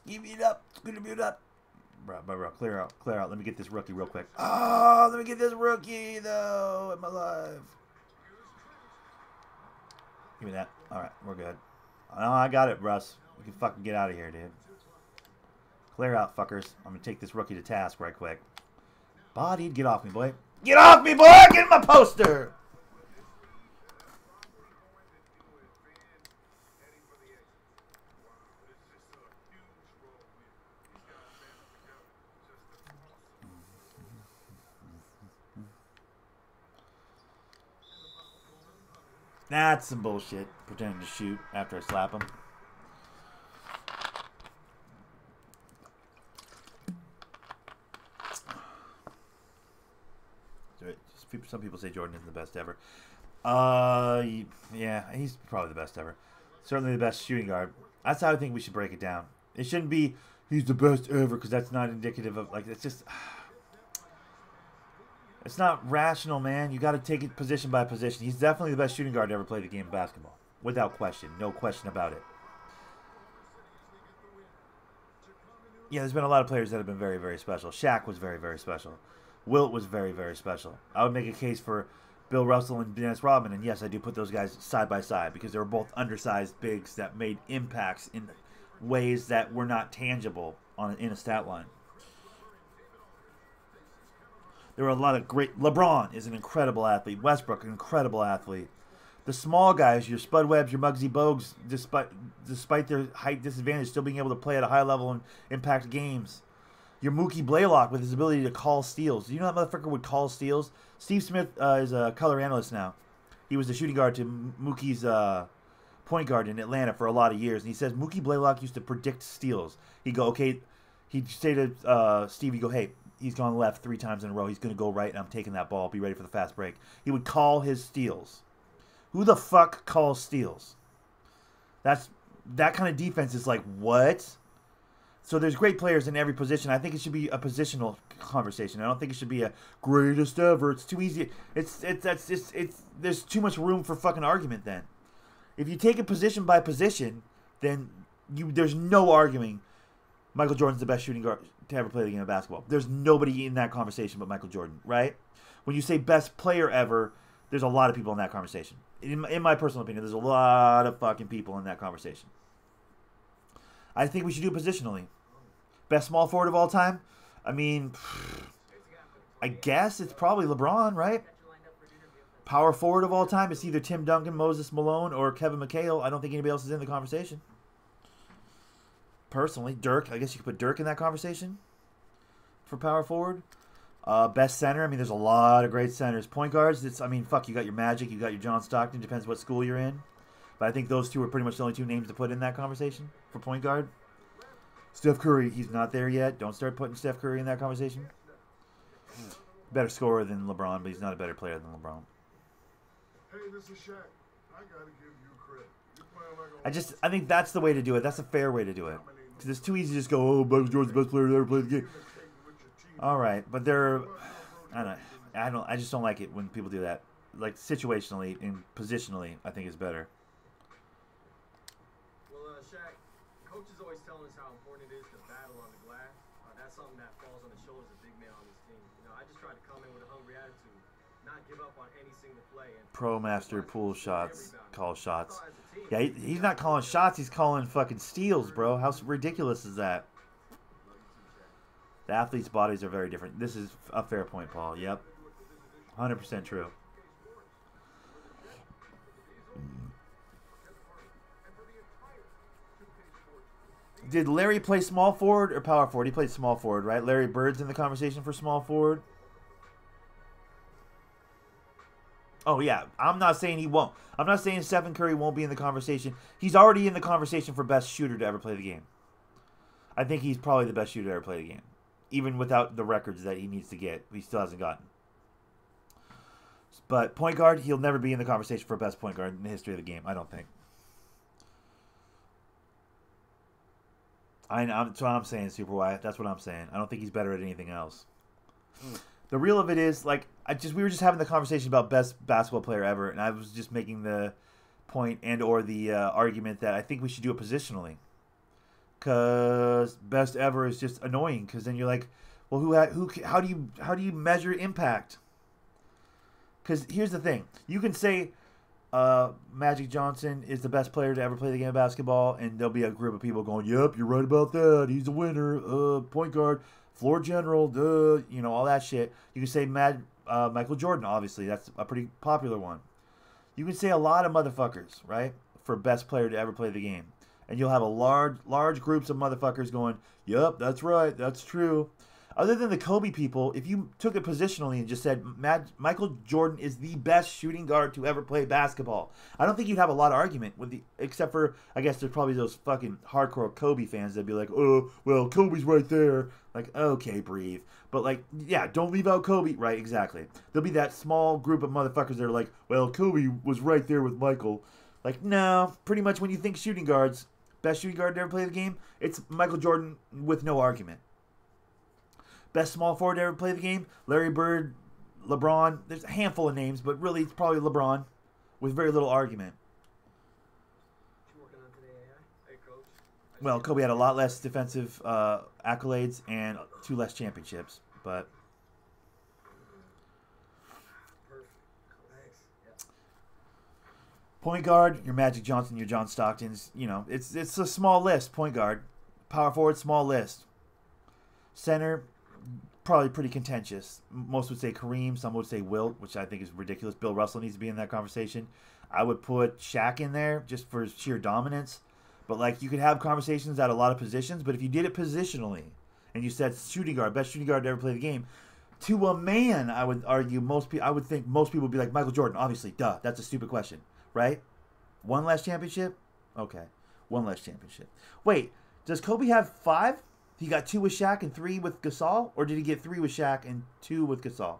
Give it up, give it up. Bro, clear out. Let me get this rookie real quick. Oh, let me get this rookie though in my life. Give me that. All right, we're good. Oh, I got it, Russ. We can fucking get out of here, dude. Clear out, fuckers. I'm gonna take this rookie to task right quick. Bodied, get off me, boy. Get off me, boy! Get in my poster. That's some bullshit. Pretending to shoot after I slap him. Some people say Jordan isn't the best ever. Yeah, he's probably the best ever. Certainly the best shooting guard. That's how I think we should break it down. It shouldn't be he's the best ever because that's not indicative of like it's just. It's not rational, man. You got to take it position by position. He's definitely the best shooting guard to ever play the game of basketball. Without question. No question about it. Yeah, there's been a lot of players that have been very, very special. Shaq was very, very special. Wilt was very, very special. I would make a case for Bill Russell and Dennis Rodman. And yes, I do put those guys side by side because they were both undersized bigs that made impacts in ways that were not tangible in a stat line. There were a lot of great... LeBron is an incredible athlete. Westbrook, an incredible athlete. The small guys, your Spud Webbs, your Muggsy Bogues, despite their height disadvantage, still being able to play at a high level and impact games. Your Mookie Blaylock with his ability to call steals. Do you know that motherfucker would call steals? Steve Smith is a color analyst now. He was the shooting guard to Mookie's point guard in Atlanta for a lot of years. And he says Mookie Blaylock used to predict steals. He'd go, okay... He'd say to Steve, he'd go, hey... He's gone left 3 times in a row. He's going to go right, and I'm taking that ball. Be ready for the fast break. He would call his steals. Who the fuck calls steals? That kind of defense is like, what? So there's great players in every position. I think it should be a positional conversation. I don't think it should be a greatest ever. It's too easy. There's too much room for fucking argument then. If you take it position by position, then there's no arguing Michael Jordan's the best shooting guard to ever play the game of basketball. There's nobody in that conversation but Michael Jordan, right? When you say best player ever, there's a lot of people in that conversation. In my personal opinion, there's a lot of fucking people in that conversation. I think we should do it positionally. Best small forward of all time? I mean, I guess it's probably LeBron, right? Power forward of all time? It's either Tim Duncan, Moses Malone, or Kevin McHale. I don't think anybody else is in the conversation. Personally, Dirk. I guess you could put Dirk in that conversation for power forward. Best center. I mean, there's a lot of great centers. Point guards. You got your Magic. You got your John Stockton. Depends what school you're in. But I think those two are pretty much the only 2 names to put in that conversation for point guard. Steph Curry. He's not there yet. Don't start putting Steph Curry in that conversation. Better scorer than LeBron, but he's not a better player than LeBron. Hey, this is Shaq. I gotta give you credit. You're playing like a I think that's the way to do it. That's a fair way to do it. Because it's too easy to just go, oh, Michael Jordan's the best player to ever play the game. All right, but I just don't like it when people do that. Like situationally and positionally, I think is better. Well, Shaq, coach is always telling us how important it is to battle on the glass. That's something that falls on the shoulders of big man on this team. You know, I just try to come in with a hungry attitude, not give up on any single play. And Pro Master pool shots, call shots. Yeah, he's not calling shots. He's calling fucking steals, bro. How ridiculous is that? The athletes' bodies are very different. This is a fair point, Paul. Yep. 100% true. Did Larry play small forward or power forward? He played small forward, right? Larry Bird's in the conversation for small forward. Oh, yeah. I'm not saying he won't. I'm not saying Stephen Curry won't be in the conversation. He's already in the conversation for best shooter to ever play the game. I think he's probably the best shooter to ever play the game. Even without the records that he needs to get. He still hasn't gotten. But point guard, he'll never be in the conversation for best point guard in the history of the game. I don't think. That's what I'm saying, Super Wyatt. That's what I'm saying. I don't think he's better at anything else. The real of it is, like, we were just having the conversation about best basketball player ever, and I was just making the point and or the argument that I think we should do it positionally. Because best ever is just annoying. Because then you're like, well, how do you measure impact? Because here's the thing: you can say Magic Johnson is the best player to ever play the game of basketball, and there'll be a group of people going, "Yep, you're right about that. He's a winner. Point guard, floor general, all that shit." You can say Michael Jordan. Obviously, that's a pretty popular one. You can say a lot of motherfuckers, right, for best player to ever play the game. And you'll have a large groups of motherfuckers going, "Yep, that's right, that's true." Other than the Kobe people, if you took it positionally and just said Michael Jordan is the best shooting guard to ever play basketball, I don't think you'd have a lot of argument except for, I guess there's probably those fucking hardcore Kobe fans that'd be like, "Oh, well, Kobe's right there." Like, okay, breathe. But like, yeah, don't leave out Kobe. Right, exactly. There'll be that small group of motherfuckers that are like, "Well, Kobe was right there with Michael." Like, no, pretty much when you think shooting guards, best shooting guard to ever play the game, it's Michael Jordan with no argument. Best small forward to ever play the game, Larry Bird, LeBron. There's a handful of names, but really it's probably LeBron with very little argument. Well, Kobe had a lot less defensive accolades and 2 less championships, but point guard, your Magic Johnson, your John Stockton's, it's a small list. Point guard, power forward, small list. Center, probably pretty contentious. Most would say Kareem, some would say Wilt, which I think is ridiculous. Bill Russell needs to be in that conversation. I would put Shaq in there just for sheer dominance. But like, you could have conversations at a lot of positions, but if you did it positionally and you said shooting guard, best shooting guard to ever play the game, to a man, I would argue I would think most people would be like Michael Jordan. Obviously, duh, that's a stupid question. Right? 1 less championship? Okay. 1 less championship. Wait, does Kobe have 5? He got 2 with Shaq and 3 with Gasol? Or did he get 3 with Shaq and 2 with Gasol?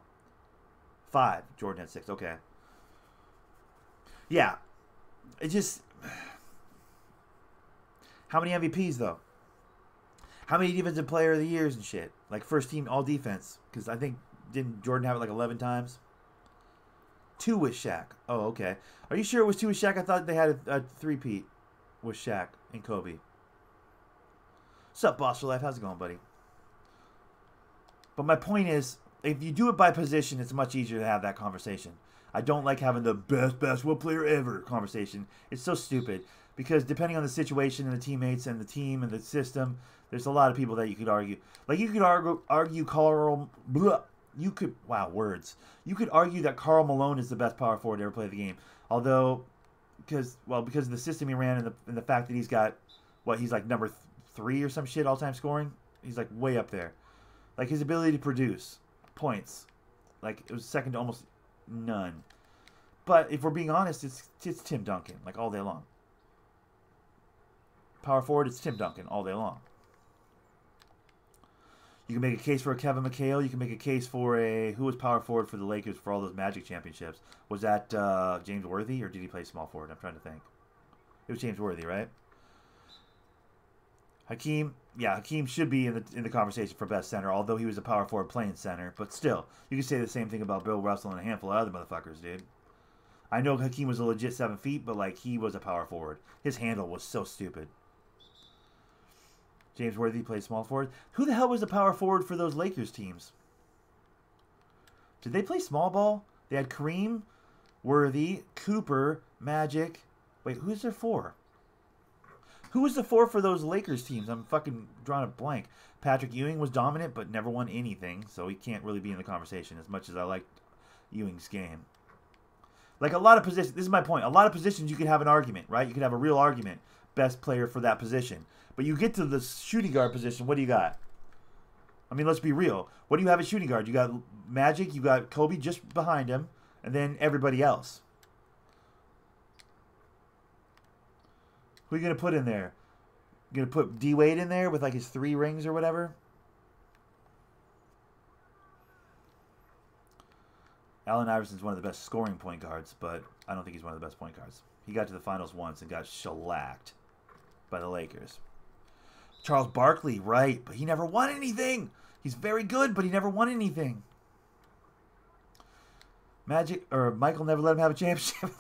5. Jordan had 6. Okay. Yeah. It just... How many MVPs, though? How many defensive player of the years and shit? Like first team all defense? Because I think, didn't Jordan have it like 11 times? 2 with Shaq. Oh, okay. Are you sure it was 2 with Shaq? I thought they had a 3-peat with Shaq and Kobe. What's up, Boss for Life? How's it going, buddy? But my point is, if you do it by position, it's much easier to have that conversation. I don't like having the best basketball player ever conversation. It's so stupid. Because depending on the situation and the teammates and the team and the system, there's a lot of people that you could argue. Like, you could argue Carl... Blah, you could... Wow, words. You could argue that Karl Malone is the best power forward to ever play the game. Although, because of the system he ran and the fact that he's got... he's like number 3 or some shit all-time scoring? He's like way up there. Like, his ability to produce points. Like, it was second to almost none. But if we're being honest, it's Tim Duncan. Like, all day long. Power forward, it's Tim Duncan all day long. You can make a case for a Kevin McHale. You can make a case for a... Who was power forward for the Lakers for all those Magic championships? Was that James Worthy, or did he play small forward? I'm trying to think. It was James Worthy, right? Hakeem, yeah, Hakeem should be in the conversation for best center, although he was a power forward playing center. But still, you can say the same thing about Bill Russell and a handful of other motherfuckers, dude. I know Hakeem was a legit 7 feet, but, like, he was a power forward. His handle was so stupid. James Worthy played small forward. Who the hell was the power forward for those Lakers teams? Did they play small ball? They had Kareem, Worthy, Cooper, Magic. Wait, who's there for? Who was the four for those Lakers teams? I'm fucking drawing a blank. Patrick Ewing was dominant, but never won anything, so he can't really be in the conversation as much as I liked Ewing's game. Like, a lot of positions, this is my point, a lot of positions you could have an argument, right? You could have a real argument, best player for that position. But you get to the shooting guard position, what do you got? I mean, let's be real. What do you have at shooting guard? You got Magic, you got Kobe just behind him, and then everybody else. Who are you going to put in there? You going to put D. Wade in there with, like, his 3 rings or whatever? Allen Iverson's one of the best scoring point guards, but I don't think he's one of the best point guards. He got to the finals once and got shellacked by the Lakers. Charles Barkley, right, but he never won anything. He's very good, but he never won anything. Michael never let him have a championship.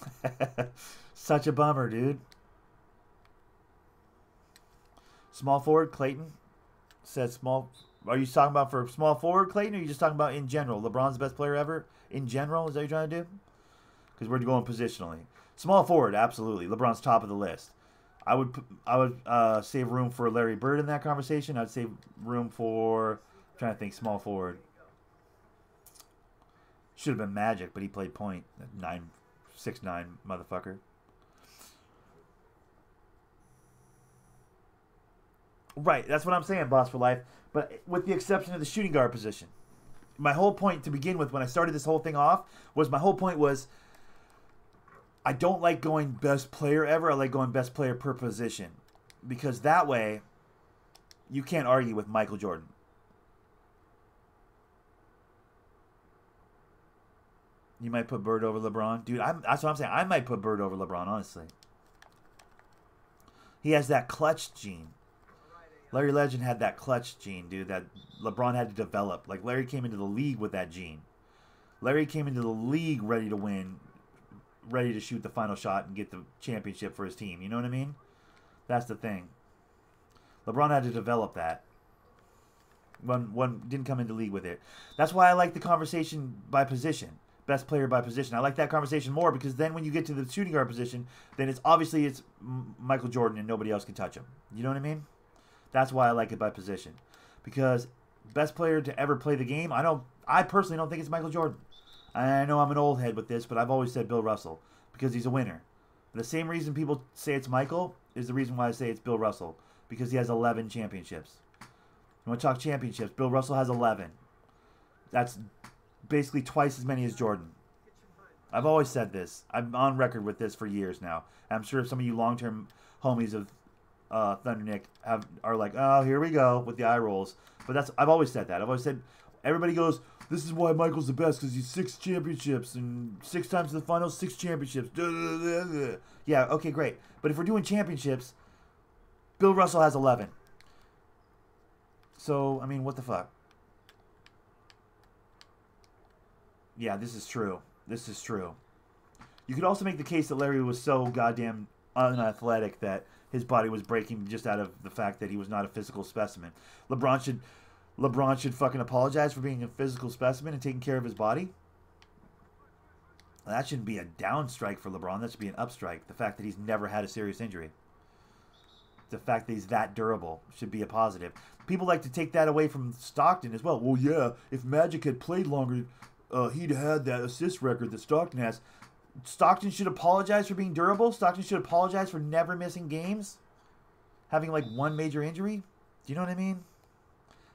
Such a bummer, dude. Small forward, Clayton says small. Are you talking about for small forward, Clayton, or are you just talking about in general? LeBron's the best player ever? In general, is that what you're trying to do? Because we're going positionally. Small forward, absolutely. LeBron's top of the list. I would save room for Larry Bird in that conversation. I'd save room for, I'm trying to think, small forward. Should have been Magic, but he played point. 6'9" motherfucker. Right, that's what I'm saying, Boss for Life. But with the exception of the shooting guard position. My whole point to begin with when I started this whole thing off was I don't like going best player ever. I like going best player per position. Because that way, you can't argue with Michael Jordan. You might put Bird over LeBron. Dude, that's what I'm saying. I might put Bird over LeBron, honestly. He has that clutch gene. Larry Legend had that clutch gene, dude, that LeBron had to develop. Like, Larry came into the league with that gene. Larry came into the league ready to win, ready to shoot the final shot and get the championship for his team. You know what I mean? That's the thing. LeBron had to develop that. One didn't come into the league with it. That's why I like the conversation by position. Best player by position. I like that conversation more because then when you get to the shooting guard position, then it's Michael Jordan and nobody else can touch him. You know what I mean? That's why I like it by position. Because best player to ever play the game, I personally don't think it's Michael Jordan. I know I'm an old head with this, but I've always said Bill Russell because he's a winner. The same reason people say it's Michael is the reason why I say it's Bill Russell, because he has 11 championships. You want to talk championships? Bill Russell has 11. That's basically twice as many as Jordan. I've always said this. I'm on record with this for years now. I'm sure some of you long-term homies of Thundernick are like, oh, here we go with the eye rolls. But I've always said that. I've always said, everybody goes, this is why Michael's the best because he's 6 championships and 6 times in the finals, 6 championships. Yeah, okay, great. But if we're doing championships, Bill Russell has 11. So, I mean, what the fuck? Yeah, this is true. This is true. You could also make the case that Larry was so goddamn unathletic that his body was breaking just out of the fact that he was not a physical specimen. LeBron should fucking apologize for being a physical specimen and taking care of his body. That shouldn't be a down strike for LeBron. That should be an up strike. The fact that he's never had a serious injury. The fact that he's that durable should be a positive. People like to take that away from Stockton as well. Well, yeah, if Magic had played longer, he'd had that assist record that Stockton has. Stockton should apologize for being durable. Stockton should apologize for never missing games. Having like one major injury. Do you know what I mean?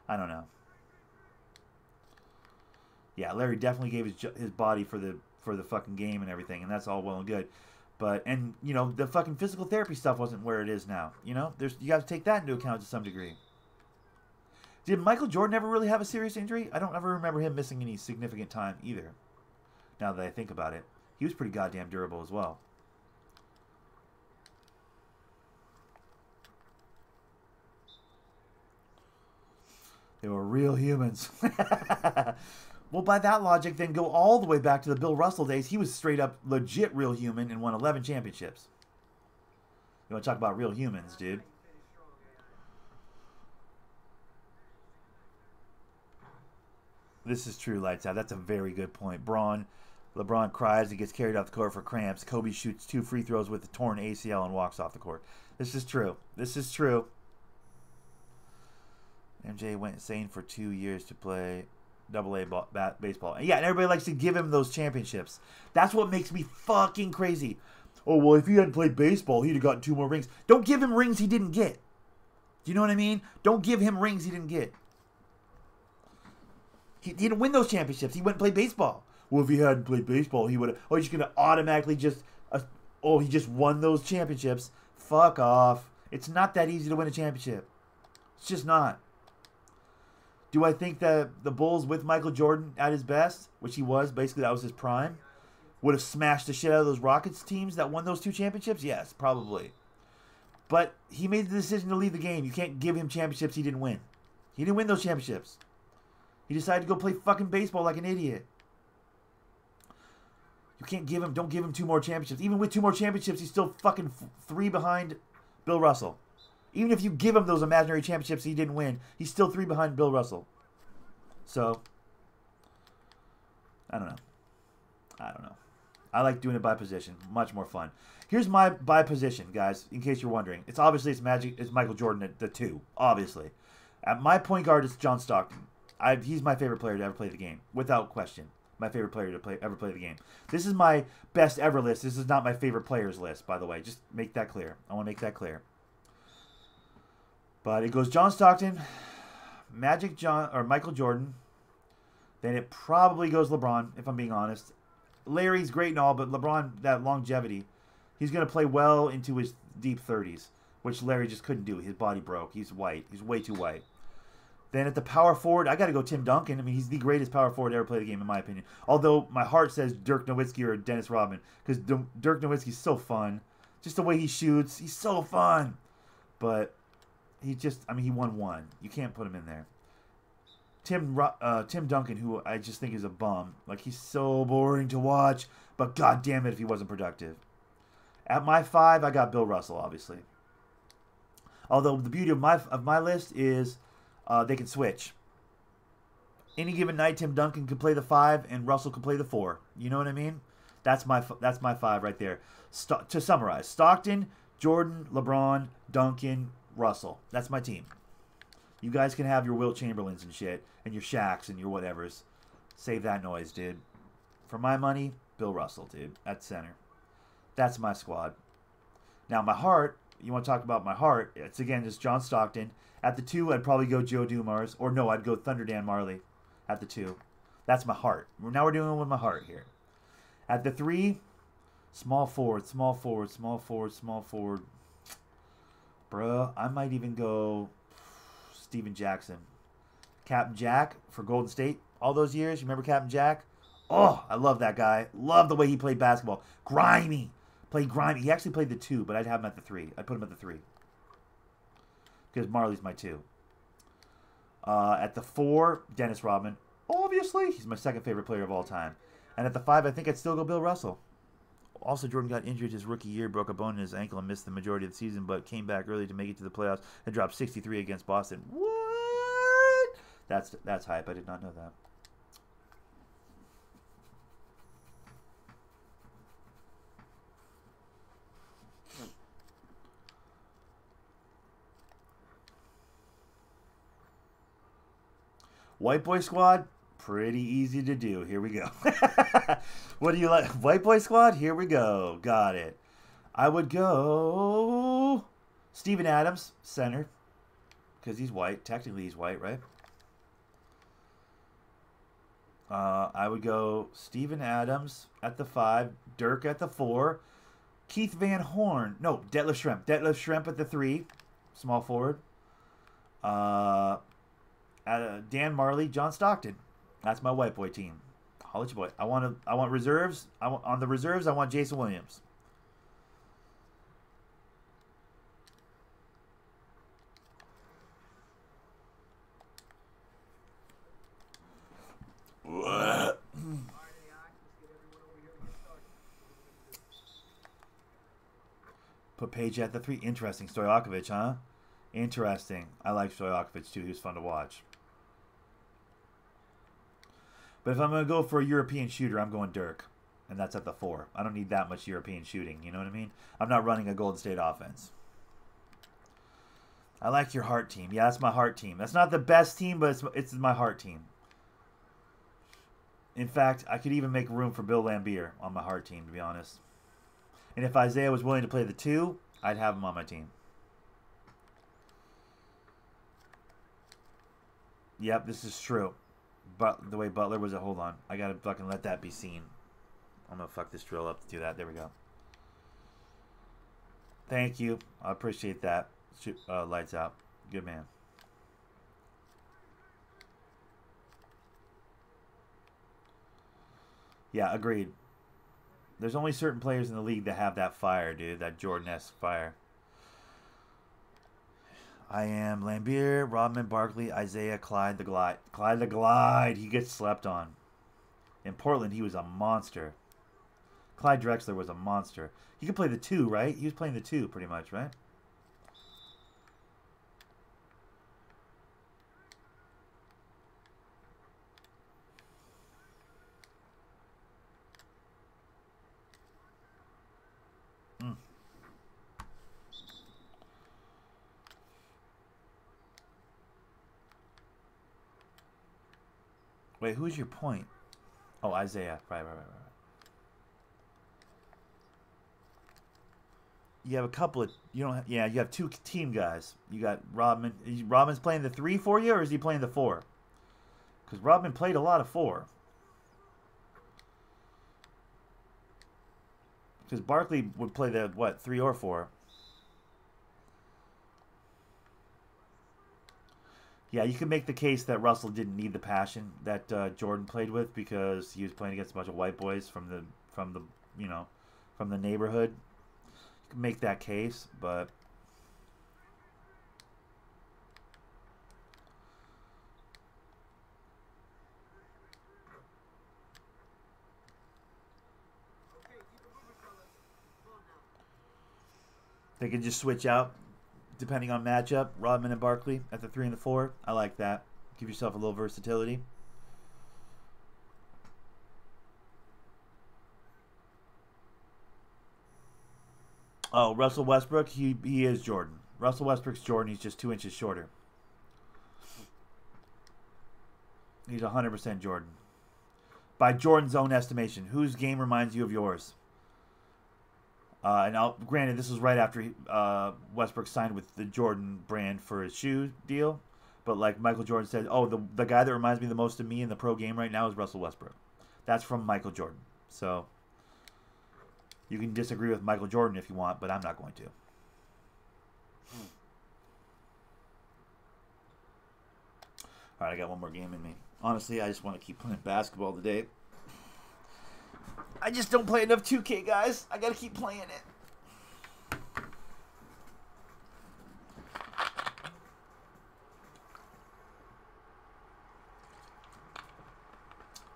I don't know. Yeah, Larry definitely gave his body for the fucking game and everything, and that's all well and good. And you know, the fucking physical therapy stuff wasn't where it is now. You know, you got to take that into account to some degree. Did Michael Jordan ever really have a serious injury? I don't ever remember him missing any significant time either. Now that I think about it. He was pretty goddamn durable as well. They were real humans. Well, by that logic, then go all the way back to the Bill Russell days. He was straight up legit real human and won 11 championships. You want to talk about real humans, dude? This is true, Lights Out. That's a very good point. LeBron cries. He gets carried off the court for cramps. Kobe shoots 2 free throws with a torn ACL and walks off the court. This is true. This is true. MJ went insane for 2 years to play AA baseball. Yeah, and everybody likes to give him those championships. That's what makes me fucking crazy. Oh, well, if he hadn't played baseball, he'd have gotten 2 more rings. Don't give him rings he didn't get. Do you know what I mean? Don't give him rings he didn't get. He didn't win those championships. He went and played baseball. Well, if he hadn't played baseball, he would have... Oh, he's going to automatically just... he just won those championships. Fuck off. It's not that easy to win a championship. It's just not. Do I think that the Bulls with Michael Jordan at his best, which he was, basically that was his prime, would have smashed the shit out of those Rockets teams that won those 2 championships? Yes, probably. But he made the decision to leave the game. You can't give him championships he didn't win. He didn't win those championships. He decided to go play fucking baseball like an idiot. You can't give him, don't give him 2 more championships. Even with 2 more championships, he's still fucking 3 behind Bill Russell. Even if you give him those imaginary championships he didn't win, he's still 3 behind Bill Russell. So, I don't know. I like doing it by position. Much more fun. Here's my by position, guys, in case you're wondering. It's Michael Jordan at the 2, obviously. At my point guard, it's John Stockton. He's my favorite player to ever play the game, without question. My favorite player to ever play the game. This is my best ever list. This is not my favorite players list, by the way. Just make that clear. I want to make that clear. But it goes John Stockton, Michael Jordan. Then it probably goes LeBron, if I'm being honest. Larry's great and all, but LeBron, that longevity, he's going to play well into his deep 30s, which Larry just couldn't do. His body broke. He's white. He's way too white. Then at the power forward, I got to go Tim Duncan. I mean, he's the greatest power forward to ever play the game, in my opinion. Although my heart says Dirk Nowitzki or Dennis Rodman, because Dirk Nowitzki's so fun. Just the way he shoots, he's so fun. But he won 1. You can't put him in there. Tim Duncan, who I just think is a bum. Like, he's so boring to watch, but god damn it if he wasn't productive. At my 5, I got Bill Russell, obviously. Although the beauty of my list is they can switch. Any given night, Tim Duncan could play the 5 and Russell could play the 4. You know what I mean? That's my 5 right there. To summarize, Stockton, Jordan, LeBron, Duncan, Russell. That's my team. You guys can have your Wilt Chamberlains and shit, and your Shaqs and your whatevers. Save that noise, dude. For my money, Bill Russell, dude, at center. That's my squad. Now, my heart, you want to talk about my heart, it's again just John Stockton. At the 2, I'd probably go Joe Dumars. Or no, I'd go Thunder Dan Marley at the 2. That's my heart. Now we're doing it with my heart here. At the 3, small forward. Bruh, I might even go Steven Jackson. Captain Jack for Golden State all those years. You remember Captain Jack? Oh, I love that guy. Love the way he played basketball. Grimy. Played grimy. He actually played the 2, but I'd have him at the 3. I'd put him at the 3. Because Marley's my 2. At the 4, Dennis Rodman. Obviously, he's my second favorite player of all time. And at the 5, I think I'd still go Bill Russell. Also, Jordan got injured his rookie year, broke a bone in his ankle, and missed the majority of the season, but came back early to make it to the playoffs and dropped 63 against Boston. What? That's hype. I did not know that. White Boy Squad, pretty easy to do. Here we go. What do you like? White Boy Squad? Here we go. Got it. I would go Steven Adams, center, because he's white. Technically, he's white, right? I would go Steven Adams at the 5, Dirk at the 4, Keith Van Horn. No, Detlef Schrempf. Detlef Schrempf at the 3, small forward. Dan Marley, John Stockton. That's my white boy team. Holla at your boy. I want reserves. On the reserves, I want Jason Williams. Put Page at the 3. Interesting. Stojakovic, huh? Interesting. I like Stojakovic too. He was fun to watch. But if I'm going to go for a European shooter, I'm going Dirk. And that's at the 4. I don't need that much European shooting. You know what I mean? I'm not running a Golden State offense. I like your heart team. Yeah, that's my heart team. That's not the best team, but it's my heart team. In fact, I could even make room for Bill Laimbeer on my heart team, to be honest. And if Isaiah was willing to play the 2, I'd have him on my team. Yep, this is true. But the way Butler was hold on. I gotta fucking let that be seen. I'm gonna fuck this drill up to do that. There we go. Thank you. I appreciate that. Lights out. Good man. Yeah, agreed. There's only certain players in the league that have that fire, dude. That Jordan-esque fire. I am Laimbeer, Rodman, Barkley, Isaiah, Clyde the Glide. Clyde the Glide. He gets slept on. In Portland, he was a monster. Clyde Drexler was a monster. He could play the 2, right? He was playing the 2 pretty much, right? Wait, who's your point? Oh, Isaiah. Right. You have a couple of... You don't have, yeah, you have 2 team guys. You got Rodman. Rodman's playing the 3 for you, or is he playing the 4? Because Rodman played a lot of 4. Because Barkley would play the, what, 3 or 4? Yeah, you can make the case that Russell didn't need the passion that Jordan played with because he was playing against a bunch of white boys from the neighborhood. You can make that case, but they can just switch out depending on matchup. Rodman and Barkley at the 3 and the 4. I like that. Give yourself a little versatility. Oh, Russell Westbrook, he is Jordan. Russell Westbrook's Jordan. He's just 2 inches shorter. He's 100% Jordan. By Jordan's own estimation. Whose game reminds you of yours? Granted, this was right after Westbrook signed with the Jordan brand for his shoe deal. But like Michael Jordan said, oh, the guy that reminds me the most of me in the pro game right now is Russell Westbrook. That's from Michael Jordan. So you can disagree with Michael Jordan if you want, but I'm not going to. All right, I got one more game in me. Honestly, I just want to keep playing basketball today. I just don't play enough 2K, guys. I gotta keep playing it.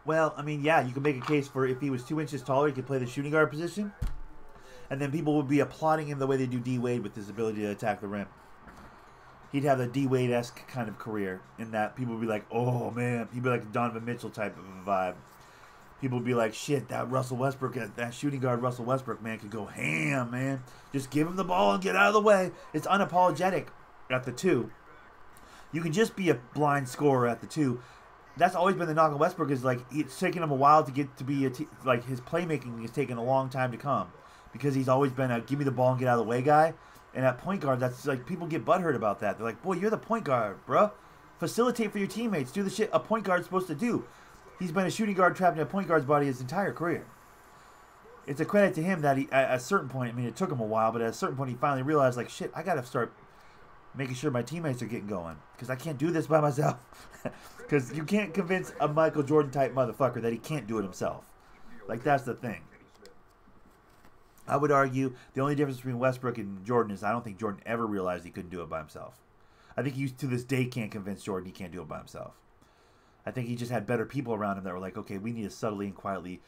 Well, I mean, yeah, you can make a case for if he was 2 inches taller, he could play the shooting guard position. And then people would be applauding him the way they do D. Wade with his ability to attack the rim. He'd have a D. Wade-esque kind of career in that people would be like, oh, man. He'd be like a Donovan Mitchell type of a vibe. People would be like, shit, that Russell Westbrook, that shooting guard Russell Westbrook, man, could go ham, man. Just give him the ball and get out of the way. It's unapologetic at the 2. You can just be a blind scorer at the 2. That's always been the knock on Westbrook is, like, it's taken him a while to get to be, like, his playmaking has taken a long time to come. Because he's always been a give me the ball and get out of the way guy. And at point guard, that's, like, people get butthurt about that. They're like, boy, you're the point guard, bruh. Facilitate for your teammates. Do the shit a point guard's supposed to do. He's been a shooting guard trapped in a point guard's body his entire career. It's a credit to him that he, at a certain point, I mean, it took him a while, but at a certain point, he finally realized, like, shit, I got to start making sure my teammates are getting going. Because I can't do this by myself. Because you can't convince a Michael Jordan type motherfucker that he can't do it himself. Like, that's the thing. I would argue the only difference between Westbrook and Jordan is I don't think Jordan ever realized he couldn't do it by himself. I think he, to this day, can't convince Jordan he can't do it by himself. I think he just had better people around him that were like, okay, we need to subtly and quietly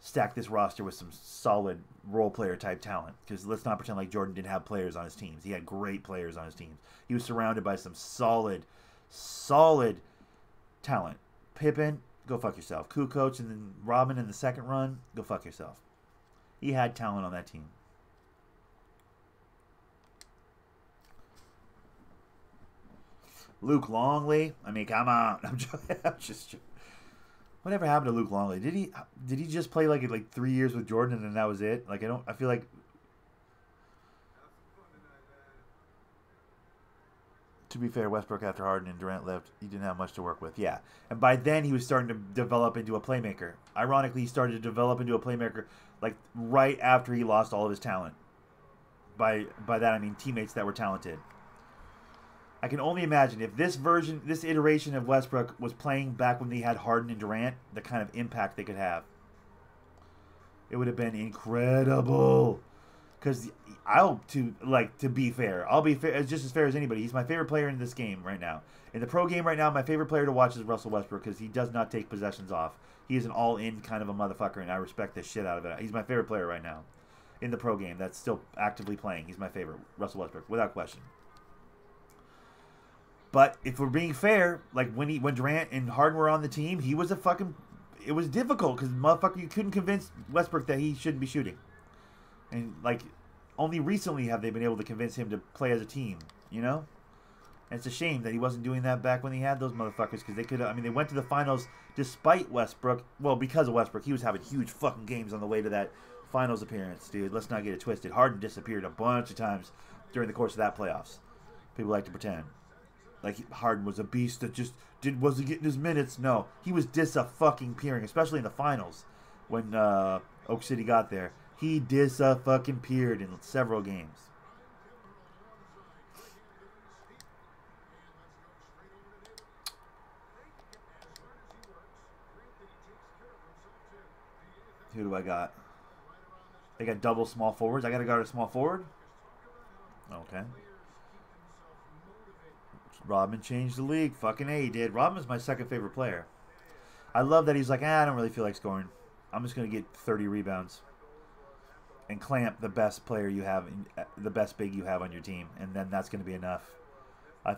stack this roster with some solid role player type talent. Because let's not pretend like Jordan didn't have players on his teams. He had great players on his teams. He was surrounded by some solid talent. Pippen, go fuck yourself. Kukoc and then Robin in the second run, go fuck yourself. He had talent on that team. Luke Longley. I mean, come on. I'm just whatever happened to Luke Longley? Did he just play like 3 years with Jordan and then that was it? Like I feel like, to be fair, Westbrook after Harden and Durant left, he didn't have much to work with. Yeah. And by then he was starting to develop into a playmaker. Ironically, he started to develop into a playmaker like right after he lost all of his talent. By that I mean teammates that were talented. I can only imagine if this iteration of Westbrook was playing back when they had Harden and Durant, the kind of impact they could have. It would have been incredible. Because to be fair, I'll be fair, just as fair as anybody. He's my favorite player in this game right now. In the pro game right now, my favorite player to watch is Russell Westbrook because he does not take possessions off. He is an all-in kind of a motherfucker, and I respect the shit out of it. He's my favorite player right now in the pro game that's still actively playing. He's my favorite, Russell Westbrook, without question. But if we're being fair, like when Durant and Harden were on the team, it was difficult because motherfucker, you couldn't convince Westbrook that he shouldn't be shooting. And like only recently have they been able to convince him to play as a team, you know? And it's a shame that he wasn't doing that back when he had those motherfuckers because they could they went to the finals despite Westbrook. Well, because of Westbrook, he was having huge fucking games on the way to that finals appearance, dude. Let's not get it twisted. Harden disappeared a bunch of times during the course of that playoffs. People like to pretend like Harden was a beast that just wasn't getting his minutes. No, he was dis-a-fucking-peering, especially in the finals when Oak City got there. He dis-a-fucking-peered in several games. Who do I got? They got double small forwards. I got to guard a small forward? Okay. Rodman changed the league. Fucking A, he did. Rodman's my second favorite player. I love that he's like, I don't really feel like scoring. I'm just going to get 30 rebounds. And clamp the best player you have, the best big you have on your team. And then that's going to be enough. I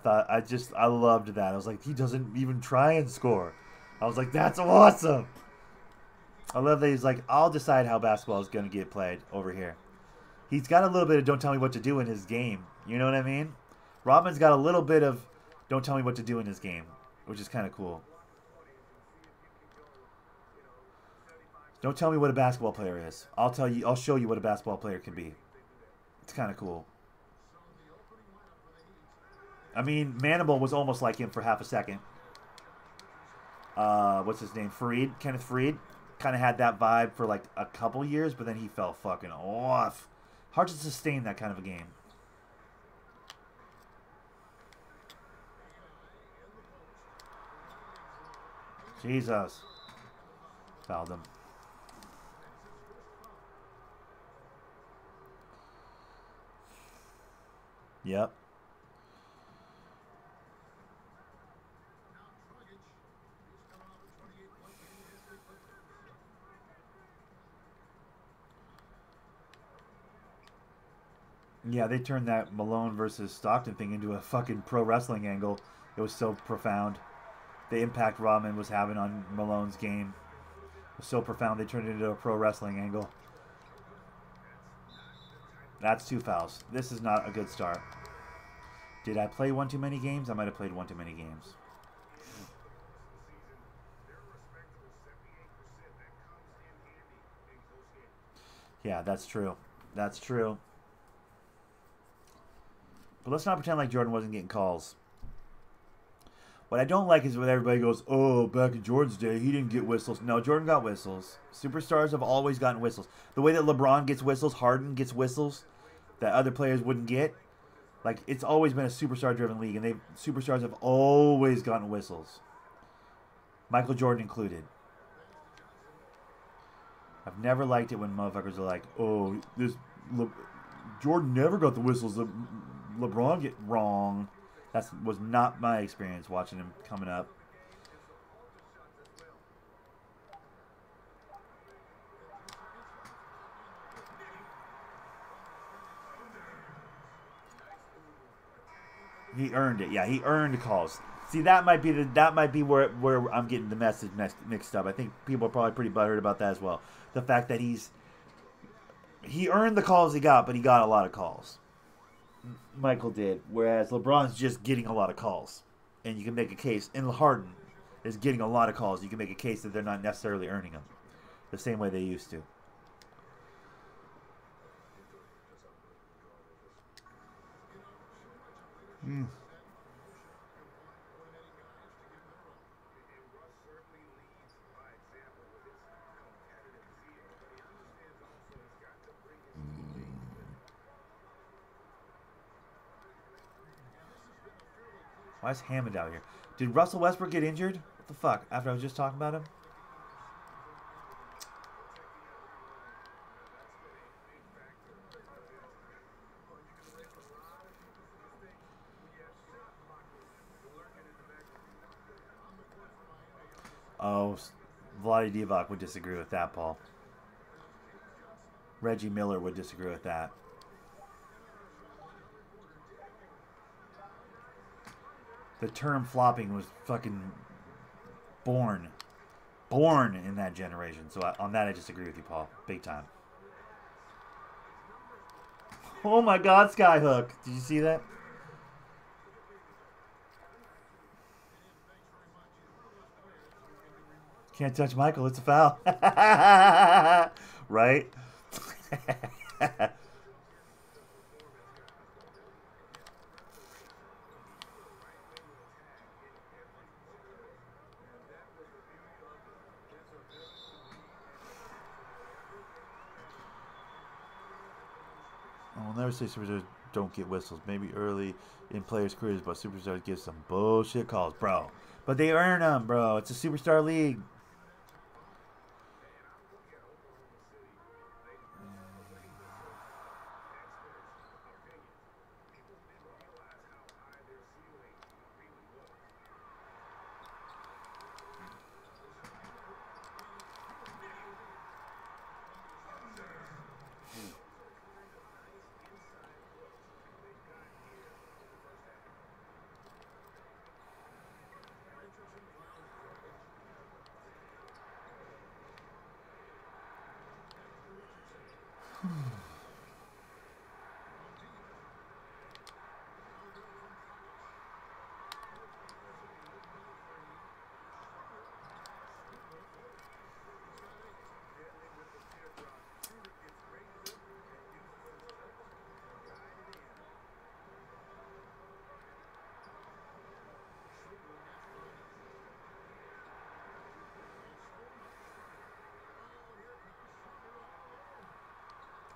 loved that. I was like, he doesn't even try and score. I was like, that's awesome. I love that he's like, I'll decide how basketball is going to get played over here. He's got a little bit of don't tell me what to do in his game. You know what I mean? Rodman's got a little bit of don't tell me what to do in his game, which is kind of cool. Don't tell me what a basketball player is. I'll show you what a basketball player can be. It's kind of cool. I mean, Manimal was almost like him for half a second. What's his name? Kenneth Faried. Kind of had that vibe for like a couple years, but then he fell fucking off. Hard to sustain that kind of a game. Jesus. Fouled him. Yep. Yeah, they turned that Malone versus Stockton thing into a fucking pro wrestling angle. It was so profound. The impact Rodman was having on Malone's game was so profound they turned it into a pro wrestling angle. That's 2 fouls. This is not a good start. Did I play one too many games? I might have played one too many games. Yeah, that's true. That's true. But let's not pretend like Jordan wasn't getting calls. What I don't like is when everybody goes, oh, back in Jordan's day, he didn't get whistles. No, Jordan got whistles. Superstars have always gotten whistles. The way that LeBron gets whistles, Harden gets whistles that other players wouldn't get. Like, it's always been a superstar-driven league, and superstars have always gotten whistles. Michael Jordan included. I've never liked it when motherfuckers are like, oh, Jordan never got the whistles. LeBron get wrong. That was not my experience watching him coming up. He earned it. Yeah, he earned calls. See, that might be where I'm getting the message mixed up. I think people are probably pretty butthurt about that as well. The fact that he earned the calls he got, but he got a lot of calls. Michael did, whereas LeBron's just getting a lot of calls, and you can make a case. And Harden is getting a lot of calls. You can make a case that they're not necessarily earning them the same way they used to. Mm. Why is Hammond out here? Did Russell Westbrook get injured? What the fuck? After I was just talking about him? Oh, Vlade Divac would disagree with that, Paul. Reggie Miller would disagree with that. The term flopping was fucking born in that generation. So on that, I disagree with you, Paul. Big time. Oh my God, Skyhook. Did you see that? Can't touch Michael. It's a foul. Right? I'll never say superstars don't get whistles. Maybe early in players' careers, but superstars get some bullshit calls, bro. But they earn them, bro. It's a superstar league.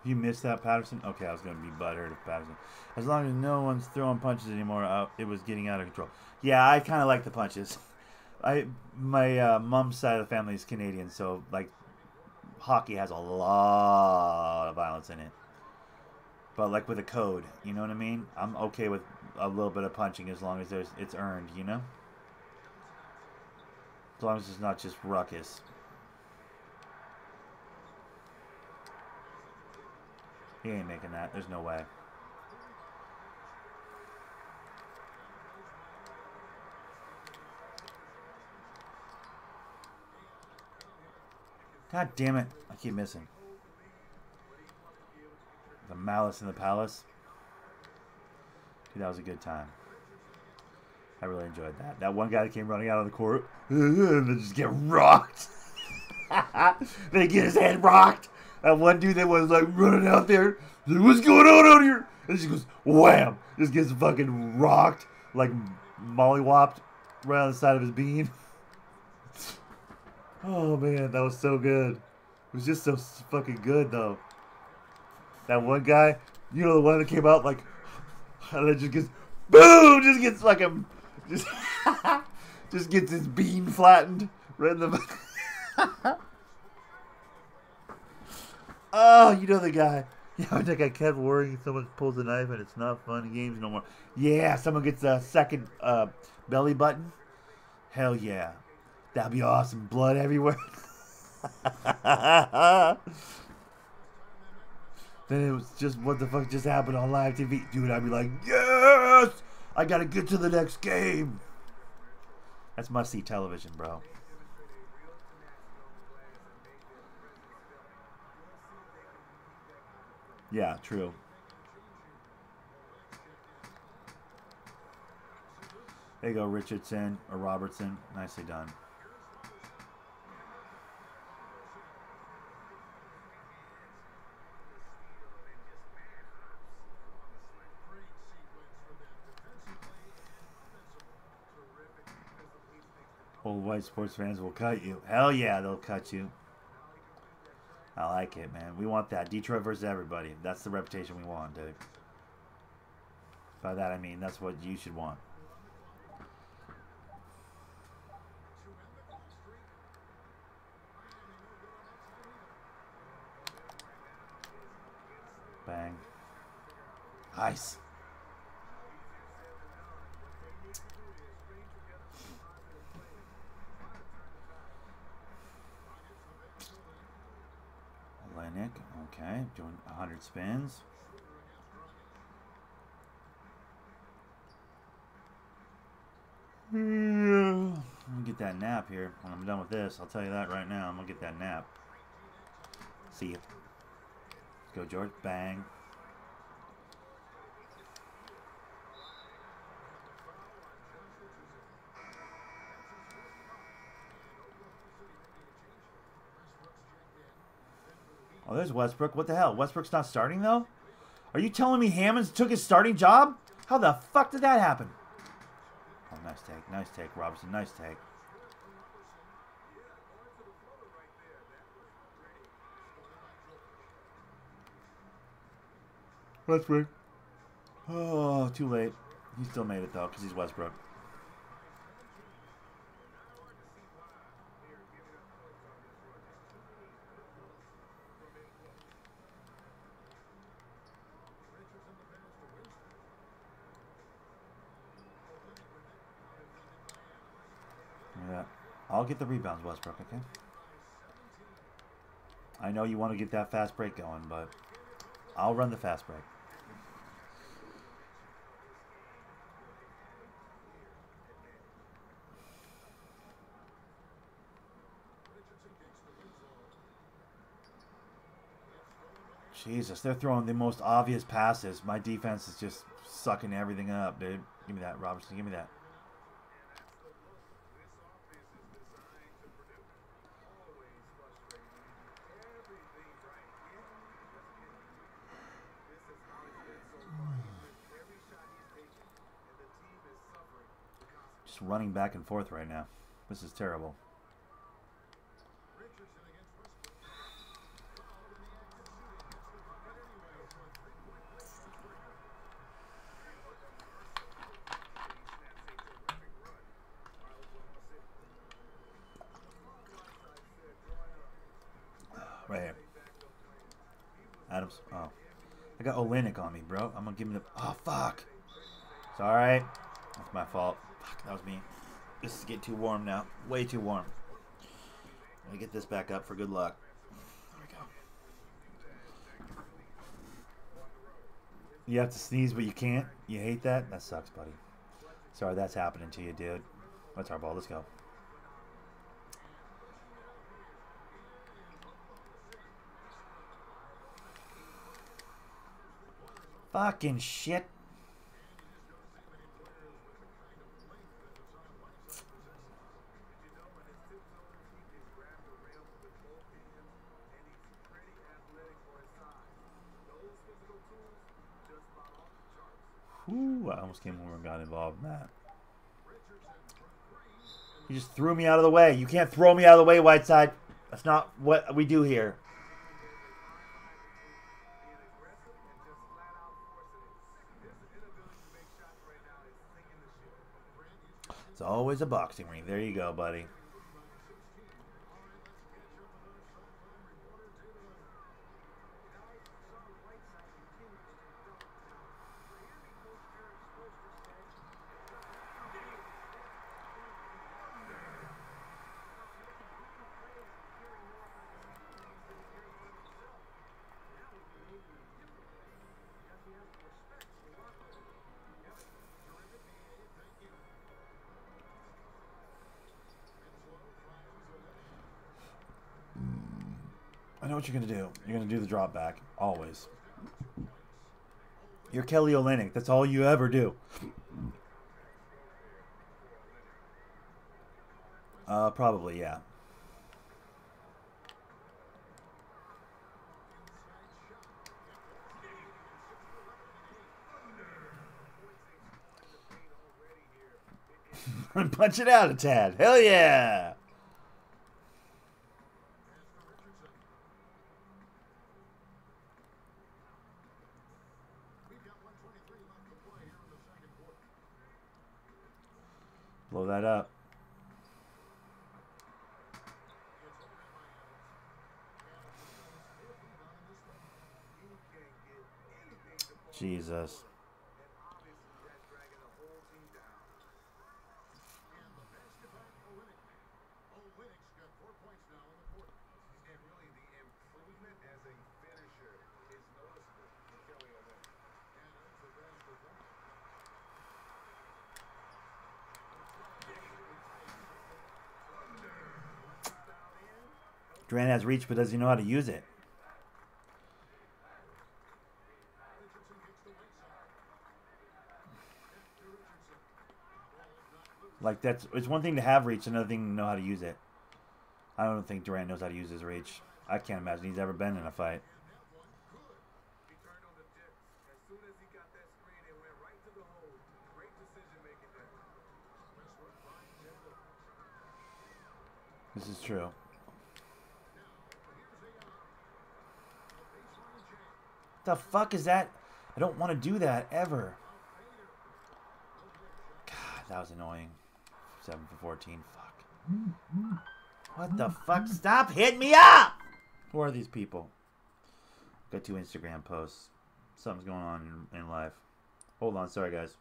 You missed that, Patterson? Okay, I was going to be butthurt if Patterson. As long as no one's throwing punches anymore, it was getting out of control. Yeah, I kind of like the punches. My mom's side of the family is Canadian, so like hockey has a lot of violence in it. But like with a code, you know what I mean? I'm okay with a little bit of punching as long as it's earned, you know? As long as it's not just ruckus. He ain't making that. There's no way. God damn it. I keep missing. The Malice in the Palace. Dude, that was a good time. I really enjoyed that. That one guy that came running out of the court and they just get rocked. They get his head rocked. That one dude that was like running out there, like, what's going on out here? And she goes, wham! Just gets fucking rocked, like mollywopped right on the side of his bean. Oh man, that was so good. It was just so fucking good though. That one guy, you know, the one that came out like, And it just gets boom. Just gets like a just gets his bean flattened right in the. Oh, you know the guy. Yeah, I think I kept worrying someone pulls a knife and it's not fun games no more. Yeah, someone gets a second belly button. Hell yeah. That'd be awesome. Blood everywhere. Then it was just, what the fuck just happened on live TV? Dude, I'd be like, yes! I gotta get to the next game. That's must-see television, bro. Yeah, true. There you go, Richardson or Robertson. Nicely done. Old white sports fans will cut you. Hell yeah, they'll cut you. I like it, man. We want that. Detroit versus everybody. That's the reputation we want, dude. By that I mean that's what you should want. Bang. Nice. Thundernick, okay, doing 100 spins. I'm gonna get that nap here when I'm done with this. I'll tell you that right now. I'm gonna get that nap. See you. Let's go, George. Bang. Oh, there's Westbrook. What the hell? Westbrook's not starting, though? Are you telling me Hammonds took his starting job? How the fuck did that happen? Oh, nice take. Nice take, Robertson. Nice take. Westbrook. Oh, too late. He still made it, though, because he's Westbrook. Yeah, I'll get the rebounds, Westbrook, okay? I know you want to get that fast break going, but I'll run the fast break. Jesus, they're throwing the most obvious passes. My defense is just sucking everything up, dude. Give me that, Robertson. Give me that. Just running back and forth right now. This is terrible. Right here. Adams. Oh. I got Thundernick on me, bro. I'm going to give him the... Oh, fuck. It's alright. That's my fault. Fuck, that was me. This is getting too warm now. Way too warm. Let me get this back up for good luck. There we go. You have to sneeze, but you can't? You hate that? That sucks, buddy. Sorry that's happening to you, dude. That's our ball. Let's go. Fucking shit. Whew, I almost came over and got involved in that. You just threw me out of the way. You can't throw me out of the way, Whiteside. That's not what we do here. It's always a boxing ring. There you go, buddy. I know what you're going to do. You're going to do the drop back. Always. You're Kelly Olynyk. That's all you ever do. Probably, yeah. Punch it out a tad. Hell yeah. Blow that up. Jesus. Durant has reach, but does he know how to use it? Like, it's one thing to have reach, another thing to know how to use it. I don't think Durant knows how to use his reach. I can't imagine he's ever been in a fight. This is true. The fuck is that? I don't want to do that ever. God, that was annoying. 7 for 14. Fuck. What the fuck? Stop hitting me up! Who are these people? Got 2 Instagram posts. Something's going on in life. Hold on, sorry guys.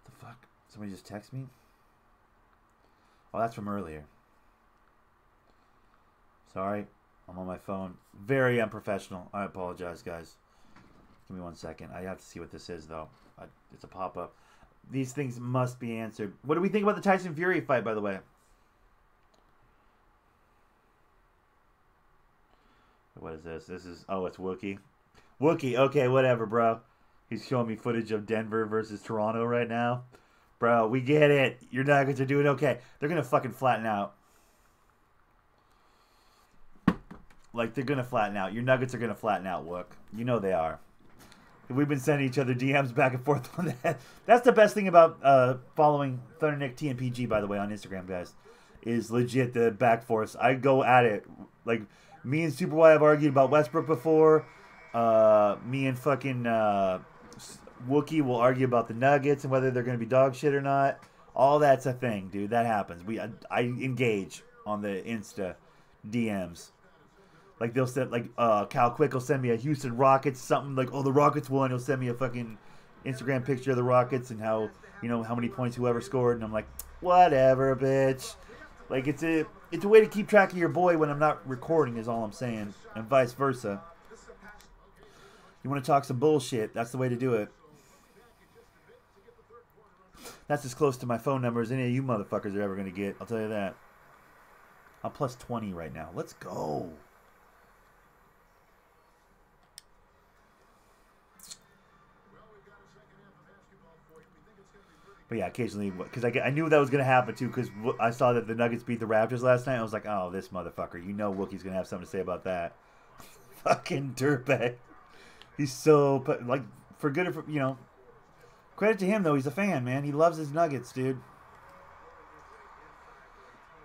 The fuck? Somebody just texted me? Oh, that's from earlier. Sorry, I'm on my phone. Very unprofessional. I apologize, guys. Give me 1 second. I have to see what this is, though. It's a pop-up. These things must be answered. What do we think about the Tyson Fury fight, by the way? What is this? This is... Oh, it's Wookie. Wookie, okay, whatever, bro. He's showing me footage of Denver versus Toronto right now. Bro, we get it. Your Nuggets are doing okay. They're going to fucking flatten out. Like, they're going to flatten out. Your Nuggets are going to flatten out, Wook. You know they are. We've been sending each other DMs back and forth on that. That's the best thing about following Thundernick TNPG, by the way, on Instagram, guys. Is legit the back force. I go at it. Like, me and Super Y have argued about Westbrook before. Me and fucking Wookie will argue about the Nuggets and whether they're going to be dog shit or not. All that's a thing, dude. That happens. I engage on the Insta DMs. Like, they'll send, like, Cal Quick will send me a Houston Rockets, something like, oh, the Rockets won. He'll send me a fucking Instagram picture of the Rockets and how, you know, how many points whoever scored. And I'm like, whatever, bitch. Like, it's a way to keep track of your boy when I'm not recording is all I'm saying. And vice versa. You want to talk some bullshit, that's the way to do it. That's as close to my phone number as any of you motherfuckers are ever going to get. I'll tell you that. I'm plus 20 right now. Let's go. But yeah, occasionally, because I knew that was going to happen too, because I saw that the Nuggets beat the Raptors last night. I was like, oh, this motherfucker. You know Wookie's going to have something to say about that. Fucking dirtbag. He's so, like, for good or for, you know, credit to him, though. He's a fan, man. He loves his Nuggets, dude.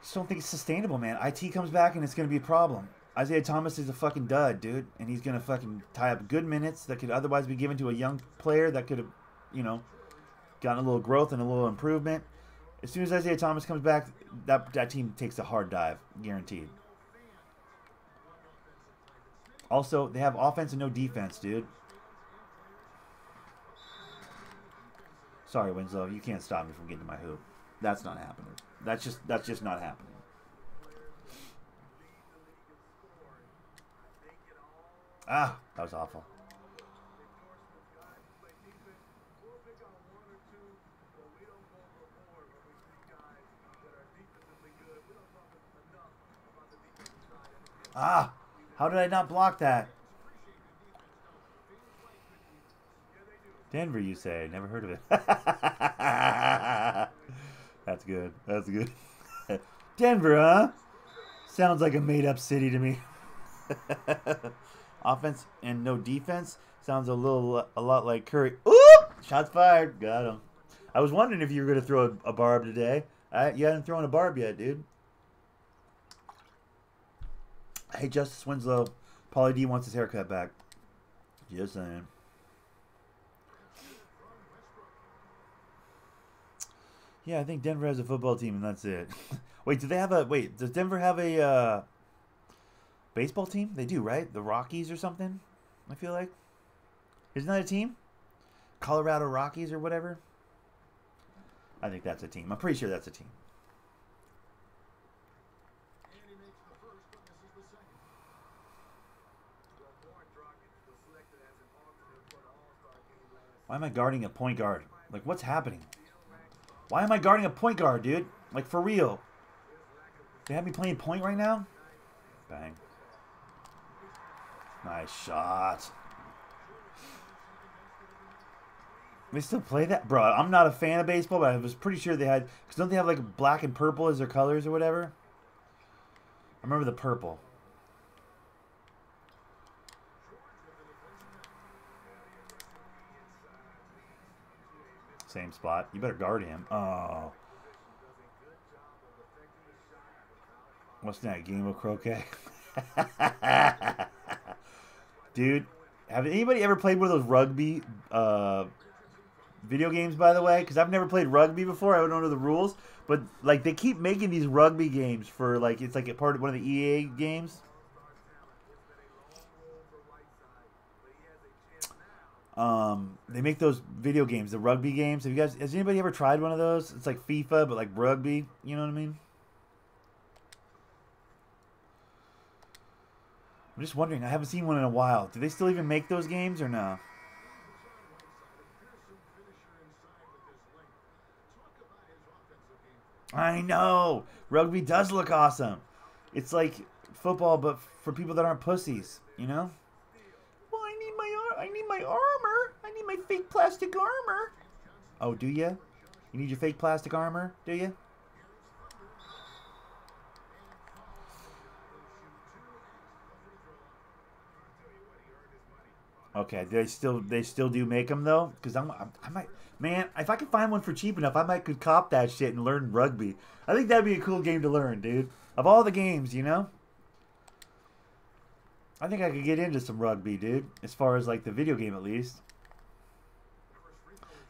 Just don't think it's sustainable, man. IT comes back and it's going to be a problem. Isaiah Thomas is a fucking dud, dude. And he's going to fucking tie up good minutes that could otherwise be given to a young player that could have, you know, gotten a little growth and a little improvement. As soon as Isaiah Thomas comes back, that team takes a hard dive, guaranteed. Also, they have offense and no defense, dude. Sorry, Winslow, you can't stop me from getting to my hoop. That's not happening. That's just not happening. Ah, that was awful. Ah, how did I not block that? Denver, you say? Never heard of it. That's good. That's good. Denver, huh? Sounds like a made-up city to me. Offense and no defense sounds a lot like Curry. Oop! Shots fired. Got him. I was wondering if you were going to throw a barb today. You hadn't thrown a barb yet, dude. Hey, Justice Winslow. Pauly D wants his haircut back. Just saying. Yeah, I think Denver has a football team, and that's it. Wait, do they have a... Wait, does Denver have a baseball team? They do, right? The Rockies or something? I feel like. Isn't that a team? Colorado Rockies or whatever? I think that's a team. I'm pretty sure that's a team. Why am I guarding a point guard? Like, what's happening? Why am I guarding a point guard, dude? Like, for real. They have me playing point right now? Bang. Nice shot. They still play that? Bro, I'm not a fan of baseball, but I was pretty sure they had... Because don't they have, like, black and purple as their colors or whatever? I remember the purple. Same spot. You better guard him. Oh. What's that? Game of croquet? Dude, have anybody ever played one of those rugby video games, by the way? Because I've never played rugby before. I don't know the rules. But, like, they keep making these rugby games for, like, it's like a part of one of the EA games. They make those video games, the rugby games. Has anybody ever tried one of those? It's like FIFA, but like rugby. You know what I mean? I'm just wondering. I haven't seen one in a while. Do they still even make those games or no? I know. Rugby does look awesome. It's like football, but for people that aren't pussies. You know? I need my armor. I need my fake plastic armor. Oh, do you? You need your fake plastic armor? Do you? Okay, they still do make them though, because I might, man, if I could find one for cheap enough, I might could cop that shit and learn rugby. I think that'd be a cool game to learn, dude. Of all the games, you know. I think I could get into some rugby, dude. As far as, like, the video game, at least.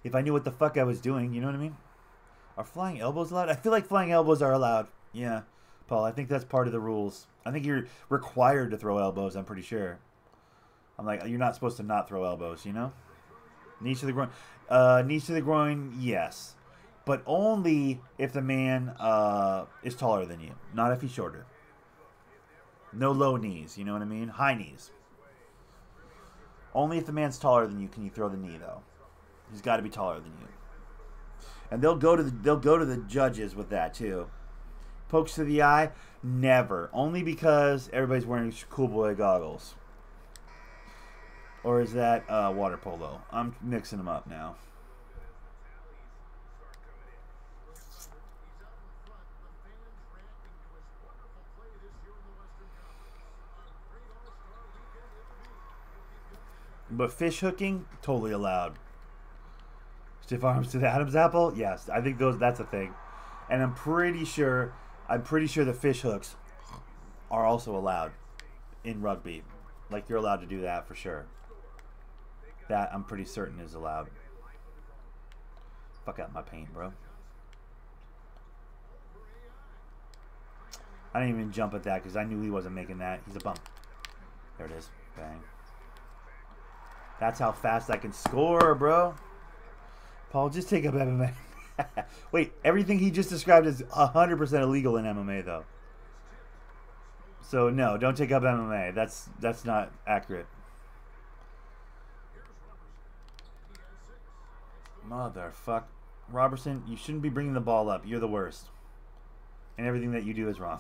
If I knew what the fuck I was doing, you know what I mean? Are flying elbows allowed? I feel like flying elbows are allowed. Yeah, Paul, I think that's part of the rules. I think you're required to throw elbows, I'm pretty sure. I'm like, you're not supposed to not throw elbows, you know? Knees to the groin. Knees to the groin, yes. But only if the man is taller than you. Not if he's shorter. No low knees, you know what I mean? High knees. Only if the man's taller than you can you throw the knee, though. He's got to be taller than you. And they'll go to the judges with that too. Pokes to the eye, never. Only because everybody's wearing cool boy goggles. Or is that water polo? I'm mixing them up now. But fish hooking, totally allowed. Stiff arms to the Adam's apple? Yes, I think that's a thing. And I'm pretty sure the fish hooks are also allowed in rugby. Like, you're allowed to do that for sure. That, I'm pretty certain, is allowed. Fuck out my paint, bro. I didn't even jump at that because I knew he wasn't making that. He's a bump. There it is. Bang. That's how fast I can score, bro. Paul, just take up MMA. Wait, everything he just described is 100% illegal in MMA, though. So, no, don't take up MMA. That's not accurate. Motherfuck. Robertson, you shouldn't be bringing the ball up. You're the worst. And everything that you do is wrong.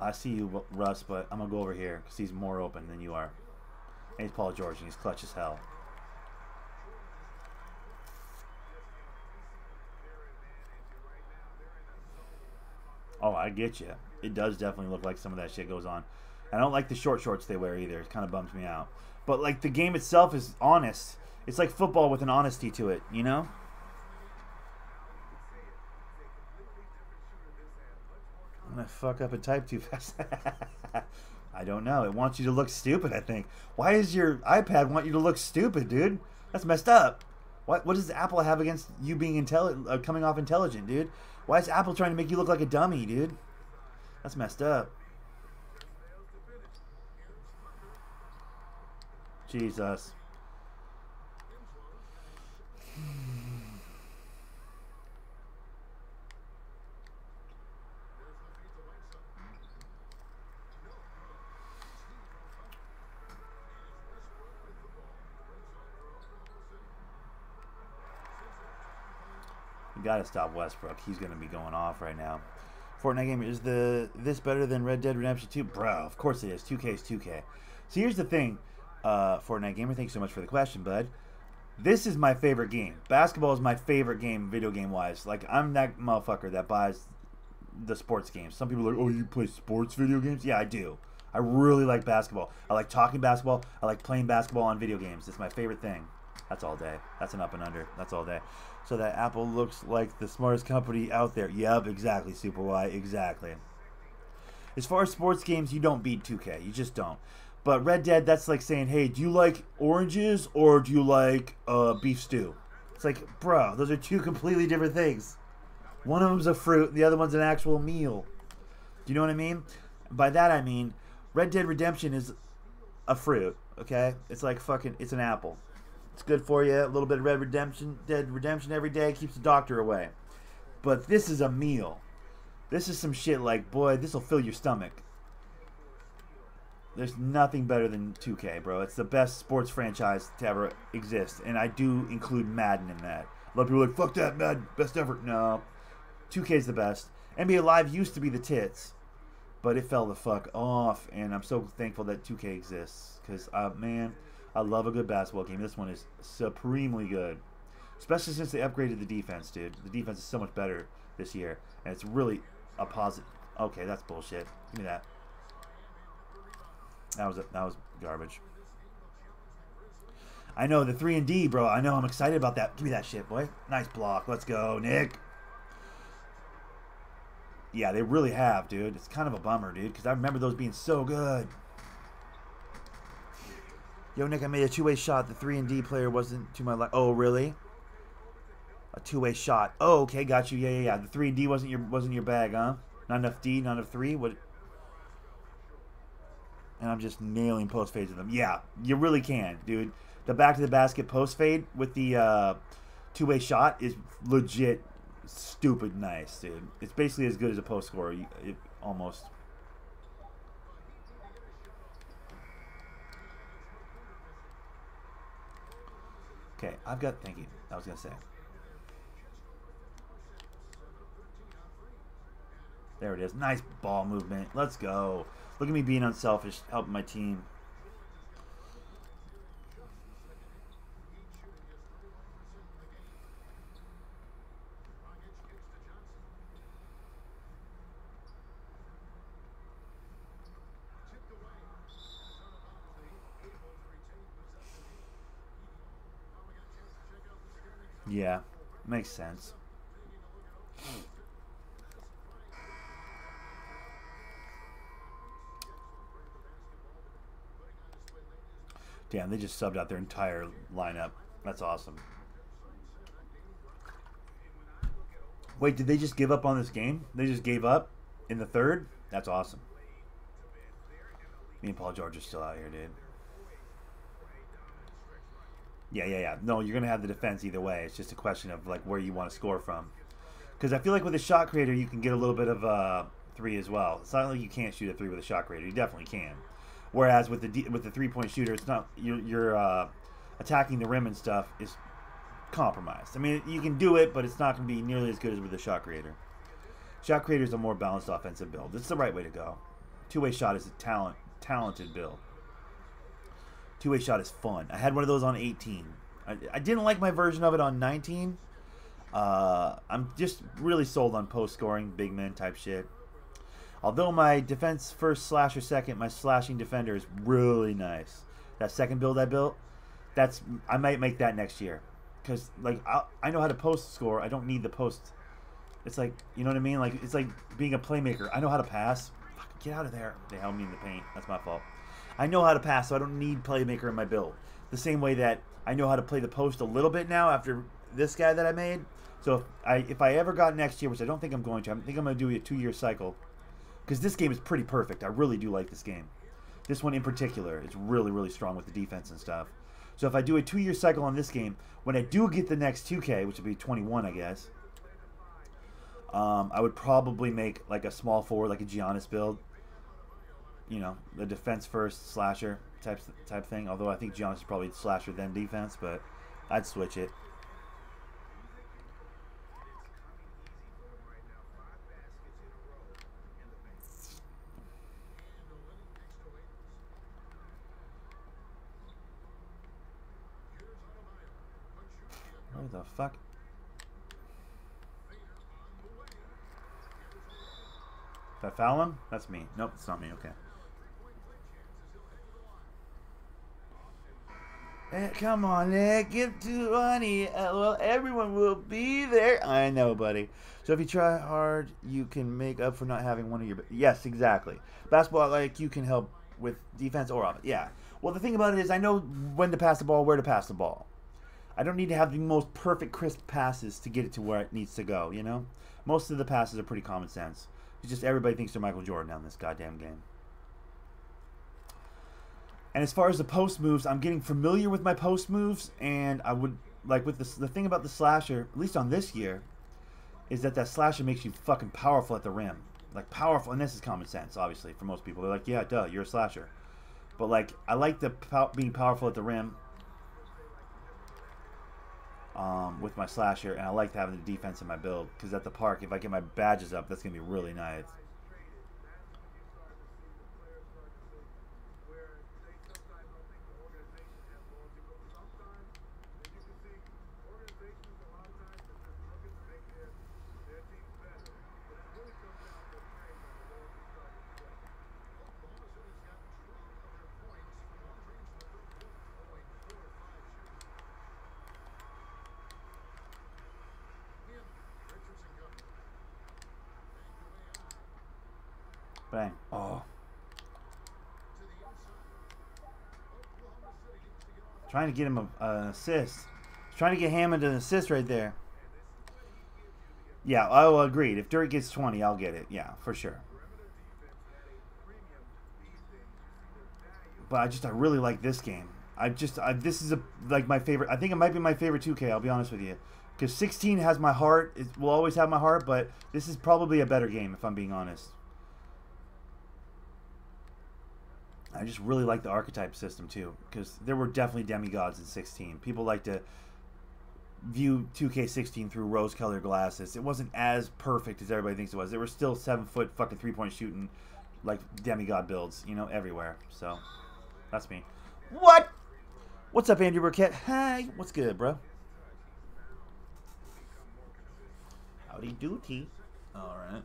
I see you, Russ, but I'm going to go over here because he's more open than you are. And he's Paul George, and he's clutch as hell. Oh, I get you. It does definitely look like some of that shit goes on. I don't like the short shorts they wear either. It kind of bums me out. But, like, the game itself is honest. It's like football with an honesty to it, you know? I'm going to fuck up and type too fast. I don't know. It wants you to look stupid, I think. Why does your iPad want you to look stupid, dude? That's messed up. What does Apple have against you being coming off intelligent, dude? Why is Apple trying to make you look like a dummy, dude? That's messed up. Jesus. You gotta stop Westbrook. He's gonna be going off right now. Fortnite game, is this better than Red Dead Redemption 2? Bro, of course it is. 2K is 2K. So here's the thing, Fortnite gamer. Thanks so much for the question, bud. This is my favorite game. Basketball is my favorite game, video game wise. Like, I'm that motherfucker that buys the sports games. Some people are like, oh, you play sports video games? Yeah, I do. I really like basketball. I like talking basketball. I like playing basketball on video games. It's my favorite thing. That's all day. That's an up and under. That's all day. So that Apple looks like the smartest company out there. Yep, exactly, Super Y. Exactly. As far as sports games, you don't beat 2K. You just don't. But Red Dead, that's like saying, hey, do you like oranges or do you like beef stew? It's like, bro, those are two completely different things. One of them's a fruit, the other one's an actual meal. Do you know what I mean? By that I mean, Red Dead Redemption is a fruit, okay? It's like fucking, it's an apple. It's good for you. A little bit of Dead Redemption every day keeps the doctor away. But this is a meal. This is some shit like, boy, this will fill your stomach. There's nothing better than 2K, bro. It's the best sports franchise to ever exist. And I do include Madden in that. A lot of people are like, fuck that, Madden. Best ever. No. 2K is the best. NBA Live used to be the tits. But it fell the fuck off. And I'm so thankful that 2K exists. Because, man, I love a good basketball game. This one is supremely good. Especially since they upgraded the defense, dude. The defense is so much better this year. And it's really a positive. Okay, that's bullshit. Give me that. That was garbage. I know, the 3-and-D, bro. I know, I'm excited about that. Give me that shit, boy. Nice block. Let's go, Nick. Yeah, they really have, dude. It's kind of a bummer, dude, because I remember those being so good. Yo, Nick, I made a two-way shot. The 3-and-D player wasn't to my left. Oh, really? A two-way shot. Oh, okay, got you. Yeah. The 3-and-D wasn't your bag, huh? Not enough D, not enough 3? What? And I'm just nailing post fades with them. Yeah, you really can, dude. The back to the basket post fade with the two-way shot is legit stupid nice, dude. It's basically as good as a post scorer, almost. Okay, thank you. I was going to say. There it is. Nice ball movement. Let's go. Look at me being unselfish, helping my team. Yeah, makes sense. Damn, they just subbed out their entire lineup. That's awesome. Wait, did they just give up on this game? They just gave up in the third? That's awesome. Me and Paul George are still out here, dude. Yeah. No, you're going to have the defense either way. It's just a question of like where you want to score from. Because I feel like with a shot creator, you can get a little bit of 3 as well. It's not like you can't shoot a 3 with a shot creator. You definitely can. Whereas with the 3-point shooter, it's not you're attacking the rim and stuff is compromised. I mean, you can do it, but it's not going to be nearly as good as with a shot creator. Shot creator is a more balanced offensive build. It's the right way to go. Two-way shot is a talented build. Two-way shot is fun. I had one of those on 18. I didn't like my version of it on 19. I'm just really sold on post scoring, big man type shit. Although my defense first, slasher second, my slashing defender is really nice. That second build I built, I might make that next year. Because like I know how to post score. I don't need the post. It's like, you know what I mean? Like it's like being a playmaker. I know how to pass. Fuck, get out of there. They held me in the paint. That's my fault. I know how to pass, so I don't need playmaker in my build. The same way that I know how to play the post a little bit now after this guy that I made. So if I ever got next year, which I don't think I'm going to, I think I'm going to do a 2-year cycle. Because this game is pretty perfect. I really do like this game. This one in particular is really, really strong with the defense and stuff. So if I do a 2-year cycle on this game, when I do get the next 2K, which will be 21, I guess, I would probably make like a small forward, like a Giannis build. You know, the defense first slasher type thing. Although I think Giannis is probably slasher then defense, but I'd switch it. Where the fuck? Did I foul him? That's me. Nope, it's not me. Okay. Hey, come on, Nick. Give 220. Well, everyone will be there. I know, buddy. So if you try hard, you can make up for not having one of your... Yes, exactly. Basketball, like, you can help with defense or offense. Yeah. Well, the thing about it is I know when to pass the ball, where to pass the ball. I don't need to have the most perfect, crisp passes to get it to where it needs to go, you know? Most of the passes are pretty common sense. It's just everybody thinks they're Michael Jordan on this goddamn game. And as far as the post moves, I'm getting familiar with my post moves, and I would, like, with the thing about the slasher, at least on this year, is that slasher makes you fucking powerful at the rim. Like, powerful, and this is common sense, obviously, for most people. They're like, yeah, duh, you're a slasher. But, like, I like being powerful at the rim. With my slasher, and I like having the defense in my build, because at the park, if I get my badges up, that's going to be really nice. Bang. Oh. Trying to get him an assist. Trying to get Hammond an assist right there. Yeah, I will agree. If Dirk gets 20, I'll get it. Yeah, for sure. But I really like this game. This is like my favorite. I think it might be my favorite 2K. I'll be honest with you, because 16 has my heart. It will always have my heart. But this is probably a better game if I'm being honest. I just really like the archetype system too, because there were definitely demigods in 16. People like to view 2K16 through rose-colored glasses. It wasn't as perfect as everybody thinks it was. There were still 7-foot fucking 3-point shooting, like, demigod builds, you know, everywhere. So, that's me. What? What's up, Andrew Burkett? Hi. What's good, bro? Howdy doody. All right.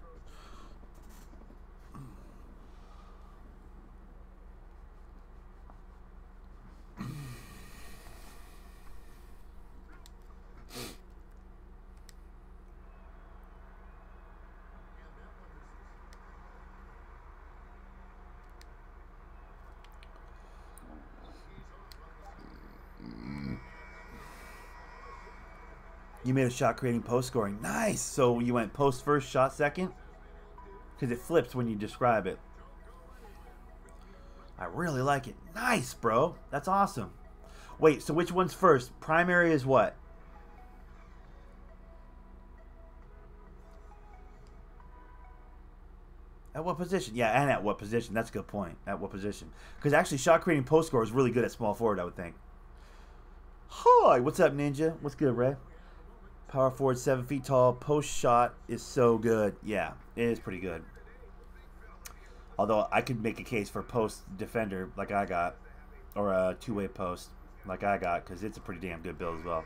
You made a shot creating post scoring. Nice. So you went post first, shot second? Because it flips when you describe it. I really like it. Nice, bro. That's awesome. Wait, so which one's first? Primary is what? At what position? Yeah, and at what position? That's a good point. At what position? Because actually, shot creating post score is really good at small forward, I would think. Hi, what's up, Ninja? What's good, Ray? Power forward, 7 feet tall. Post shot is so good. Yeah, it is pretty good. Although I could make a case for post defender like I got, or a two-way post like I got, because it's a pretty damn good build as well.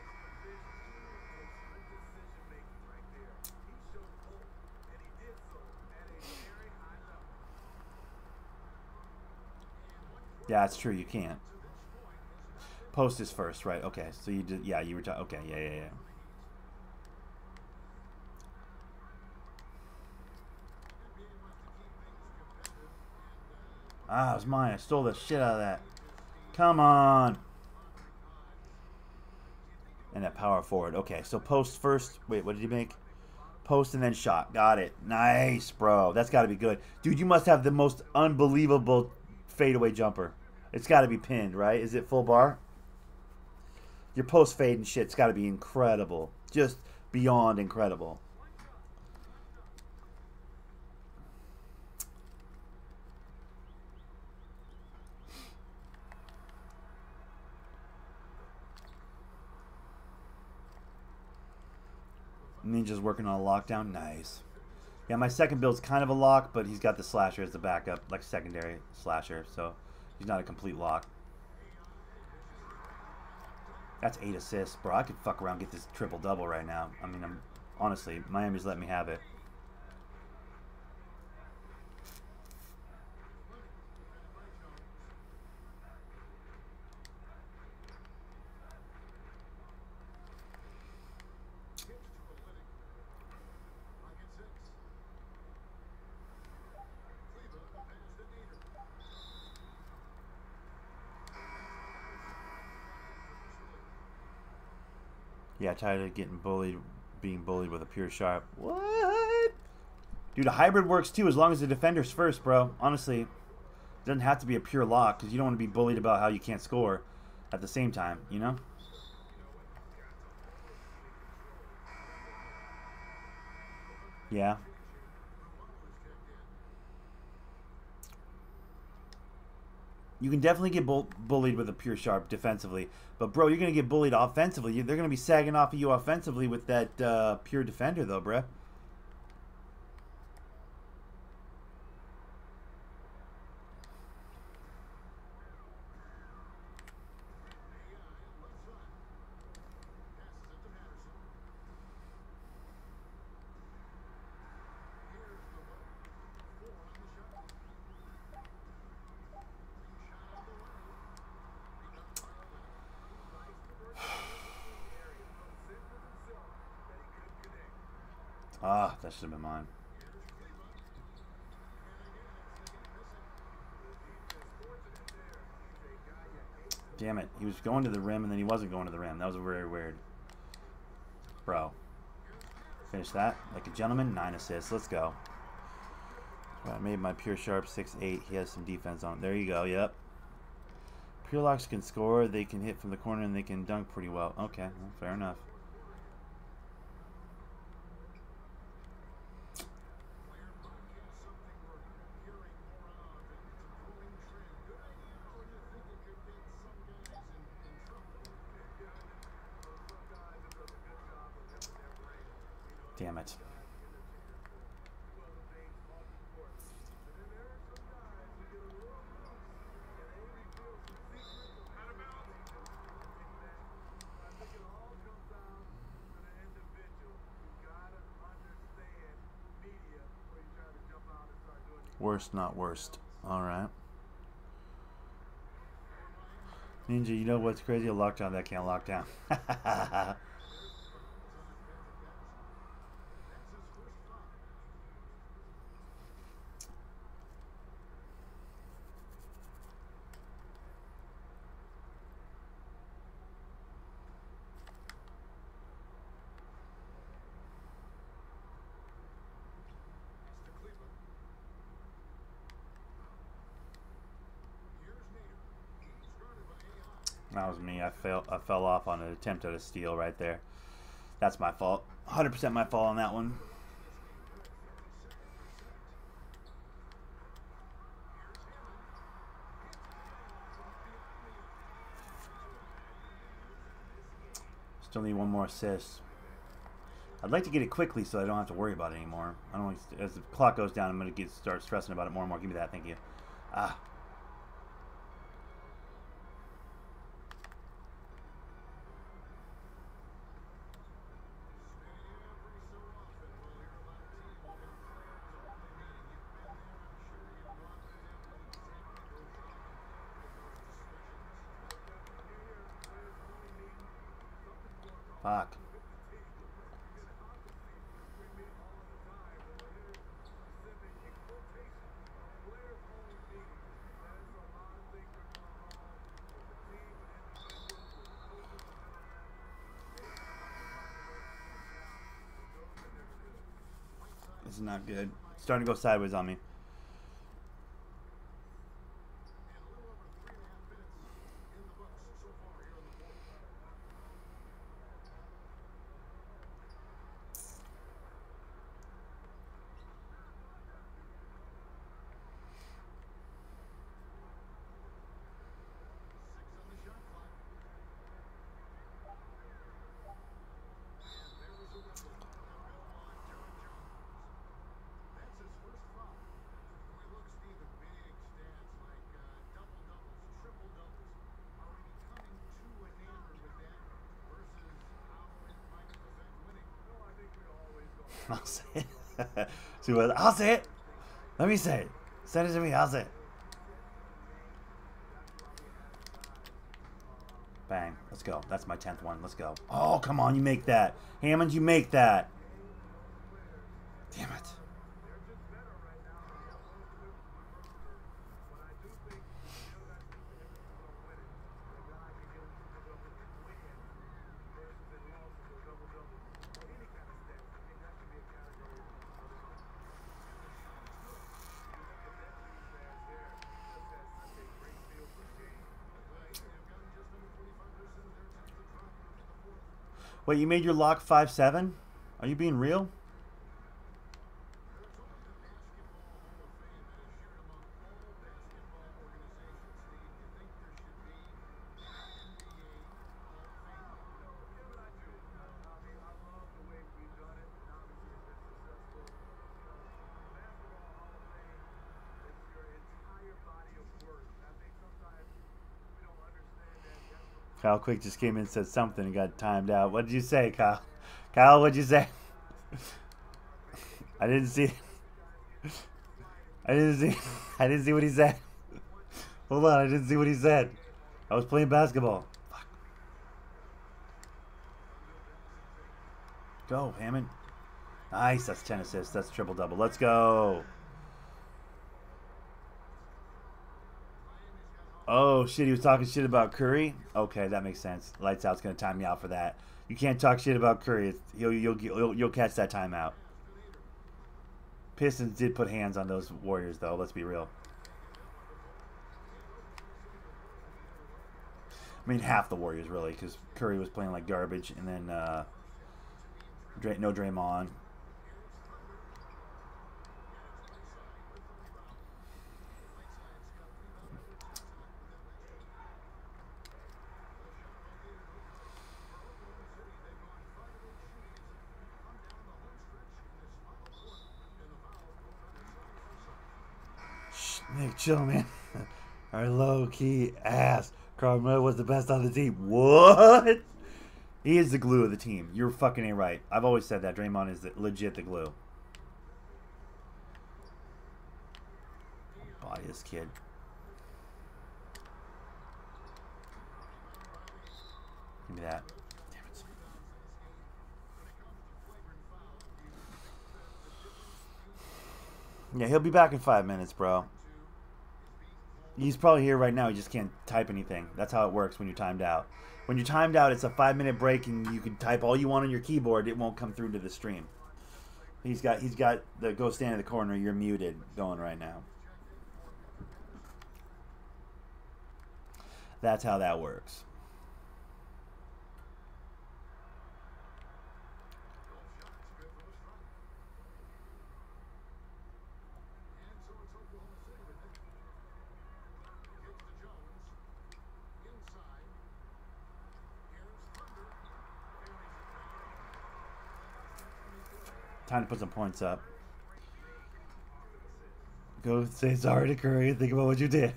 Yeah, it's true. You can't. Post is first, right? Okay, so you did. Yeah, you were. Okay, yeah. Ah, it was mine. I stole the shit out of that. Come on. And that power forward. Okay, so post first. Wait, what did you make? Post and then shot. Got it. Nice, bro. That's got to be good. Dude, you must have the most unbelievable fadeaway jumper. It's got to be pinned, right? Is it full bar? Your post fade and shit's got to be incredible. Just beyond incredible. Ninja's working on a lockdown. Nice. Yeah, my second build's kind of a lock, but he's got the slasher as the backup, like secondary slasher, so he's not a complete lock. That's 8 assists. Bro, I could fuck around and get this triple-double right now. I mean, honestly, Miami's letting me have it. Yeah, tired of getting bullied, being bullied with a pure sharp. What? Dude, a hybrid works too as long as the defender's first, bro. Honestly, it doesn't have to be a pure lock because you don't want to be bullied about how you can't score at the same time, you know? Yeah. You can definitely get bullied with a pure sharp defensively. But, bro, you're going to get bullied offensively. They're going to be sagging off of you offensively with that pure defender, though, bro. Ah, that should have been mine. Damn it. He was going to the rim, and then he wasn't going to the rim. That was very weird. Bro. Finish that like a gentleman. 9 assists. Let's go. I made my pure sharp 6'8". He has some defense on it. There you go. Yep. Pure locks can score. They can hit from the corner, and they can dunk pretty well. Okay. Well, fair enough. Damn it. Worst, not worst. All right. Ninja, you know what's crazy? A lockdown that can't lock down. was me. I fell off on an attempt at a steal right there. That's my fault. 100% my fault on that one. Still need one more assist. I'd like to get it quickly so I don't have to worry about it anymore. I don't. As the clock goes down, I'm gonna start stressing about it more and more. Give me that, thank you. Ah. Fuck. This is not good. It's starting to go sideways on me. I'll say it. See what? I'll say it. Let me say it. Send it to me. I'll say it. Bang. Let's go. That's my 10th one. Let's go. Oh, come on. You make that. Hammond, you make that. Damn it. Wait, you made your lock 5-7? Are you being real? Kyle Quick just came in and said something and got timed out. What did you say, Kyle? Kyle, what'd you say? I didn't see. I didn't see what he said. Hold on, I didn't see what he said. I was playing basketball. Fuck. Go, Hammond. Nice, that's 10 assists. That's triple-double. Let's go. Oh, shit, he was talking shit about Curry? Okay, that makes sense. Lights Out's going to time me out for that. You can't talk shit about Curry. You'll catch that timeout. Pistons did put hands on those Warriors, though. Let's be real. I mean, half the Warriors, really, because Curry was playing like garbage, and then no Draymond. Nick, chill, man. Our low-key ass. Carmelo was the best on the team. What? He is the glue of the team. You're fucking ain't right. I've always said that. Draymond is legit the glue. Body this kid. Give me that. Damn it. Yeah, he'll be back in 5 minutes, bro. He's probably here right now. He just can't type anything. That's how it works when you're timed out. When you're timed out, it's a 5-minute break, and you can type all you want on your keyboard. It won't come through to the stream. He's got the go stand in the corner. You're muted going right now. That's how that works. Time to put some points up. Go say sorry to Curry and think about what you did.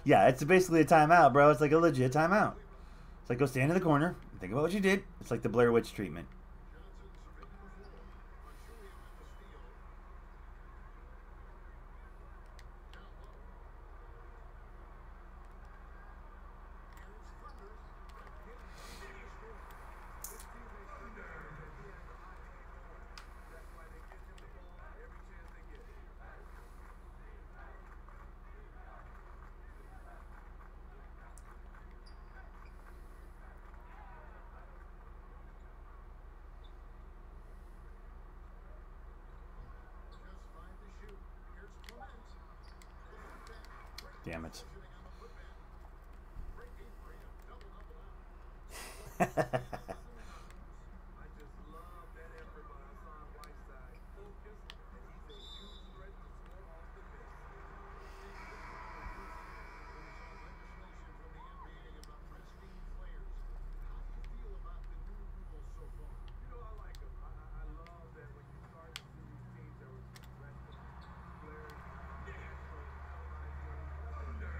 Yeah, it's basically a timeout, bro. It's like a legit timeout. It's like go stand in the corner and think about what you did. It's like the Blair Witch treatment. Damn it. I just love that effort by Hassan Whiteside. Focused, and he's a huge threat to score off the miss. Legislation from the NBA about resting players. How do you feel about the new rules so far? You know, I like them. I love that when you start to see these teams that were resting players, national televised games, overall just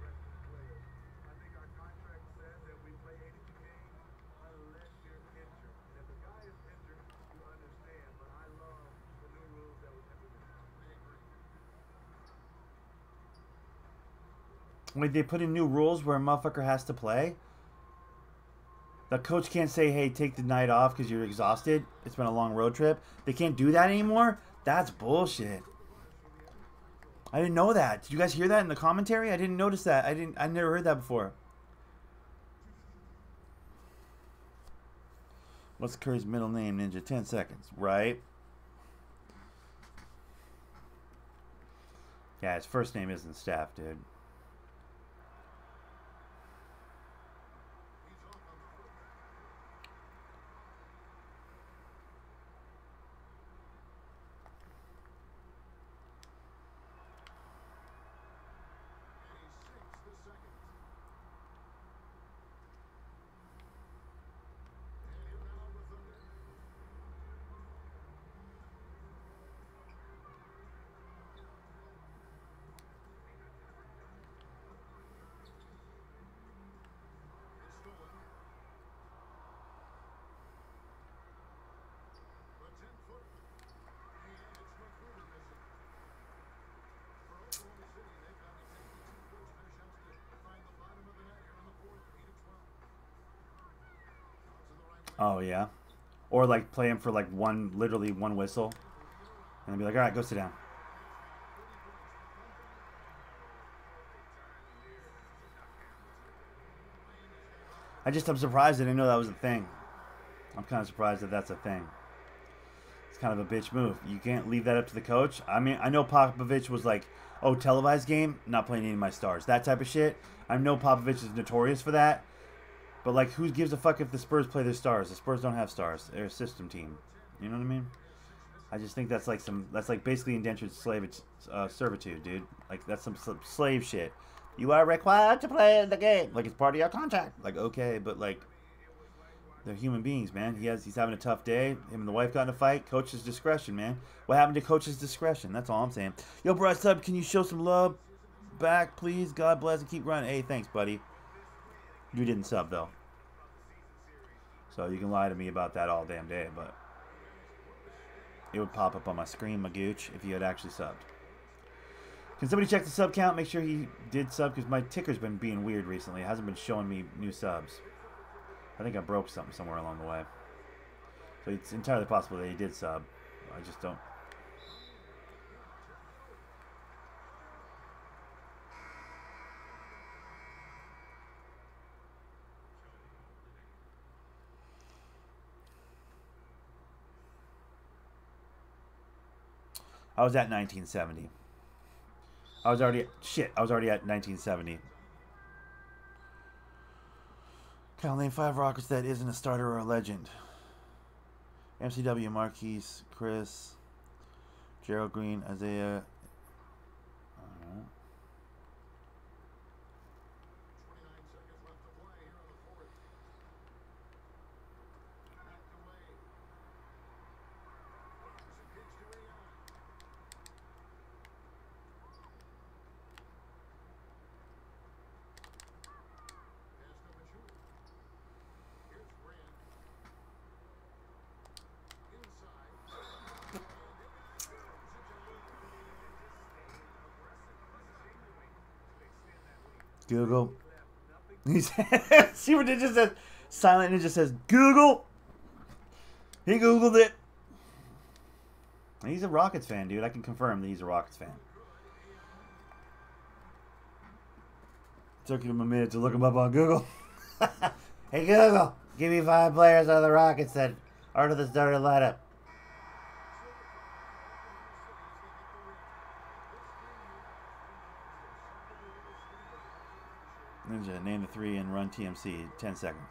resting players. I think our contract says that we play 82 games unless you're injured. And if the guy is injured, you understand. But I love the new rules that was implemented. I agree. Wait, they put in new rules where a motherfucker has to play? The coach can't say, hey, take the night off because you're exhausted. It's been a long road trip. They can't do that anymore? That's bullshit. I didn't know that. Did you guys hear that in the commentary? I didn't notice that. I never heard that before. What's Curry's middle name, Ninja? 10 seconds, right? Yeah, his first name isn't Staff, dude. Oh, yeah. Or, like, play him for, like, literally one whistle. And then be like, all right, go sit down. I'm surprised I didn't know that was a thing. I'm kind of surprised that that's a thing. It's kind of a bitch move. You can't leave that up to the coach. I mean, I know Popovich was like, oh, televised game, not playing any of my stars. That type of shit. I know Popovich is notorious for that. But, like, who gives a fuck if the Spurs play their stars? The Spurs don't have stars. They're a system team. You know what I mean? I just think that's like basically indentured servitude, dude. Like, that's some slave shit. You are required to play the game. Like, it's part of your contract. Like, okay, but, like, they're human beings, man. He's having a tough day. Him and the wife got in a fight. Coach's discretion, man. What happened to coach's discretion? That's all I'm saying. Yo, bro, sub, can you show some love back, please? God bless and keep running. Hey, thanks, buddy. You didn't sub, though. So you can lie to me about that all damn day, but it would pop up on my screen, my gooch, if you had actually subbed. Can somebody check the sub count? Make sure he did sub, because my ticker's been being weird recently. It hasn't been showing me new subs. I think I broke something somewhere along the way. So it's entirely possible that he did sub. I just don't. I was at 1970. I was already at 1970. Kyle, name 5 Rockets that isn't a starter or a legend. MCW, Marquise, Chris, Gerald Green, Isaiah. I don't know. 29 seconds left to play here in the fourth. Backed away. Google. He said, Super Ninja says, Silent Ninja says, Google. He Googled it. He's a Rockets fan, dude. I can confirm that he's a Rockets fan. Took him a minute to look him up on Google. Hey, Google, give me 5 players out of the Rockets that are to the starting lineup. Ninja, name the 3 and run TMC. 10 seconds.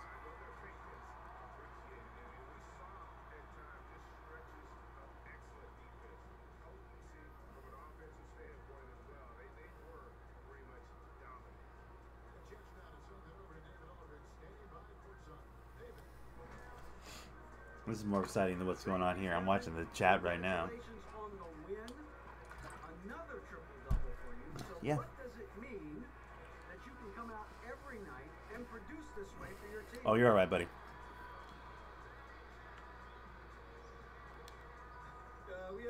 This is more exciting than what's going on here. I'm watching the chat right now. Yeah. What does it mean that you can come out every night and produce this way for your team? Oh, you're all right, buddy. We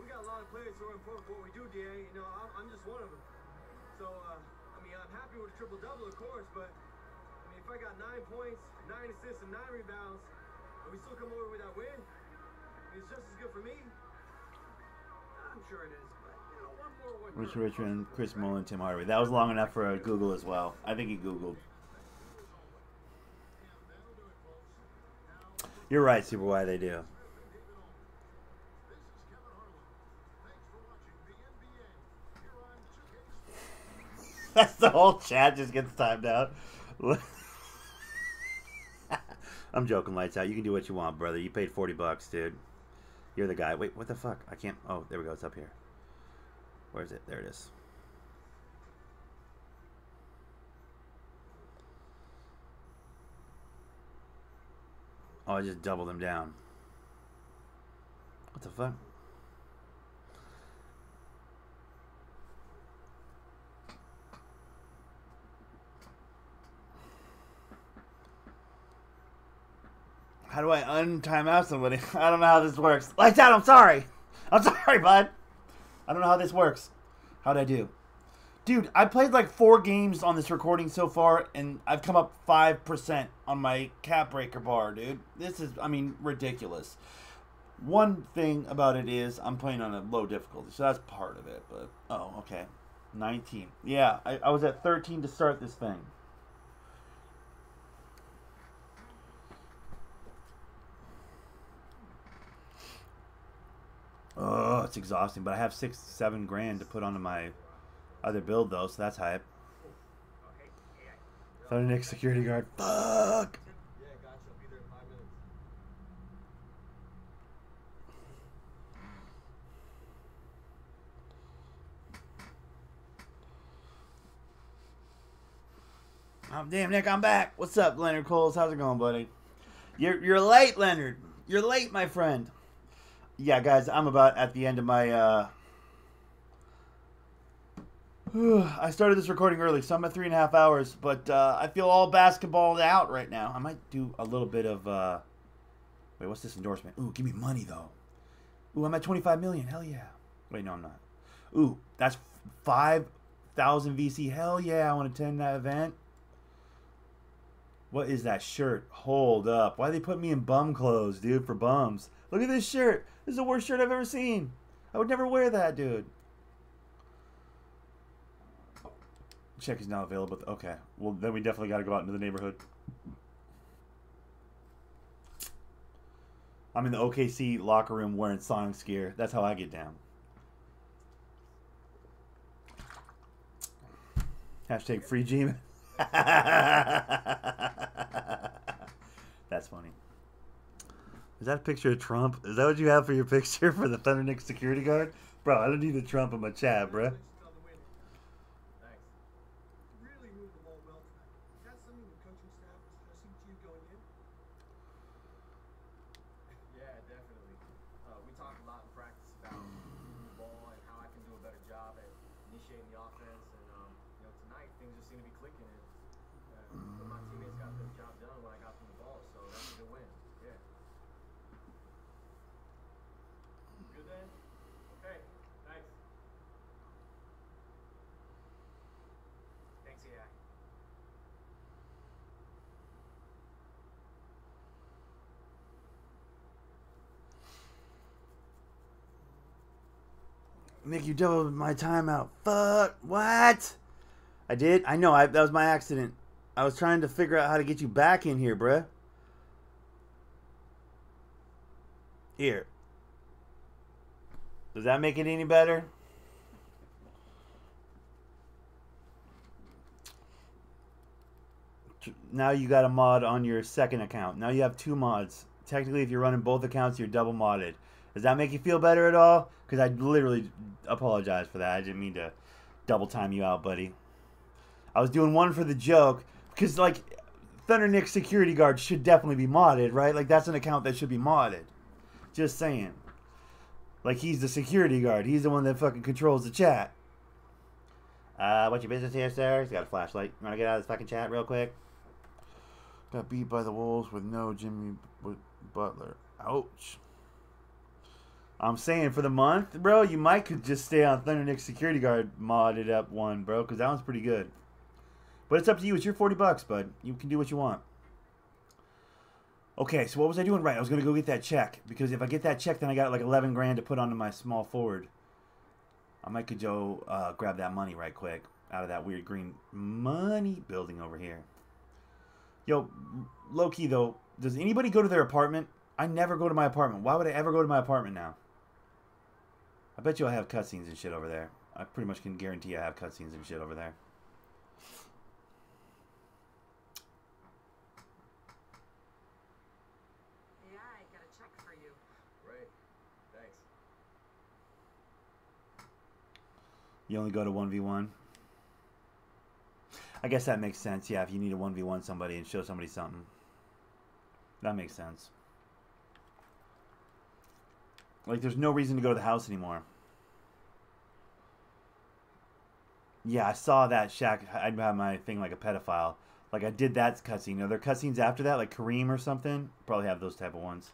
got a lot of players who are important for what we do, DA. I'm just one of them. So, I'm happy with a triple-double, of course, but, if I got 9 points, 9 assists, and 9 rebounds, and we still come over with that win, it's just as good for me. I'm sure it is, but, one more win. Richard, Chris Mullen, Tim Hardaway. That was long enough for a Google as well. I think he Googled. You're right, Super. Why they do. That's the whole chat just gets timed out. I'm joking, lights out. You can do what you want, brother. You paid $40, dude. You're the guy. Wait, what the fuck? I can't. Oh, there we go. It's up here. Where is it? There it is. Oh, I just doubled them down. What the fuck? How do I untime out somebody? I don't know how this works. Lights out, I'm sorry. I'm sorry, bud. I don't know how this works. How'd I do? Dude, I played like 4 games on this recording so far, and I've come up 5% on my cap breaker bar, dude. This is, ridiculous. One thing about it is I'm playing on a low difficulty, so that's part of it. But, oh, okay. 19. Yeah, I was at 13 to start this thing. Oh, it's exhausting, but I have $6-7 grand to put onto my other build though, so that's hype. Thundernick security guard. Fuck. Yeah, gotcha. I'll be there in 5 minutes. Oh, damn, Nick, I'm back. What's up, Leonard Coles? How's it going, buddy? You're late, Leonard. You're late, my friend. Yeah, guys, I'm about at the end of my, I started this recording early, so I'm at 3.5 hours, but, I feel all basketballed out right now. I might do a little bit of, wait, what's this endorsement? Ooh, give me money, though. Ooh, I'm at 25 million. Hell yeah. Wait, no, I'm not. Ooh, that's 5,000 VC. Hell yeah, I want to attend that event. What is that shirt? Hold up. Why they put me in bum clothes, dude, for bums? Look at this shirt. This is the worst shirt I've ever seen. I would never wear that, dude. Check is now available. Okay. Well, then we definitely got to go out into the neighborhood. I'm in the OKC locker room wearing Sonics gear. That's how I get down. Hashtag free G-Man. That's funny. Is that a picture of Trump? Is that what you have for your picture for the Thundernick security guard? Bro, I don't need the Trump in my chat, bro. Thanks. Really moved the ball well tonight. Is that something the coaching staff was stressing to you going in? Yeah, definitely. We talk a lot in practice about moving the ball and how I can do a better job at initiating the offense. And tonight things just seem to be clicking. And my teammates got the job done when I got them the ball, so that's a good win. Yeah. Good then. Okay. Thanks. Thanks, yeah. Nick, you doubled my timeout. Fuck. What? I did? I know. That was my accident. I was trying to figure out how to get you back in here, bruh. Here. Does that make it any better? Now you got a mod on your second account. Now you have 2 mods. Technically, if you're running both accounts, you're double modded. Does that make you feel better at all? Because I literally apologize for that. I didn't mean to double time you out, buddy. I was doing one for the joke. Because, like, Thundernick security guard should definitely be modded, right? Like, that's an account that should be modded. Just saying. Like, he's the security guard. He's the one that fucking controls the chat. What's your business here, sir? He's got a flashlight. You want to get out of this fucking chat real quick? Got beat by the Wolves with no Jimmy Butler. Ouch. I'm saying for the month, bro, you might could just stay on Thundernick security guard modded up one, bro, because that one's pretty good. But it's up to you. It's your $40, bud. You can do what you want. Okay, so what was I doing right? I was going to go get that check. Because if I get that check, then I got like 11 grand to put onto my small forward. I might could go grab that money right quick out of that weird green money building over here. Yo, low-key, though, does anybody go to their apartment? I never go to my apartment. Why would I ever go to my apartment now? I bet you I have cutscenes and shit over there. I pretty much can guarantee I have cutscenes and shit over there. Yeah, I got a check for you. Great. Thanks. You only go to 1v1? I guess that makes sense, yeah, if you need to 1v1 somebody and show somebody something. That makes sense. Like, there's no reason to go to the house anymore. Yeah, I saw that Shaq. I'd have my thing like a pedophile. Like, I did that cutscene. Are there cutscenes after that, like Kareem or something? Probably have those type of ones.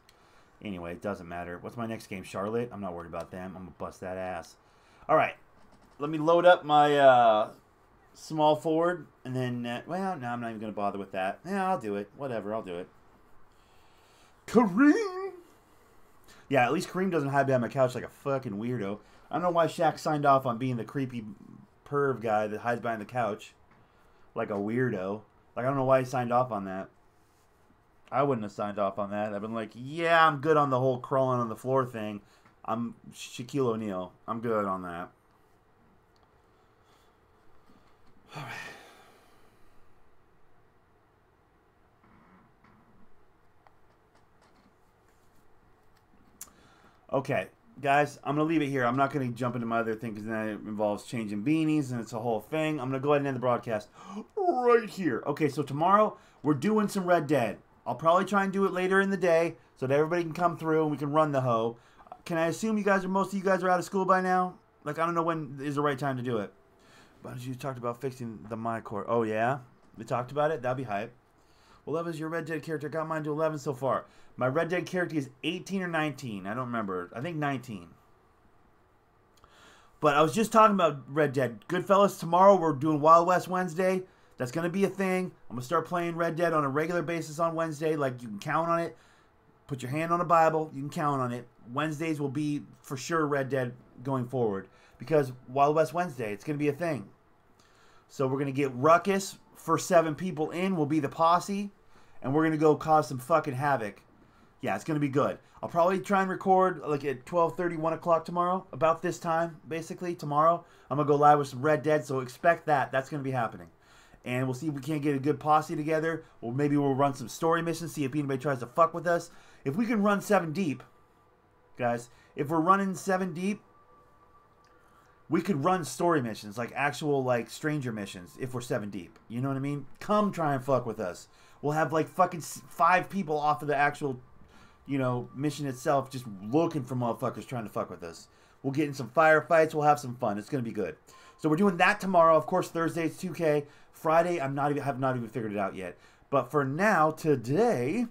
Anyway, it doesn't matter. What's my next game? Charlotte? I'm not worried about them. I'm going to bust that ass. All right. Let me load up my small forward. And then, well, no, I'm not even going to bother with that. Yeah, I'll do it. Whatever, I'll do it. Kareem! Yeah, at least Kareem doesn't hide behind my couch like a fucking weirdo. I don't know why Shaq signed off on being the creepy perv guy that hides behind the couch like a weirdo. Like, I don't know why he signed off on that. I wouldn't have signed off on that. I've been like, yeah, I'm good on the whole crawling on the floor thing. I'm Shaquille O'Neal. I'm good on that. All right. Okay, guys, I'm going to leave it here. I'm not going to jump into my other thing because then it involves changing beanies and it's a whole thing. I'm going to go ahead and end the broadcast right here. Okay, so tomorrow we're doing some Red Dead. I'll probably try and do it later in the day so that everybody can come through and we can run the hoe. Can I assume most of you guys are out of school by now? Like, I don't know when is the right time to do it. But you talked about fixing the MyCore. Oh, yeah? We talked about it? That'd be hype. Well, 11 is your Red Dead character. Got mine to 11 so far. My Red Dead character is 18 or 19. I don't remember. I think 19. But I was just talking about Red Dead. Goodfellas, tomorrow we're doing Wild West Wednesday. That's going to be a thing. I'm going to start playing Red Dead on a regular basis on Wednesday. Like, you can count on it. Put your hand on a Bible. You can count on it. Wednesdays will be, for sure, Red Dead going forward. Because Wild West Wednesday, it's going to be a thing. So we're going to get Ruckus. First 7 people in will be the posse. And we're going to go cause some fucking havoc. Yeah, it's going to be good. I'll probably try and record like at 12:30, 1 o'clock tomorrow. About this time, basically, tomorrow. I'm going to go live with some Red Dead, so expect that. That's going to be happening. And we'll see if we can't get a good posse together. Or maybe we'll run some story missions, see if anybody tries to fuck with us. If we can run 7 deep, guys, if we're running 7 deep, we could run story missions, like actual like stranger missions, if we're 7 deep. You know what I mean? Come try and fuck with us. We'll have like fucking 5 people off of the actual, you know, mission itself just looking for motherfuckers trying to fuck with us. We'll get in some firefights. We'll have some fun. It's going to be good. So we're doing that tomorrow. Of course, Thursday it's 2K. Friday, have not even figured it out yet. But for now, today,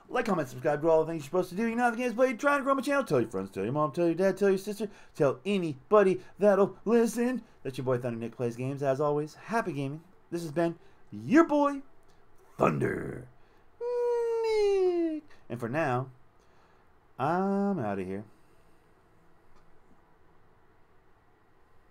like, comment, subscribe, do all the things you're supposed to do. You know how the game's played. Trying to grow my channel. Tell your friends, tell your mom, tell your dad, tell your sister, tell anybody that'll listen. That's your boy Thundernick Plays Games. As always, happy gaming. This has been your boy Thundernick. And for now, I'm out of here.